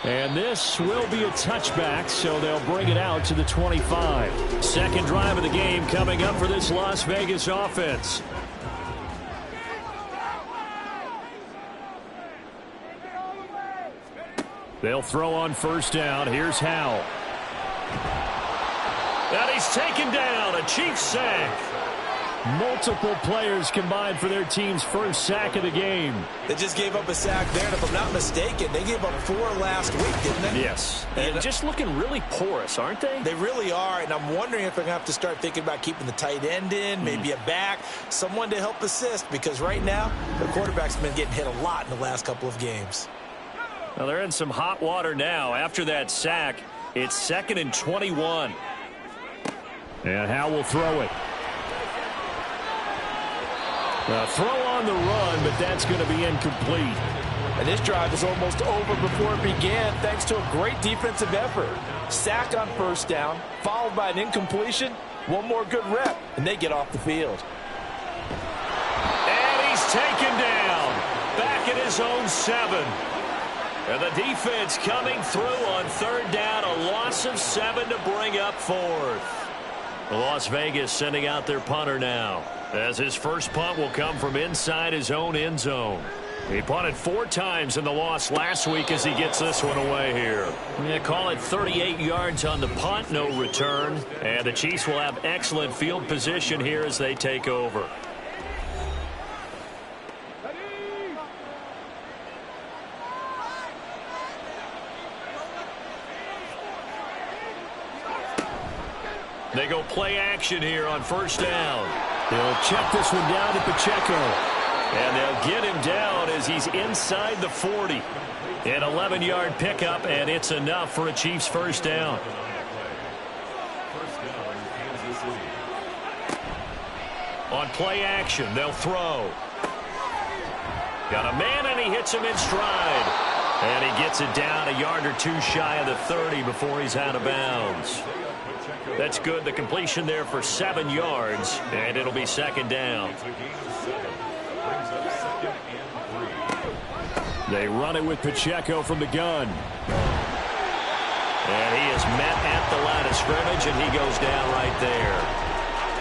And this will be a touchback, so they'll bring it out to the 25. Second drive of the game coming up for this Las Vegas offense. They'll throw on first down. Here's Howell. And he's taken down. A Chiefs sack. Multiple players combined for their team's first sack of the game. They just gave up a sack there, and if I'm not mistaken, they gave up 4 last week, didn't they? Yes. And just looking really porous, aren't they? They really are, and I'm wondering if they're going to have to start thinking about keeping the tight end in, maybe a back, someone to help assist, because right now, the quarterback's been getting hit a lot in the last couple of games. Well, they're in some hot water now. After that sack, it's 2nd and 21. And Howell will throw it. A throw on the run, but that's going to be incomplete. And this drive is almost over before it began, thanks to a great defensive effort. Sack on first down, followed by an incompletion. One more good rep, and they get off the field. And he's taken down. Back at his own 7. And the defense coming through on third down. A loss of 7 to bring up 4th. Las Vegas sending out their punter now. as his first punt will come from inside his own end zone. He punted 4 times in the loss last week as he gets this one away here. Yeah, call it 38 yards on the punt, no return. And the Chiefs will have excellent field position here as they take over. They go play action here on first down. They'll check this one down to Pacheco. And they'll get him down as he's inside the 40. An 11-yard pickup, and it's enough for a Chiefs first down. On play action, they'll throw. Got a man, and he hits him in stride. And he gets it down a yard or 2 shy of the 30 before he's out of bounds. That's good. The completion there for 7 yards, and it'll be second down. They run it with Pacheco from the gun. And he is met at the line of scrimmage, and he goes down right there.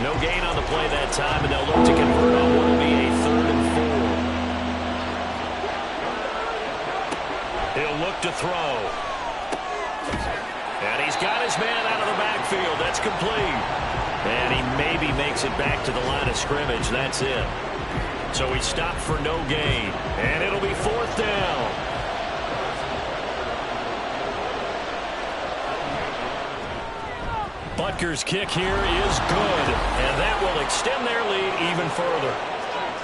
No gain on the play that time, and they'll look to convert on what will be a 3rd and 4. He'll look to throw. And he's got his man out of the backfield. That's complete. And he maybe makes it back to the line of scrimmage. That's it. So he stopped for no gain. And it'll be 4th down. Butker's kick here is good. And that will extend their lead even further.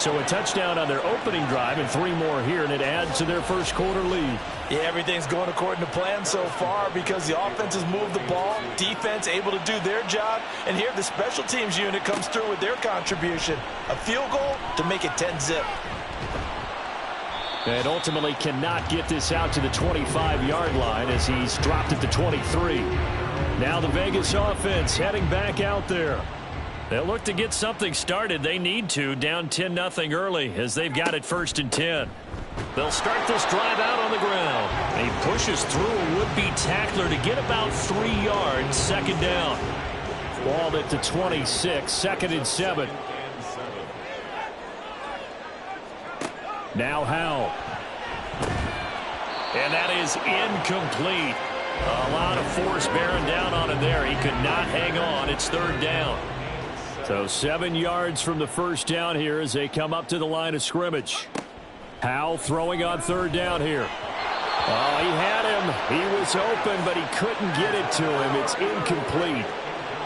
So a touchdown on their opening drive and 3 more here, and it adds to their first quarter lead. Yeah, everything's going according to plan so far because the offense has moved the ball, defense able to do their job, and here the special teams unit comes through with their contribution. A field goal to make it 10-zip. And ultimately cannot get this out to the 25-yard line as he's dropped at the 23. Now the Vegas offense heading back out there. They'll look to get something started. They need to, down 10-0 early as they've got it 1st and 10. They'll start this drive out on the ground. He pushes through a would-be tackler to get about 3 yards, second down. Ball at the 26, 2nd and 7. Now Howell. And that is incomplete. A lot of force bearing down on him there. He could not hang on. It's 3rd down. So 7 yards from the first down here as they come up to the line of scrimmage. Howell throwing on 3rd down here. Oh, he had him. He was open, but he couldn't get it to him. It's incomplete.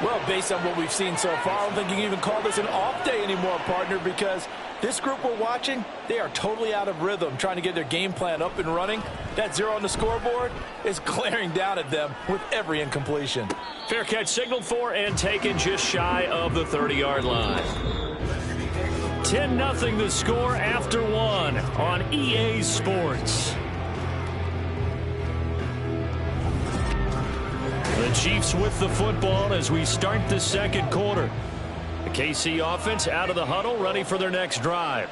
Well, based on what we've seen so far, I don't think you can even call this an off day anymore, partner, because this group we're watching, they are totally out of rhythm, trying to get their game plan up and running. That 0 on the scoreboard is glaring down at them with every incompletion. Fair catch signaled for and taken just shy of the 30-yard line. 10-0 the score after 1 on EA Sports. The Chiefs with the football as we start the second quarter. The KC offense out of the huddle, ready for their next drive.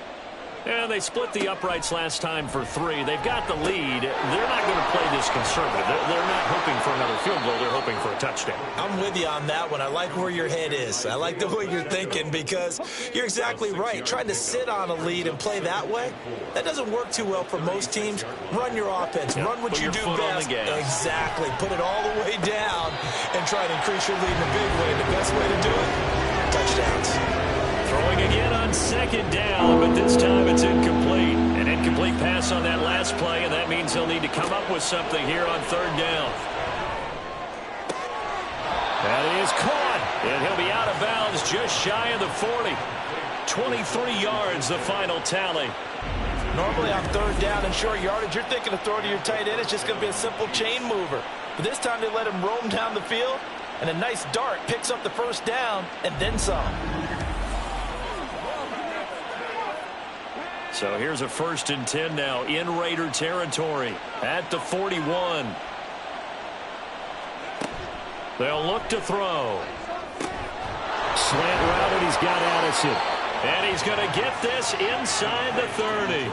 And they split the uprights last time for 3. They've got the lead. They're not going to play this conservative. They're not hoping for another field goal. They're hoping for a touchdown. I'm with you on that one. I like where your head is. I like the way you're thinking because you're exactly right. Trying to sit on a lead and play that way, that doesn't work too well for most teams. Run your offense. Yep. Run what Put you your do foot best. on the gas. Exactly. Put it all the way down and try to increase your lead in a big way. The best way to do it, touchdowns. Throwing again on 2nd down, but this time it's incomplete. An incomplete pass on that last play, and that means they'll need to come up with something here on 3rd down. That is caught, and he'll be out of bounds just shy of the 40. 23 yards, the final tally. Normally on 3rd down and short yardage, you're thinking of throwing to your tight end. It's just going to be a simple chain mover. But this time they let him roam down the field, and a nice dart picks up the 1st down and then some. So here's a 1st and 10 now in Raider territory at the 41. They'll look to throw. Slant route, and he's got Addison. And he's going to get this inside the 30.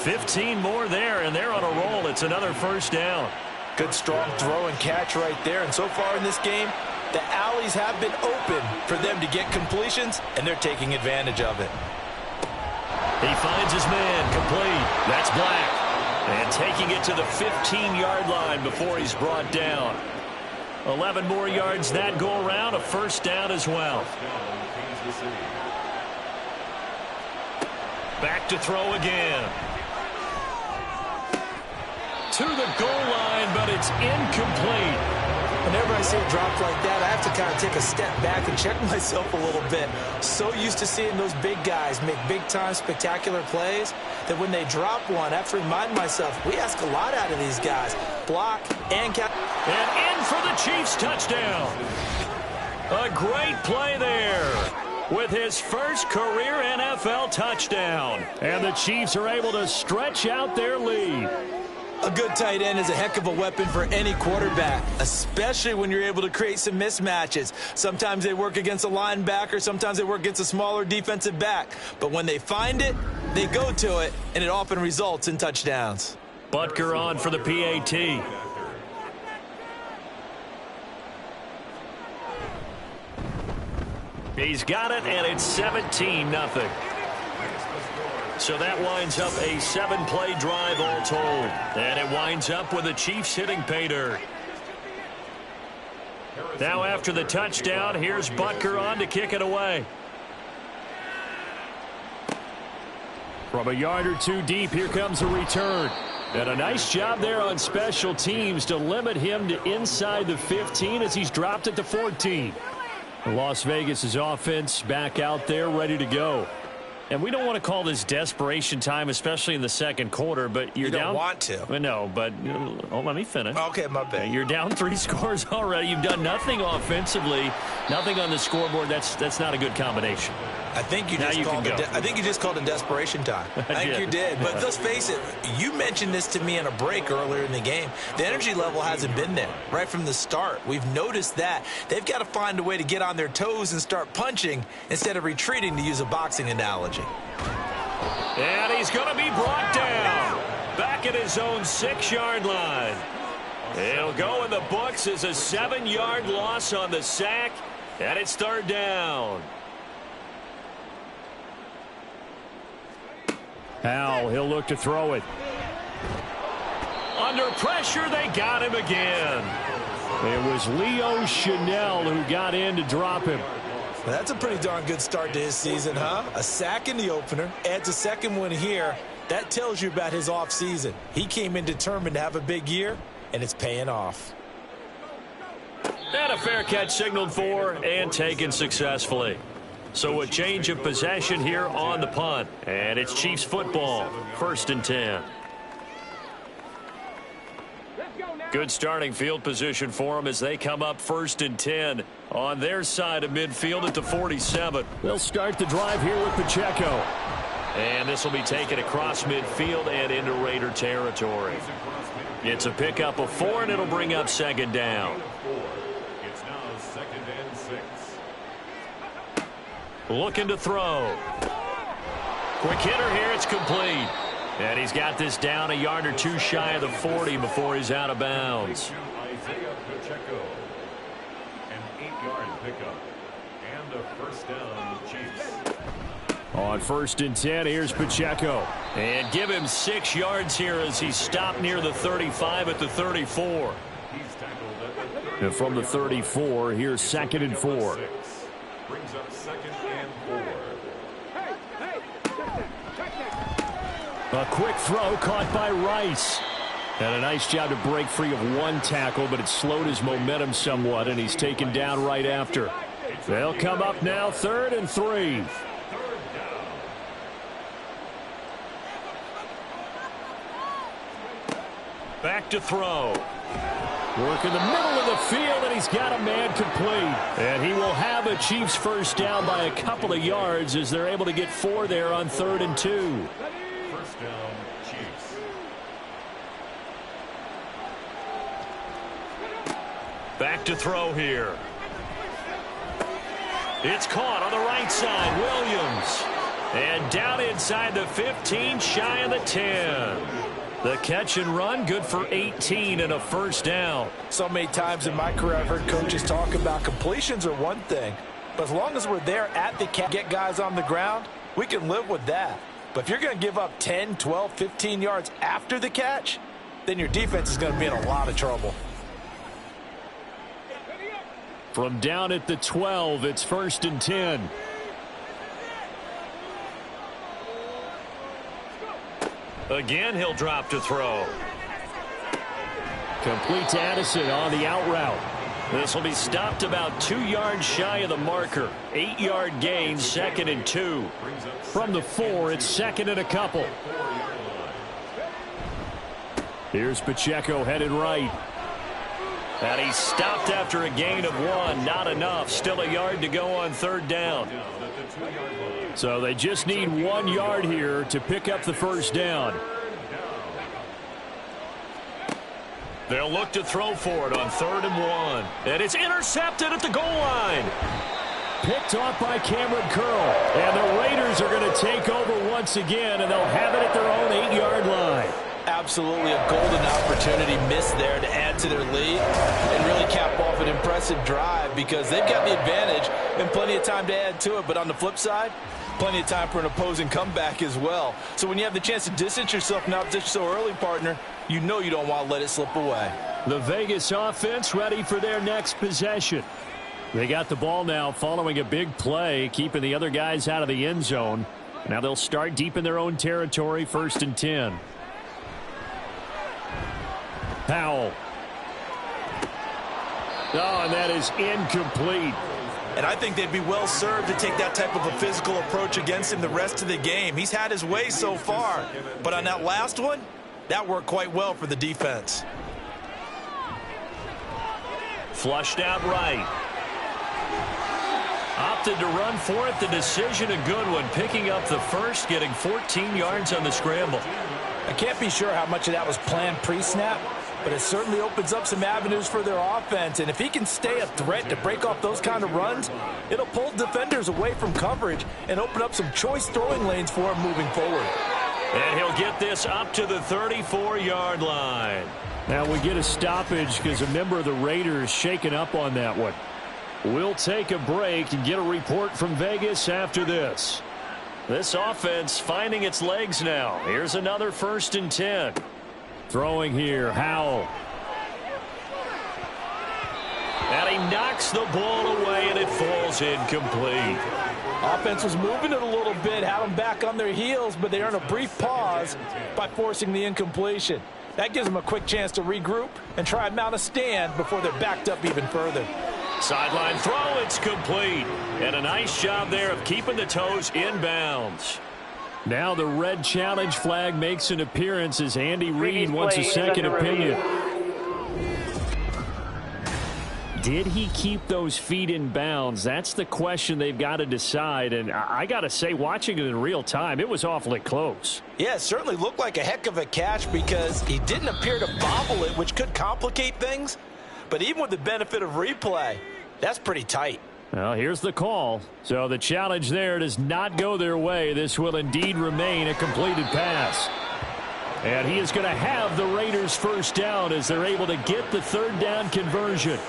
15 more there, and they're on a roll. It's another 1st down. Good strong throw and catch right there. And so far in this game, The alleys have been open for them to get completions, and they're taking advantage of it. He finds his man, complete. That's Black. And taking it to the 15-yard line before he's brought down. 11 more yards that go around, a first down as well. Back to throw again. To the goal line, but it's incomplete. Whenever I see a drop like that, I have to kind of take a step back and check myself a little bit. So used to seeing those big guys make big-time spectacular plays that when they drop one, I have to remind myself, we ask a lot out of these guys. Block and catch. And in for the Chiefs touchdown. A great play there with his first career NFL touchdown. And the Chiefs are able to stretch out their lead. A good tight end is a heck of a weapon for any quarterback, especially when you're able to create some mismatches. Sometimes they work against a linebacker, sometimes they work against a smaller defensive back. But when they find it, they go to it, and it often results in touchdowns. Butker on for the PAT. He's got it, and it's 17-0. So that winds up a 7-play drive all told. And it winds up with the Chiefs hitting pay dirt. Now after the touchdown, here's Butker on to kick it away. From a yard or two deep, here comes a return. And a nice job there on special teams to limit him to inside the 15 as he's dropped it to 14. Las Vegas' offense back out there ready to go. And we don't want to call this desperation time, especially in the second quarter, but you're down. You don't want to. Well, no, but let me finish. Okay, my bad. You're down 3 scores already. You've done nothing offensively, nothing on the scoreboard. That's not a good combination. I think you just called it desperation time. I think you did. But let's face it, you mentioned this to me in a break earlier in the game. The energy level hasn't been there right from the start. We've noticed that. They've got to find a way to get on their toes and start punching instead of retreating, to use a boxing analogy. And he's going to be brought down back at his own 6-yard line. It'll go in the books as a 7-yard loss on the sack, and it's third down. Howell, he'll look to throw it. Under pressure, they got him again. It was Leo Chanel who got in to drop him. Well, that's a pretty darn good start to his season, huh? A sack in the opener, adds a second one here. That tells you about his offseason. He came in determined to have a big year, and it's paying off. And a fair catch signaled for and taken successfully. So a change of possession here on the punt. And it's Chiefs football, 1st and 10. Good starting field position for them as they come up 1st and 10 on their side of midfield at the 47. They'll start the drive here with Pacheco. And this will be taken across midfield and into Raider territory. It's a pickup of 4, and it'll bring up 2nd down. It's now 2nd and 6. Looking to throw. Quick hitter here. It's complete. And he's got this down a yard or two shy of the 40 before he's out of bounds. Isaiah Pacheco. An 8-yard pickup. And a first down, Chiefs. On 1st and 10, here's Pacheco. And give him 6 yards here as he's stopped near the 35 at the 34. He's tackled at the 30. And from the 34, here's 2nd and 4. Brings up 2nd and 4. A quick throw caught by Rice. And a nice job to break free of one tackle, but it slowed his momentum somewhat, and he's taken down right after. They'll come up now 3rd and 3. Back to throw. Work in the middle of the field, and he's got a man complete. And he will have a Chiefs first down by a couple of yards as they're able to get 4 there on 3rd and 2. First down, Chiefs. Back to throw here. It's caught on the right side. Williams. And down inside the 15, shy of the 10. The catch and run, good for 18 and a first down. So many times in my career I've heard coaches talk about completions are one thing, but as long as we're there at the catch, get guys on the ground, we can live with that. But if you're going to give up 10, 12, 15 yards after the catch, then your defense is going to be in a lot of trouble. From down at the 12, it's 1st and 10. Again, he'll drop to throw. Complete to Addison on the out route. This will be stopped about 2 yards shy of the marker. 8-yard gain, 2nd and 2. From the 4, it's 2nd and a couple. Here's Pacheco headed right. And he's stopped after a gain of 1. Not enough. Still a yard to go on 3rd down. So they just need 1 yard here to pick up the first down. They'll look to throw for it on 3rd and 1. And it's intercepted at the goal line. Picked off by Cameron Curl. And the Raiders are going to take over once again, and they'll have it at their own 8-yard line. Absolutely a golden opportunity missed there to add to their lead and really cap off an impressive drive, because they've got the advantage and plenty of time to add to it. But on the flip side, plenty of time for an opposing comeback as well. So when you have the chance to distance yourself from opposition so early, partner, you know you don't want to let it slip away. The Vegas offense ready for their next possession. They got the ball now following a big play, keeping the other guys out of the end zone. Now they'll start deep in their own territory, 1st and 10. Powell. Oh, and that is incomplete. And I think they'd be well served to take that type of a physical approach against him the rest of the game. He's had his way so far, but on that last one, that worked quite well for the defense. Flushed out right. Opted to run for it. The decision, a good one. Picking up the first, getting 14 yards on the scramble. I can't be sure how much of that was planned pre-snap, but it certainly opens up some avenues for their offense. And if he can stay a threat to break off those kind of runs, it'll pull defenders away from coverage and open up some choice throwing lanes for him moving forward. And he'll get this up to the 34-yard line. Now we get a stoppage because a member of the Raiders shaken up on that one. We'll take a break and get a report from Vegas after this. This offense finding its legs now. Here's another 1st and 10. Throwing here, Howell. And he knocks the ball away, and it falls incomplete. Offense was moving it a little bit, had them back on their heels, but they earn a brief pause by forcing the incompletion. That gives them a quick chance to regroup and try and mount a stand before they're backed up even further. Sideline throw, it's complete. And a nice job there of keeping the toes in bounds. Now the red challenge flag makes an appearance as Andy Reid wants a second opinion. Did he keep those feet in bounds? That's the question they've got to decide. And I got to say, watching it in real time, it was awfully close. Yeah, it certainly looked like a heck of a catch because he didn't appear to bobble it, which could complicate things. But even with the benefit of replay, that's pretty tight. Well, here's the call. So the challenge there does not go their way. This will indeed remain a completed pass. And he is going to have the Raiders first down as they're able to get the 3rd down conversion.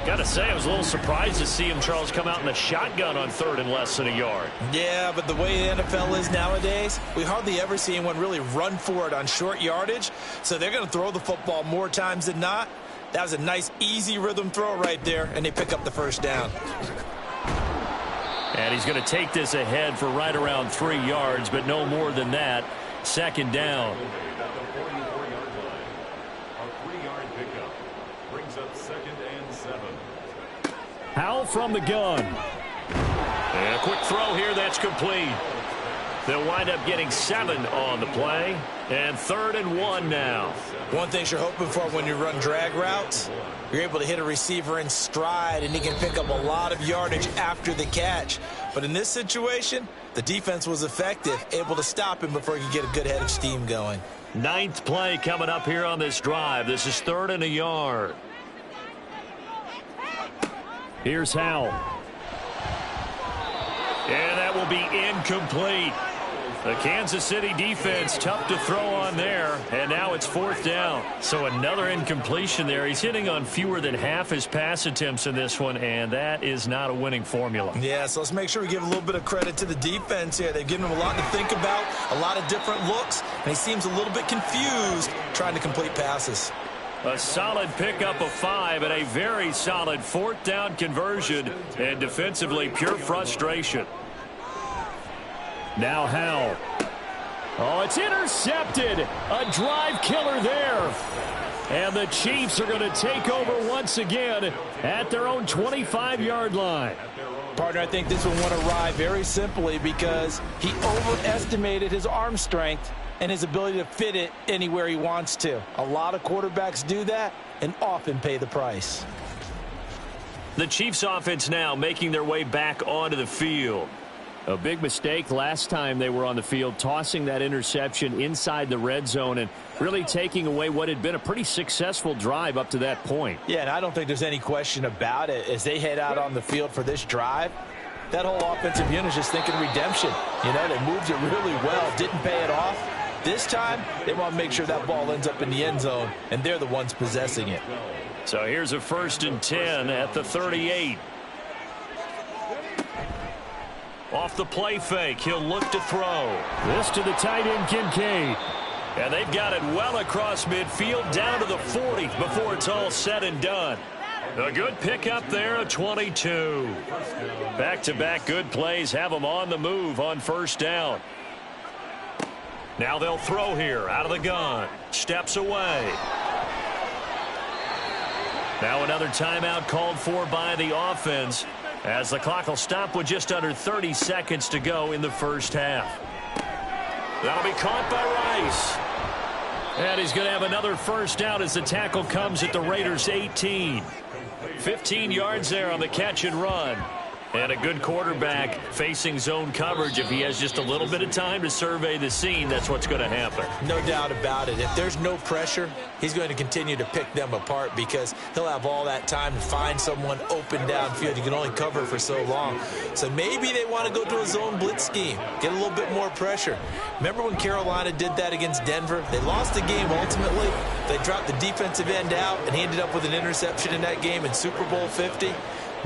Got to say, I was a little surprised to see him, Charles, come out in a shotgun on 3rd and less than a yard. Yeah, but the way the NFL is nowadays, we hardly ever see anyone really run for it on short yardage. So they're going to throw the football more times than not. That was a nice, easy rhythm throw right there, and they pick up the first down. And he's going to take this ahead for right around 3 yards, but no more than that. 2nd down. Howell from the gun. And a quick throw here, that's complete. They'll wind up getting 7 on the play. And 3rd and 1 now. One thing you're hoping for when you run drag routes, you're able to hit a receiver in stride, and he can pick up a lot of yardage after the catch. But in this situation, the defense was effective, able to stop him before he could get a good head of steam going. 9th play coming up here on this drive. This is 3rd and a yard. Here's Howell. And that will be incomplete. The Kansas City defense tough to throw on there, and now it's 4th down. So another incompletion there. He's hitting on fewer than half his pass attempts in this one, and that is not a winning formula. Yeah, so let's make sure we give a little bit of credit to the defense here. They've given him a lot to think about, a lot of different looks, and he seems a little bit confused trying to complete passes. A solid pickup of 5 and a very solid 4th down conversion, and defensively pure frustration. Now Howell. Oh, it's intercepted. A drive killer there. And the Chiefs are going to take over once again at their own 25-yard line. Partner, I think this one won awry very simply because he overestimated his arm strength and his ability to fit it anywhere he wants to. A lot of quarterbacks do that and often pay the price. The Chiefs offense now making their way back onto the field. A big mistake last time they were on the field, tossing that interception inside the red zone and really taking away what had been a pretty successful drive up to that point. Yeah, and I don't think there's any question about it. As they head out on the field for this drive, that whole offensive unit is just thinking redemption. You know, they moved it really well, didn't pay it off. This time, they want to make sure that ball ends up in the end zone, and they're the ones possessing it. So here's a 1st and 10 at the 38. Off the play fake, he'll look to throw. This to the tight end, Kincaid. And they've got it well across midfield, down to the 40 before it's all said and done. A good pickup there, a 22. Back-to-back good plays have them on the move on 1st down. Now they'll throw here, out of the gun. Steps away. Now another timeout called for by the offense, as the clock will stop with just under 30 seconds to go in the 1st half. That'll be caught by Rice. And he's going to have another 1st down as the tackle comes at the Raiders' 18. 15 yards there on the catch and run. And a good quarterback facing zone coverage. If he has just a little bit of time to survey the scene, that's what's going to happen. No doubt about it. If there's no pressure, he's going to continue to pick them apart because he'll have all that time to find someone open downfield. You can only cover for so long. So maybe they want to go to a zone blitz scheme, get a little bit more pressure. Remember when Carolina did that against Denver? They lost the game ultimately. They dropped the defensive end out, and he ended up with an interception in that game in Super Bowl 50.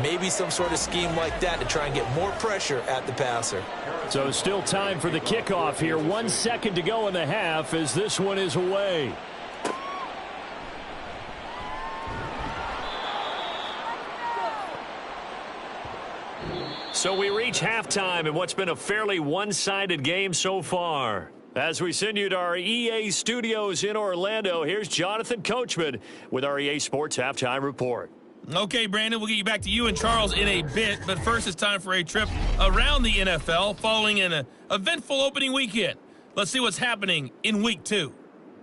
Maybe some sort of scheme like that to try and get more pressure at the passer. So still time for the kickoff here. 1 second to go in the half as this one is away. So we reach halftime in what's been a fairly one-sided game so far. As we send you to our EA studios in Orlando, here's Jonathan Coachman with our EA Sports Halftime Report. Okay, Brandon, we'll get you back to you and Charles in a bit, but first it's time for a trip around the NFL following an eventful opening weekend. Let's see what's happening in Week 2.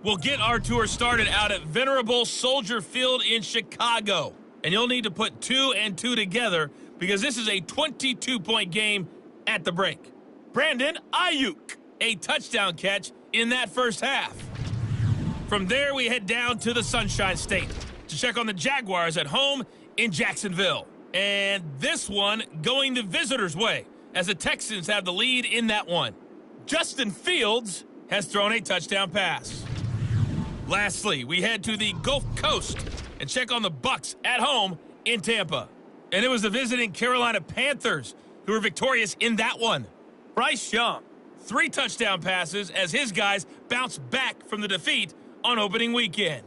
We'll get our tour started out at venerable Soldier Field in Chicago, and you'll need to put 2 and 2 together because this is a 22-point game at the break. Brandon Ayuk, a touchdown catch in that first half. From there, we head down to the Sunshine State to check on the Jaguars at home in Jacksonville. And this one going the visitors' way as the Texans have the lead in that one. Justin Fields has thrown a touchdown pass. Lastly, we head to the Gulf Coast and check on the Bucs at home in Tampa. And it was the visiting Carolina Panthers who were victorious in that one. Bryce Young, 3 touchdown passes as his guys bounce back from the defeat on opening weekend.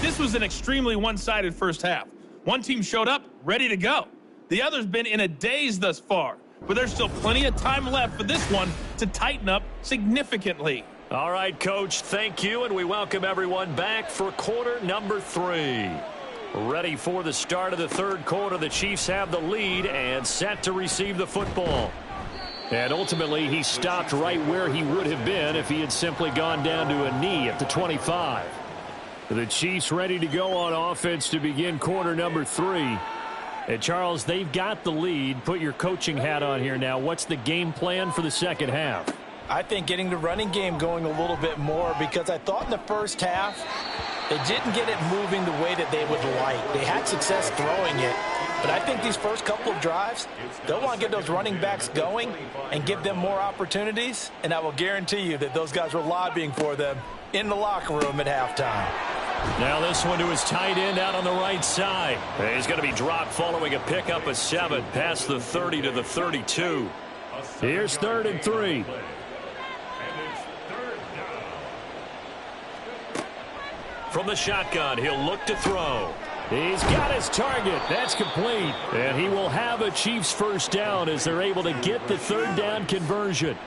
This was an extremely one-sided first half. One team showed up ready to go. The other's been in a daze thus far, but there's still plenty of time left for this one to tighten up significantly. All right, Coach, thank you, and we welcome everyone back for quarter number 3. Ready for the start of the third quarter. The Chiefs have the lead and set to receive the football. And ultimately, he stopped right where he would have been if he had simply gone down to a knee at the 25. The Chiefs ready to go on offense to begin quarter number 3. And, Charles, they've got the lead. Put your coaching hat on here now. What's the game plan for the second half? I think getting the running game going a little bit more because I thought in the first half They didn't get it moving the way that they would like. They had success throwing it, but I think these first couple of drives, they'll want to get those running backs going and give them more opportunities, and I will guarantee you that those guys were lobbying for them in the locker room at halftime. Now this one to his tight end out on the right side. He's going to be dropped following a pickup of 7 past the 30 to the 32. Here's 3rd and 3. From the shotgun, he'll look to throw. He's got his target. That's complete. And he will have a Chiefs first down as they're able to get the 3rd down conversion.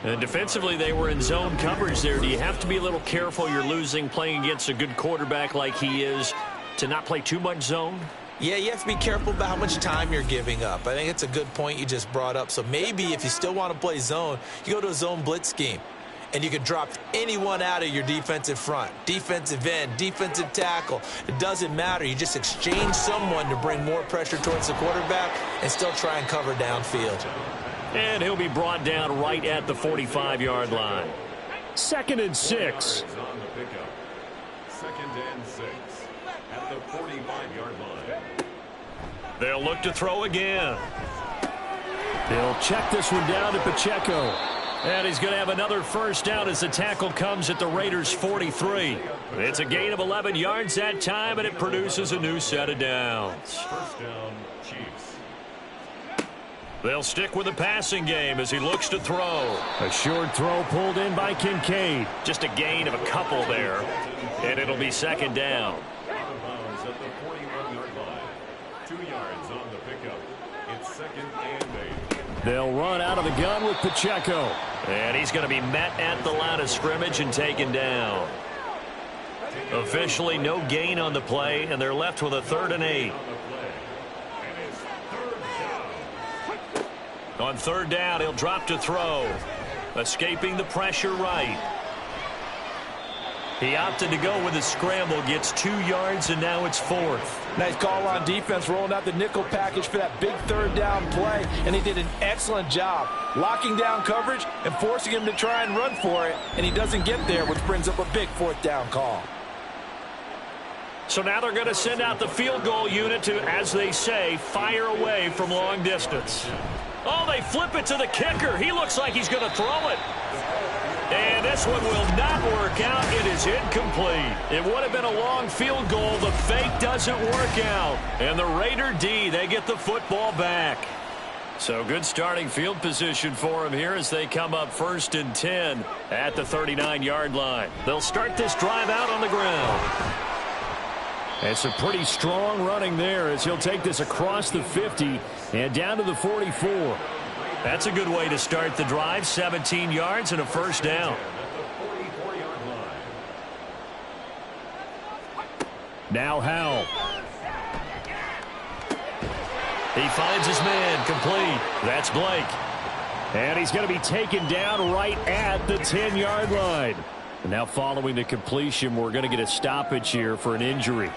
And defensively, they were in zone coverage there. Do you have to be a little careful? You're losing playing against a good quarterback like he is to not play too much zone? Yeah, you have to be careful about how much time you're giving up. I think it's a good point you just brought up. So maybe if you still want to play zone, you go to a zone blitz scheme. And you can drop anyone out of your defensive front, defensive end, defensive tackle. It doesn't matter. You just exchange someone to bring more pressure towards the quarterback and still try and cover downfield. And he'll be brought down right at the 45-yard line. 2nd and 6. 2nd and 6 at the 45-yard line. They'll look to throw again. They'll check this one down to Pacheco. And he's going to have another first down as the tackle comes at the Raiders' 43. It's a gain of 11 yards that time, and it produces a new set of downs. First down, Chiefs. They'll stick with the passing game as he looks to throw. A short throw pulled in by Kincaid. Just a gain of a couple there, and it'll be 2nd down. Out of bounds at the 41-yard line. 2 yards on the pickup. It's 2nd and 8. They'll run out of the gun with Pacheco. And he's going to be met at the line of scrimmage and taken down. Officially no gain on the play, and they're left with a 3rd and 8. On 3rd down, he'll drop to throw. Escaping the pressure right. He opted to go with a scramble, gets 2 yards, and now it's 4th. Nice call on defense, rolling out the nickel package for that big 3rd down play, and he did an excellent job locking down coverage and forcing him to try and run for it, and he doesn't get there, which brings up a big 4th down call. So now they're going to send out the field goal unit to, as they say, fire away from long distance. Oh, they flip it to the kicker. He looks like he's going to throw it. And this one will not work out. It is incomplete. It would have been a long field goal. The fake doesn't work out. And the Raider D, they get the football back. So good starting field position for him here as they come up 1st and 10 at the 39-yard line. They'll start this drive out on the ground. And some pretty strong running there as he'll take this across the 50 and down to the 44. That's a good way to start the drive. 17 yards and a first down. Now Howell. He finds his man, complete. That's Blake. And he's going to be taken down right at the 10-yard line. And now following the completion, we're going to get a stoppage here for an injury.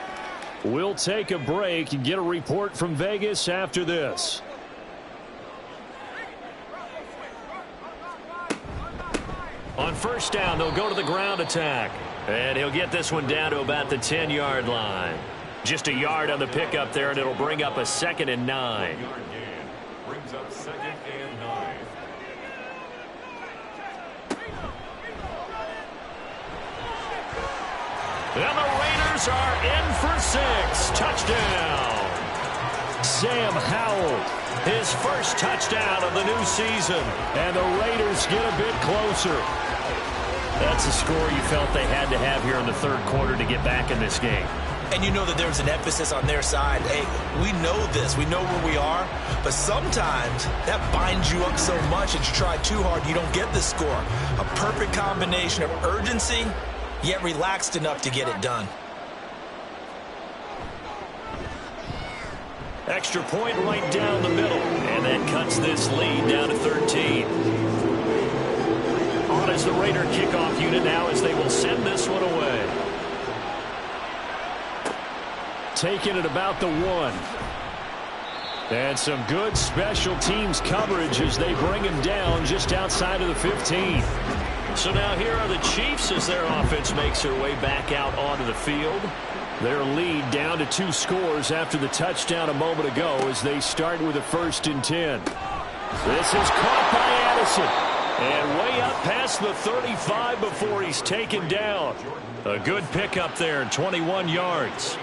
We'll take a break and get a report from Vegas after this. On first down, they'll go to the ground attack. And he'll get this one down to about the 10-yard line. Just a yard on the pickup there, and it'll bring up a 2nd and 9. Brings up 2nd and 9. And the Raiders are in for 6. Touchdown. Sam Howell, his first touchdown of the new season. And the Raiders get a bit closer. That's a score you felt they had to have here in the 3rd quarter to get back in this game. And you know that there's an emphasis on their side. Hey, we know this. We know where we are. But sometimes that binds you up so much that you try too hard, you don't get the score. A perfect combination of urgency, yet relaxed enough to get it done. Extra point right down the middle. And that cuts this lead down to 13. On as the Raider kickoff unit now as they will send this one away. Taking it about the 1. And some good special teams coverage as they bring him down just outside of the 15. So now here are the Chiefs as their offense makes their way back out onto the field. Their lead down to 2 scores after the touchdown a moment ago as they start with a 1st and 10. This is caught by Addison. And way up past the 35 before he's taken down. A good pickup there, 21 yards.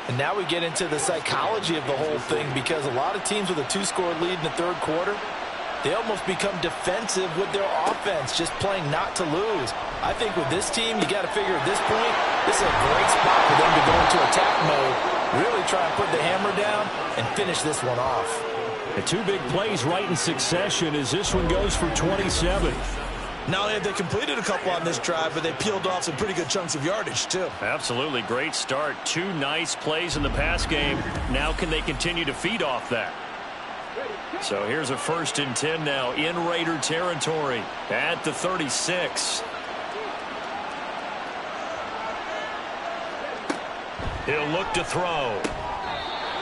And now we get into the psychology of the whole thing, because a lot of teams with a 2-score lead in the third quarter, they almost become defensive with their offense, just playing not to lose. I think with this team, you got to figure at this point, this is a great spot for them to go into attack mode, really try and put the hammer down and finish this one off. And 2 big plays right in succession as this one goes for 27. Not only have they completed a couple on this drive, but they peeled off some pretty good chunks of yardage, too. Absolutely. Great start. 2 nice plays in the pass game. Now can they continue to feed off that? So here's a 1st and 10 now in Raider territory at the 36. He'll look to throw.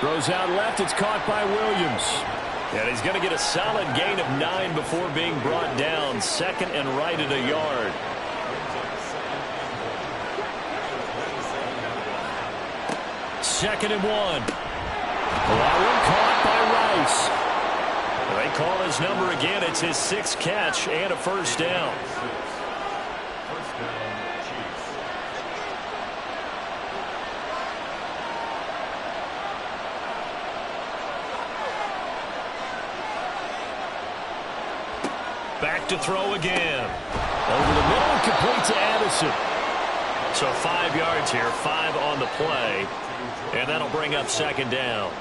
Throws out left. It's caught by Williams. And he's going to get a solid gain of 9 before being brought down. 2nd and right at a yard. Second and 1. That one caught by Rice. They call his number again. It's his 6th catch and a 1st down. Back to throw again. Over the middle and complete to Addison. So 5 yards here, 5 on the play. And that'll bring up 2nd down.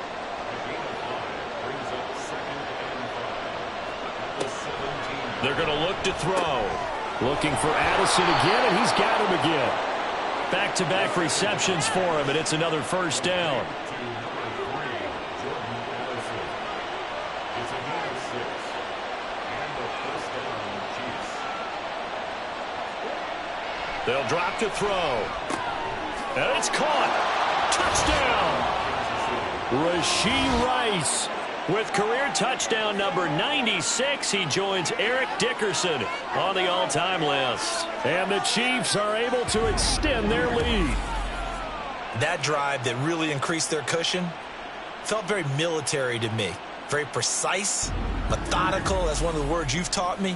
They're going to look to throw. Looking for Addison again, and he's got him again. Back-to-back receptions for him, and it's another 1st down. They'll drop to throw. And it's caught. Touchdown. Rashee Rice with career touchdown number 96. He joins Eric Dickerson on the all-time list. And the Chiefs are able to extend their lead. That drive that really increased their cushion felt very military to me. Very precise, methodical. That's one of the words you've taught me.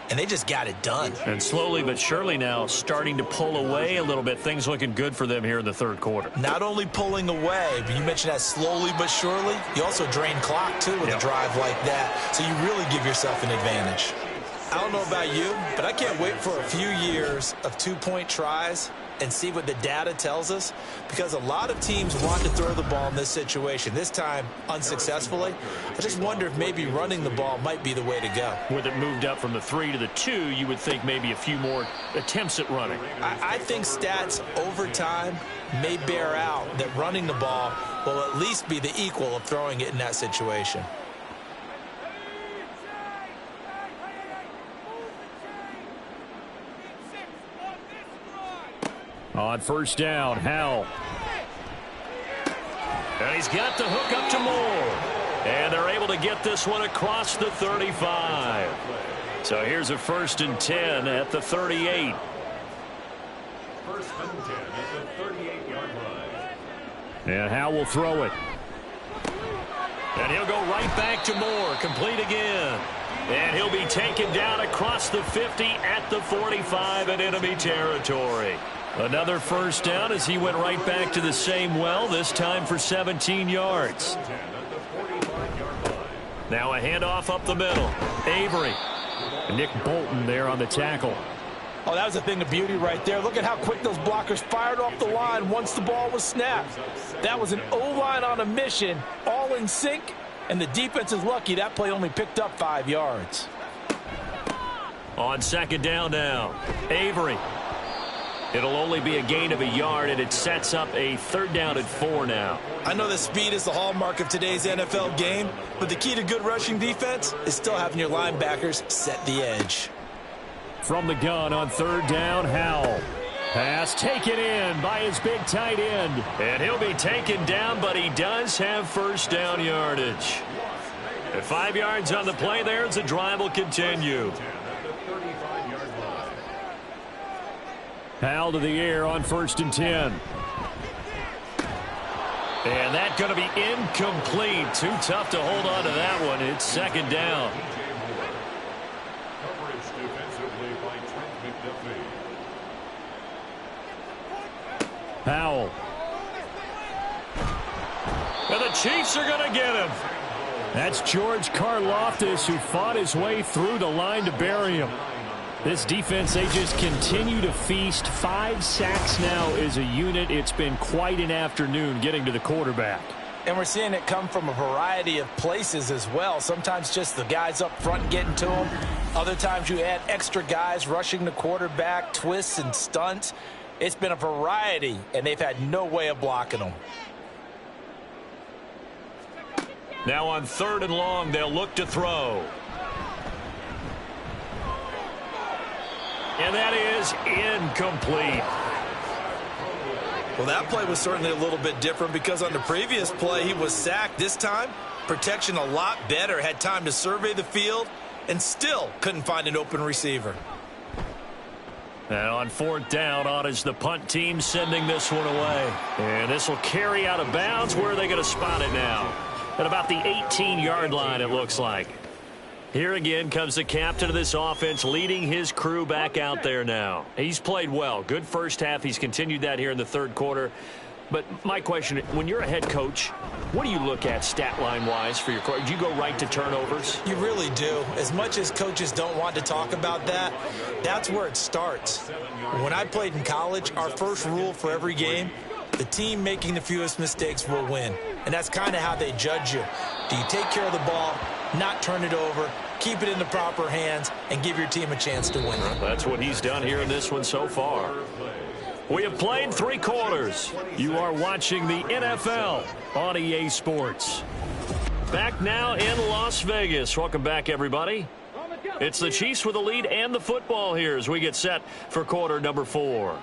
And they just got it done. And slowly but surely now starting to pull away a little bit. Things looking good for them here in the third quarter. Not only pulling away, but you mentioned that slowly but surely. You also drain clock, too, with a drive like that. So you really give yourself an advantage. I don't know about you, but I can't wait for a few years of two-point tries and see what the data tells us, because a lot of teams want to throw the ball in this situation. This time, unsuccessfully. I just wonder if maybe running the ball might be the way to go. With it moved up from the 3 to the 2, you would think maybe a few more attempts at running. I think stats over time may bear out that running the ball will at least be the equal of throwing it in that situation. On first down, Howell. And he's got the hook up to Moore. And they're able to get this one across the 35. So here's a 1st and 10 at the 38. 1st and 10 at the 38-yard line. And Howell will throw it. And he'll go right back to Moore. Complete again. And he'll be taken down across the 50 at the 45 in enemy territory. Another 1st down as he went right back to the same well, this time for 17 yards. Now a handoff up the middle. Avery. Nick Bolton there on the tackle. Oh, that was a thing of beauty right there. Look at how quick those blockers fired off the line once the ball was snapped. That was an O-line on a mission, all in sync, and the defense is lucky that play only picked up 5 yards. On 2nd down now, Avery. It'll only be a gain of a yard, and it sets up a 3rd down and 4 now. I know that speed is the hallmark of today's NFL game, but the key to good rushing defense is still having your linebackers set the edge. From the gun on 3rd down, Howell. Pass taken in by his big tight end. And he'll be taken down, but he does have 1st down yardage. At 5 yards on the play there as the drive will continue. Howell to the air on 1st and 10. And that's going to be incomplete. Too tough to hold on to that one. It's 2nd down. Coverage defensively by Trent McDuffie. Howell. And the Chiefs are going to get him. That's George Karlaftis, who fought his way through the line to bury him. This defense, they just continue to feast. 5 sacks now as a unit. It's been quite an afternoon getting to the quarterback. And we're seeing it come from a variety of places as well. Sometimes just the guys up front getting to him. Other times you add extra guys rushing the quarterback, twists and stunts. It's been a variety, and they've had no way of blocking them. Now on 3rd and long, they'll look to throw. And that is incomplete. Well, that play was certainly a little bit different because on the previous play, he was sacked. This time, protection a lot better. Had time to survey the field and still couldn't find an open receiver. And on 4th down, on is the punt team sending this one away. And this will carry out of bounds. Where are they going to spot it now? At about the 18-yard line, it looks like. Here again comes the captain of this offense, leading his crew back out there now. He's played well. Good first half. He's continued that here in the 3rd quarter. But my question, when you're a head coach, what do you look at stat line-wise for your coach? Do you go right to turnovers? You really do. As much as coaches don't want to talk about that, that's where it starts. When I played in college, our first rule for every game, the team making the fewest mistakes will win. And that's kind of how they judge you. Do you take care of the ball, not turn it over, keep it in the proper hands, and give your team a chance to win? That's what he's done here in this one so far. We have played 3 quarters. You are watching the NFL on EA Sports. Back now in Las Vegas. Welcome back, everybody. It's the Chiefs with the lead and the football here as we get set for quarter number 4.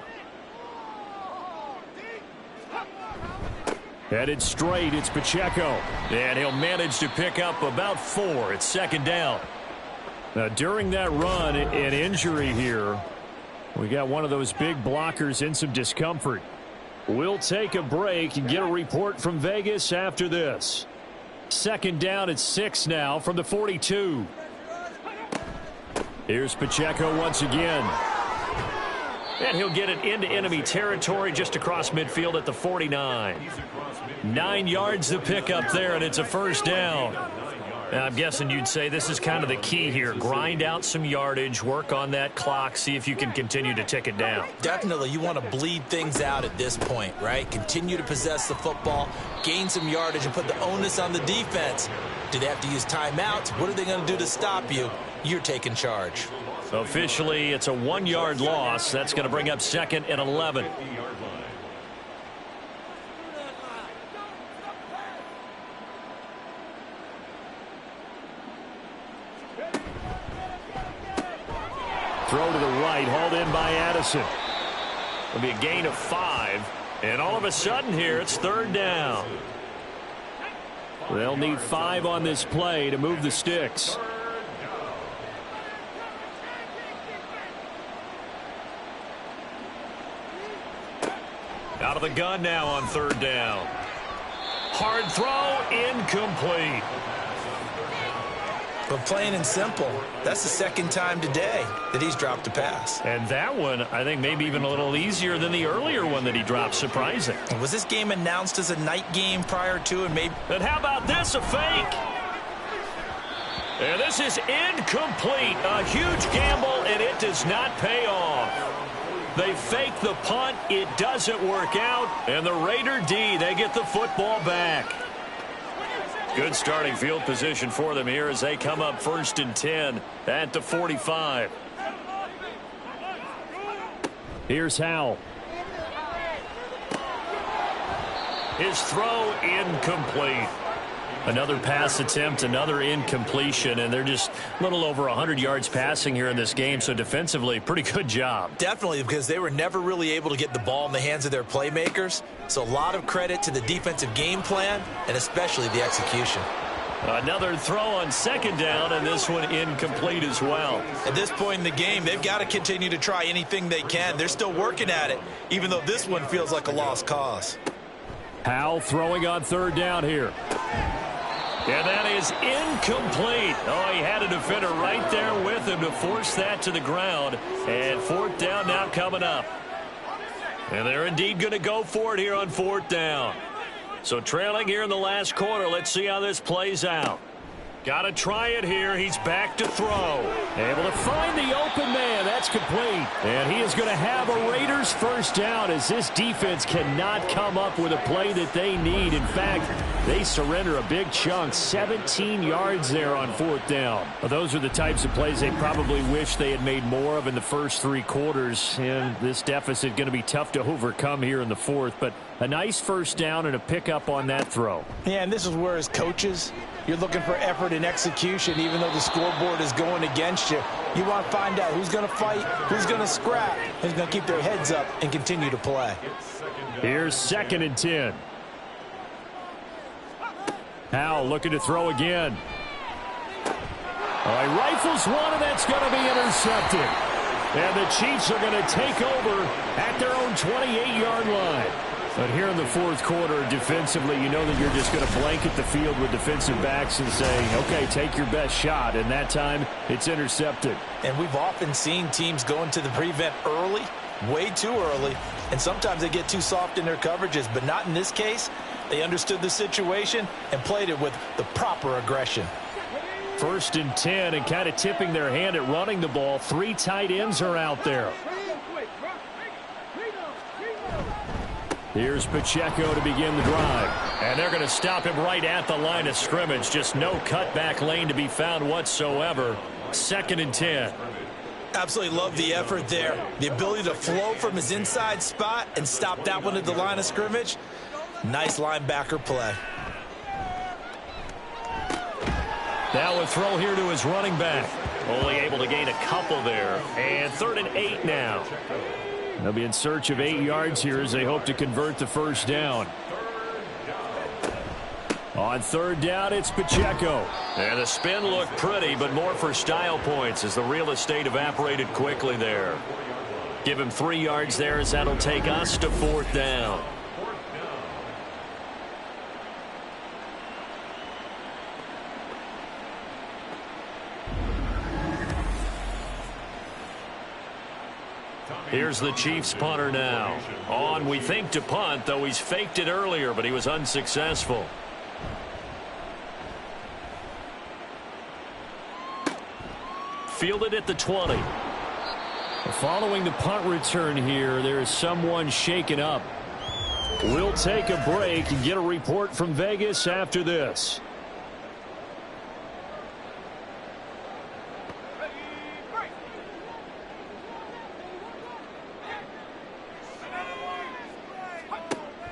Headed straight, it's Pacheco. And he'll manage to pick up about 4. It's 2nd down. Now, during that run, an injury here. We got one of those big blockers in some discomfort. We'll take a break and get a report from Vegas after this. 2nd down at 6 now from the 42. Here's Pacheco once again. And he'll get it into enemy territory just across midfield at the 49. 9 yards to pick up there, and it's a 1st down. Now, I'm guessing you'd say this is kind of the key here. Grind out some yardage, work on that clock, see if you can continue to tick it down. Definitely, you want to bleed things out at this point, right? Continue to possess the football, gain some yardage, and put the onus on the defense. Do they have to use timeouts? What are they going to do to stop you? You're taking charge. Officially, it's a 1-yard loss. That's going to bring up 2nd and 11. Throw to the right, hauled in by Addison. It'll be a gain of 5. And all of a sudden here, it's 3rd down. They'll need 5 on this play to move the sticks. Out of the gun now on 3rd down. Hard throw, incomplete. But plain and simple, that's the 2nd time today that he's dropped a pass. And that one, I think, maybe even a little easier than the earlier one that he dropped. Surprising. Was this game announced as a night game prior to, and maybe... And how about this, a fake? And this is incomplete. A huge gamble, and it does not pay off. They fake the punt. It doesn't work out. And the Raider D, they get the football back. Good starting field position for them here as they come up 1st and 10 at the 45. Here's Howell. His throw incomplete. Another pass attempt, another incompletion, and they're just a little over 100 yards passing here in this game, so defensively, pretty good job. Definitely, because they were never really able to get the ball in the hands of their playmakers, so a lot of credit to the defensive game plan and especially the execution. Another throw on second down, and this one incomplete as well. At this point in the game, they've got to continue to try anything they can. They're still working at it, even though this one feels like a lost cause. Howell throwing on third down here. And that is incomplete. Oh, he had a defender right there with him to force that to the ground. And fourth down now coming up. And they're indeed going to go for it here on fourth down. So trailing here in the last quarter. Let's see how this plays out. Got to try it here. He's back to throw. Able to find the open man. That's complete. And he is going to have a Raiders first down as this defense cannot come up with a play that they need. In fact, they surrender a big chunk. 17 yards there on fourth down. Well, those are the types of plays they probably wish they had made more of in the first three quarters. And this deficit going to be tough to overcome here in the fourth. But a nice first down and a pickup on that throw. Yeah, and this is where as coaches, you're looking for effort and execution, even though the scoreboard is going against you. You want to find out who's going to fight, who's going to scrap, who's going to keep their heads up and continue to play. Here's 2nd and 10. Howell looking to throw again. He rifles one, and that's going to be intercepted. And the Chiefs are going to take over at their own 28-yard line. But here in the fourth quarter, defensively, you know that you're just going to blanket the field with defensive backs and say, okay, take your best shot. And that time, it's intercepted. And we've often seen teams go into the prevent early, way too early, and sometimes they get too soft in their coverages. But not in this case. They understood the situation and played it with the proper aggression. 1st and 10, and kind of tipping their hand at running the ball. 3 tight ends are out there. Here's Pacheco to begin the drive. And they're going to stop him right at the line of scrimmage. Just no cutback lane to be found whatsoever. 2nd and 10. Absolutely love the effort there. The ability to flow from his inside spot and stop that one at the line of scrimmage. Nice linebacker play. Now a throw here to his running back. Only able to gain a couple there. And 3rd and 8 now. They'll be in search of 8 yards here as they hope to convert the first down. On 3rd down, it's Pacheco. And the spin looked pretty, but more for style points as the real estate evaporated quickly there. Give him 3 yards there as that'll take us to 4th down. Here's the Chiefs punter now. On, we think, to punt, though he's faked it earlier, but he was unsuccessful. Fielded at the 20. Following the punt return here, there is someone shaken up. We'll take a break and get a report from Vegas after this.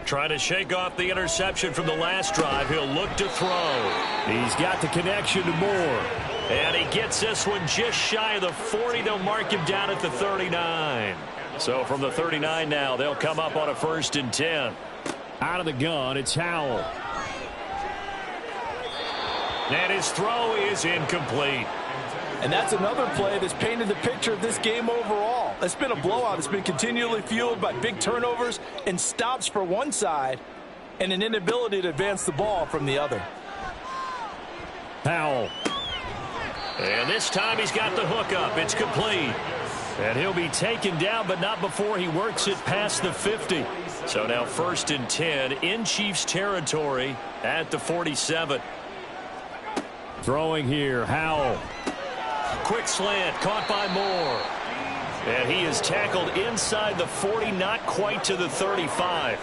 Trying to shake off the interception from the last drive. He'll look to throw. He's got the connection to Moore. And he gets this one just shy of the 40. They'll mark him down at the 39. So from the 39 now, they'll come up on a 1st and 10. Out of the gun, it's Howell. And his throw is incomplete. And that's another play that's painted the picture of this game overall. It's been a blowout. It's been continually fueled by big turnovers and stops for one side and an inability to advance the ball from the other. Howell. And this time he's got the hook up. It's complete. And he'll be taken down, but not before he works it past the 50. So now 1st and 10 in Chiefs territory at the 47. Throwing here, Howell. Quick slant, caught by Moore. And he is tackled inside the 40, not quite to the 35.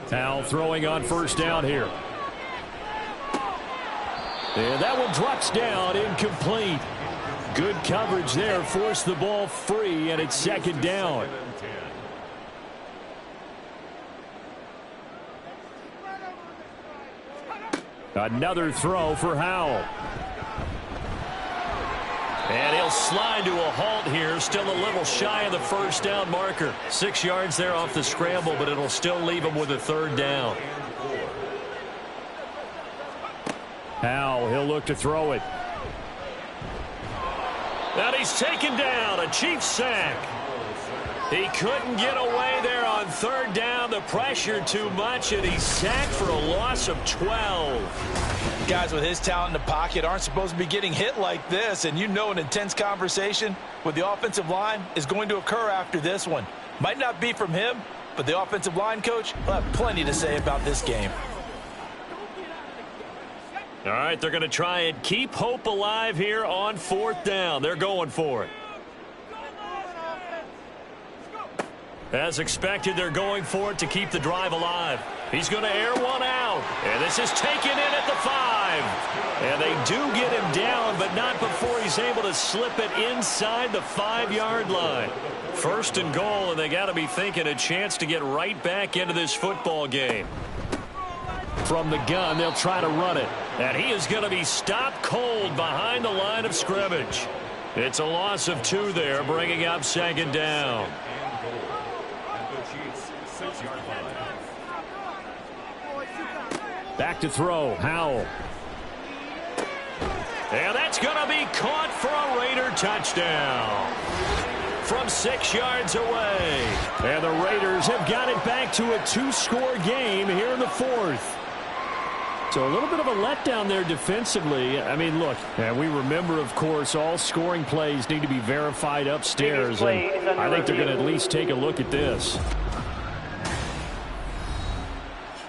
Howell throwing on 1st down here. And that one drops down, incomplete. Good coverage there, forced the ball free, and it's 2nd down. Another throw for Howell. And he'll they'll slide to a halt here. Still a little shy of the first down marker. 6 yards there off the scramble, but it'll still leave them with a third down. Howell, he'll look to throw it. And he's taken down. A Chiefs sack. He couldn't get away there on third down. The pressure too much, and he's sacked for a loss of 12. Guys with his talent in the pocket aren't supposed to be getting hit like this, and you know an intense conversation with the offensive line is going to occur after this one. Might not be from him, but the offensive line coach will have plenty to say about this game. All right, they're going to try and keep hope alive here on fourth down. They're going for it. As expected, they're going for it to keep the drive alive. He's going to air one out. And this is taken in at the 5. And they do get him down, but not before he's able to slip it inside the 5-yard line. First and goal, and they got to be thinking a chance to get right back into this football game. From the gun, they'll try to run it. And he is going to be stopped cold behind the line of scrimmage. It's a loss of 2 there, bringing up second down. Back to throw, Howell. And that's going to be caught for a Raider touchdown. From 6 yards away. And the Raiders have got it back to a 2-score game here in the fourth. So a little bit of a letdown there defensively. I mean, look, and we remember, of course, all scoring plays need to be verified upstairs. And I think they're going to at least take a look at this.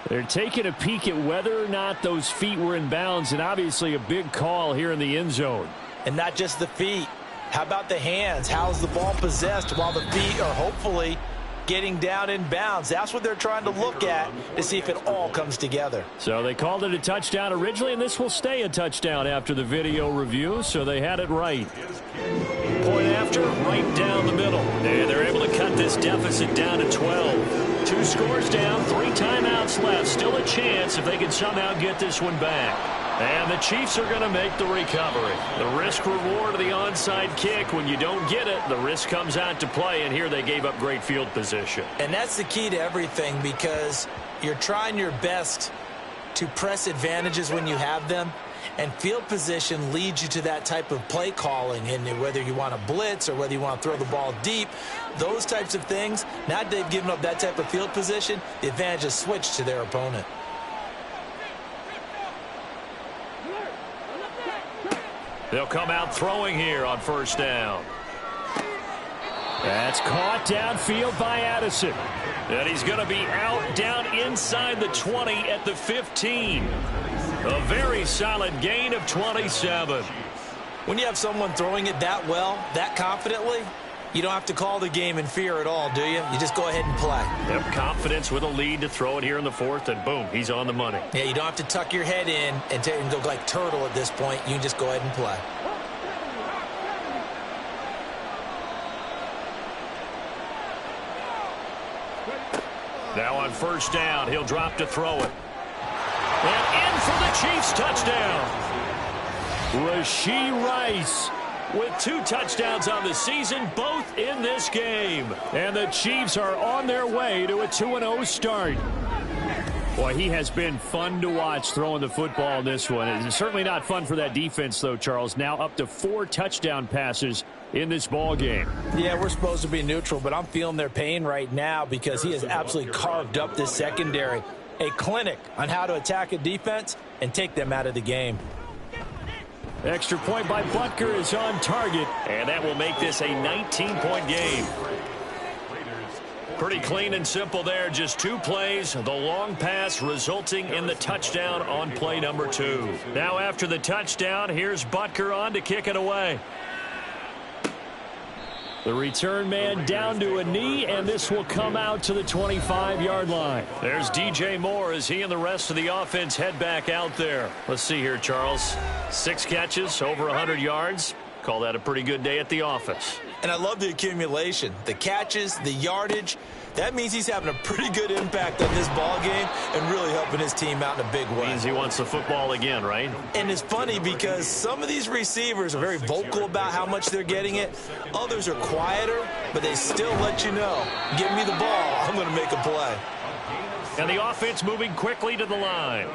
They're taking a peek at whether or not those feet were in bounds, and obviously a big call here in the end zone. And not just the feet. How about the hands? How's the ball possessed while the feet are hopefully getting down in bounds? That's what they're trying to look at to see if it all comes together. So they called it a touchdown originally, and this will stay a touchdown after the video review, so they had it right. Point after, right down the middle. And they're able to cut this deficit down to 12. 2 scores down, 3 timeouts left. Still a chance if they can somehow get this one back. And the Chiefs are going to make the recovery. The risk-reward of the onside kick. When you don't get it, the risk comes out to play, and here they gave up great field position. And that's the key to everything, because you're trying your best to press advantages when you have them, and field position leads you to that type of play calling. And whether you want to blitz or whether you want to throw the ball deep, those types of things, now that they've given up that type of field position, the advantage is switched to their opponent. They'll come out throwing here on first down. That's caught downfield by Addison. And he's going to be out down inside the 20 at the 15. A very solid gain of 27. When you have someone throwing it that well, that confidently, you don't have to call the game in fear at all, do you? You just go ahead and play. Yep, confidence with a lead to throw it here in the fourth, and boom, he's on the money. Yeah, you don't have to tuck your head in and go like turtle at this point. You just go ahead and play. Now on first down, he'll drop to throw it. And in for the Chiefs touchdown. Rashee Rice with 2 touchdowns on the season, both in this game. And the Chiefs are on their way to a 2-0 start. Boy, he has been fun to watch throwing the football in this one. It's certainly not fun for that defense, though, Charles. Now up to 4 touchdown passes in this ball game. Yeah, we're supposed to be neutral, but I'm feeling their pain right now because he has absolutely carved up this secondary. A clinic on how to attack a defense and take them out of the game. Extra point by Butker is on target, and that will make this a 19-point game. Pretty clean and simple there. Just 2 plays. The long pass resulting in the touchdown on play number 2. Now after the touchdown, here's Butker on to kick it away. The return man down to a knee, and this will come out to the 25-yard line. There's DJ Moore as he and the rest of the offense head back out there. Let's see here, Charles. 6 catches, over 100 yards. Call that a pretty good day at the office. And I love the accumulation, the catches, the yardage. That means he's having a pretty good impact on this ball game and really helping his team out in a big way. Means he wants the football again, right? And it's funny because some of these receivers are very vocal about how much they're getting it. Others are quieter, but they still let you know, give me the ball, I'm going to make a play. And the offense moving quickly to the line.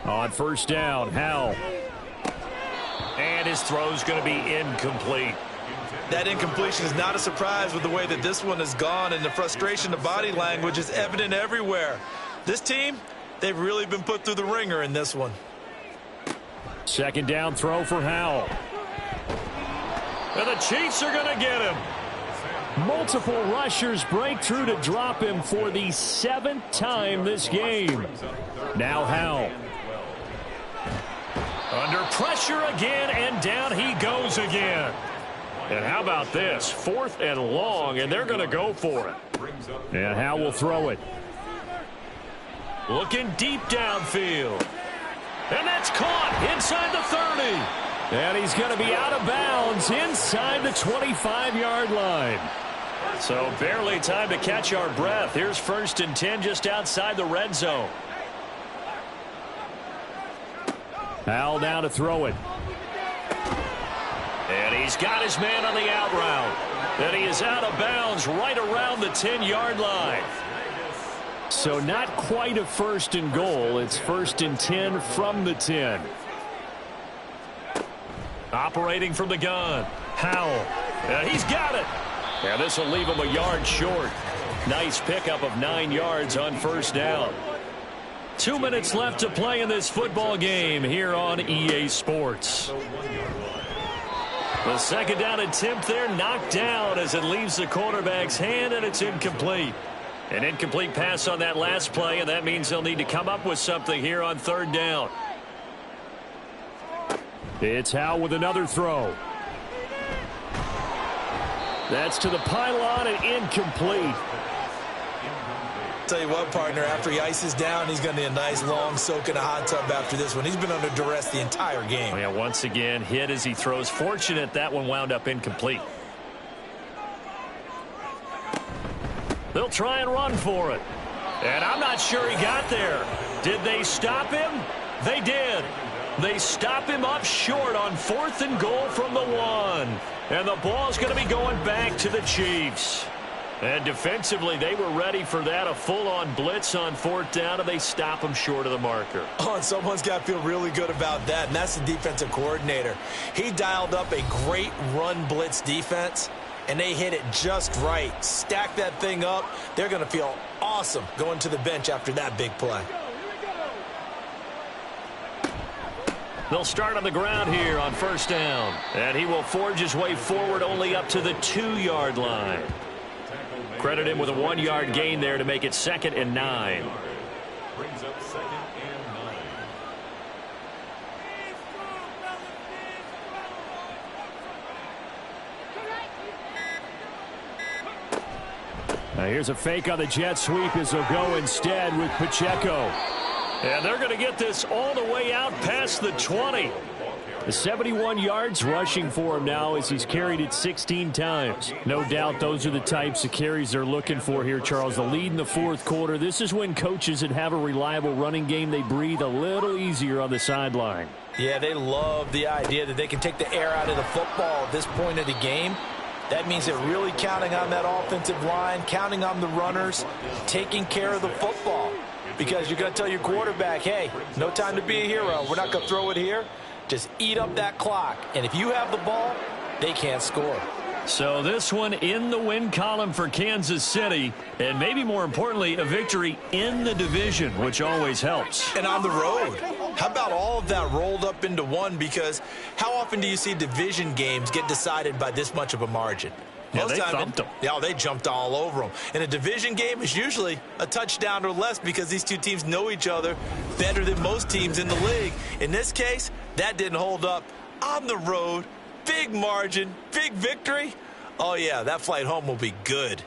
On first down, Howell. And his throw's going to be incomplete. That incompletion is not a surprise with the way that this one has gone, and the frustration, the body language is evident everywhere. This team, they've really been put through the ringer in this one. Second down throw for Howell. And the Chiefs are going to get him. Multiple rushers break through to drop him for the 7th time this game. Now Howell. Under pressure again, and down he goes again. And how about this? 4th and long, and they're going to go for it. And Howell will throw it. Looking deep downfield. And that's caught inside the 30. And he's going to be out of bounds inside the 25-yard line. So barely time to catch our breath. Here's 1st and 10 just outside the red zone. Howell now to throw it. And he's got his man on the out route. And he is out of bounds right around the 10-yard line. So not quite a 1st and goal. It's 1st and 10 from the 10. Operating from the gun. Howell. And he's got it. And this will leave him a yard short. Nice pickup of 9 yards on first down. 2 minutes left to play in this football game here on EA Sports. The second down attempt there knocked down as it leaves the quarterback's hand, and it's incomplete. An incomplete pass on that last play, and that means they'll need to come up with something here on 3rd down. It's Howell with another throw. That's to the pylon and incomplete. Tell you what, partner, after he ices down, he's going to need a nice long soak in a hot tub after this one. He's been under duress the entire game. Oh, yeah, once again, hit as he throws. Fortunate that one wound up incomplete. They'll try and run for it. And I'm not sure he got there. Did they stop him? They did. They stop him up short on 4th and goal from the 1. And the ball's going to be going back to the Chiefs. And defensively, they were ready for that, a full-on blitz on 4th down, and they stop him short of the marker. Oh, and someone's got to feel really good about that, and that's the defensive coordinator. He dialed up a great run blitz defense, and they hit it just right. Stack that thing up. They're going to feel awesome going to the bench after that big play. They'll start on the ground here on first down, and he will forge his way forward only up to the 2-yard line. Credit him with a 1-yard gain there to make it 2nd and 9. Brings up 2nd and 9. Now here's a fake on the jet sweep as they'll go instead with Pacheco. And they're going to get this all the way out past the 20. The 71 yards rushing for him now as he's carried it 16 times. No doubt those are the types of carries they're looking for here, Charles. The lead in the 4th quarter. This is when coaches that have a reliable running game, they breathe a little easier on the sideline. Yeah, they love the idea that they can take the air out of the football at this point of the game. That means they're really counting on that offensive line, counting on the runners, taking care of the football. Because you're going to tell your quarterback, hey, no time to be a hero. We're not going to throw it here. Just eat up that clock. And if you have the ball, they can't score. So this one in the win column for Kansas City. And maybe more importantly, a victory in the division, which always helps. And on the road. How about all of that rolled up into one? Because how often do you see division games get decided by this much of a margin? Yeah, they thumped them. Yeah, they jumped all over them. And a division game is usually a touchdown or less because these two teams know each other better than most teams in the league. In this case, that didn't hold up. On the road, big margin, big victory. Oh, yeah, that flight home will be good.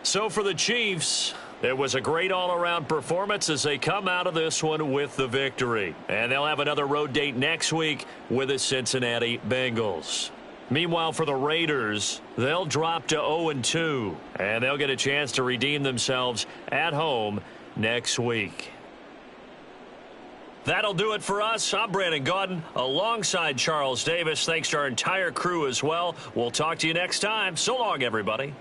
So for the Chiefs, It was a great all-around performance as they come out of this one with the victory. And they'll have another road date next week with the Cincinnati Bengals. Meanwhile, for the Raiders, they'll drop to 0-2, and they'll get a chance to redeem themselves at home next week. That'll do it for us. I'm Brandon Gaudin alongside Charles Davis. Thanks to our entire crew as well. We'll talk to you next time. So long, everybody.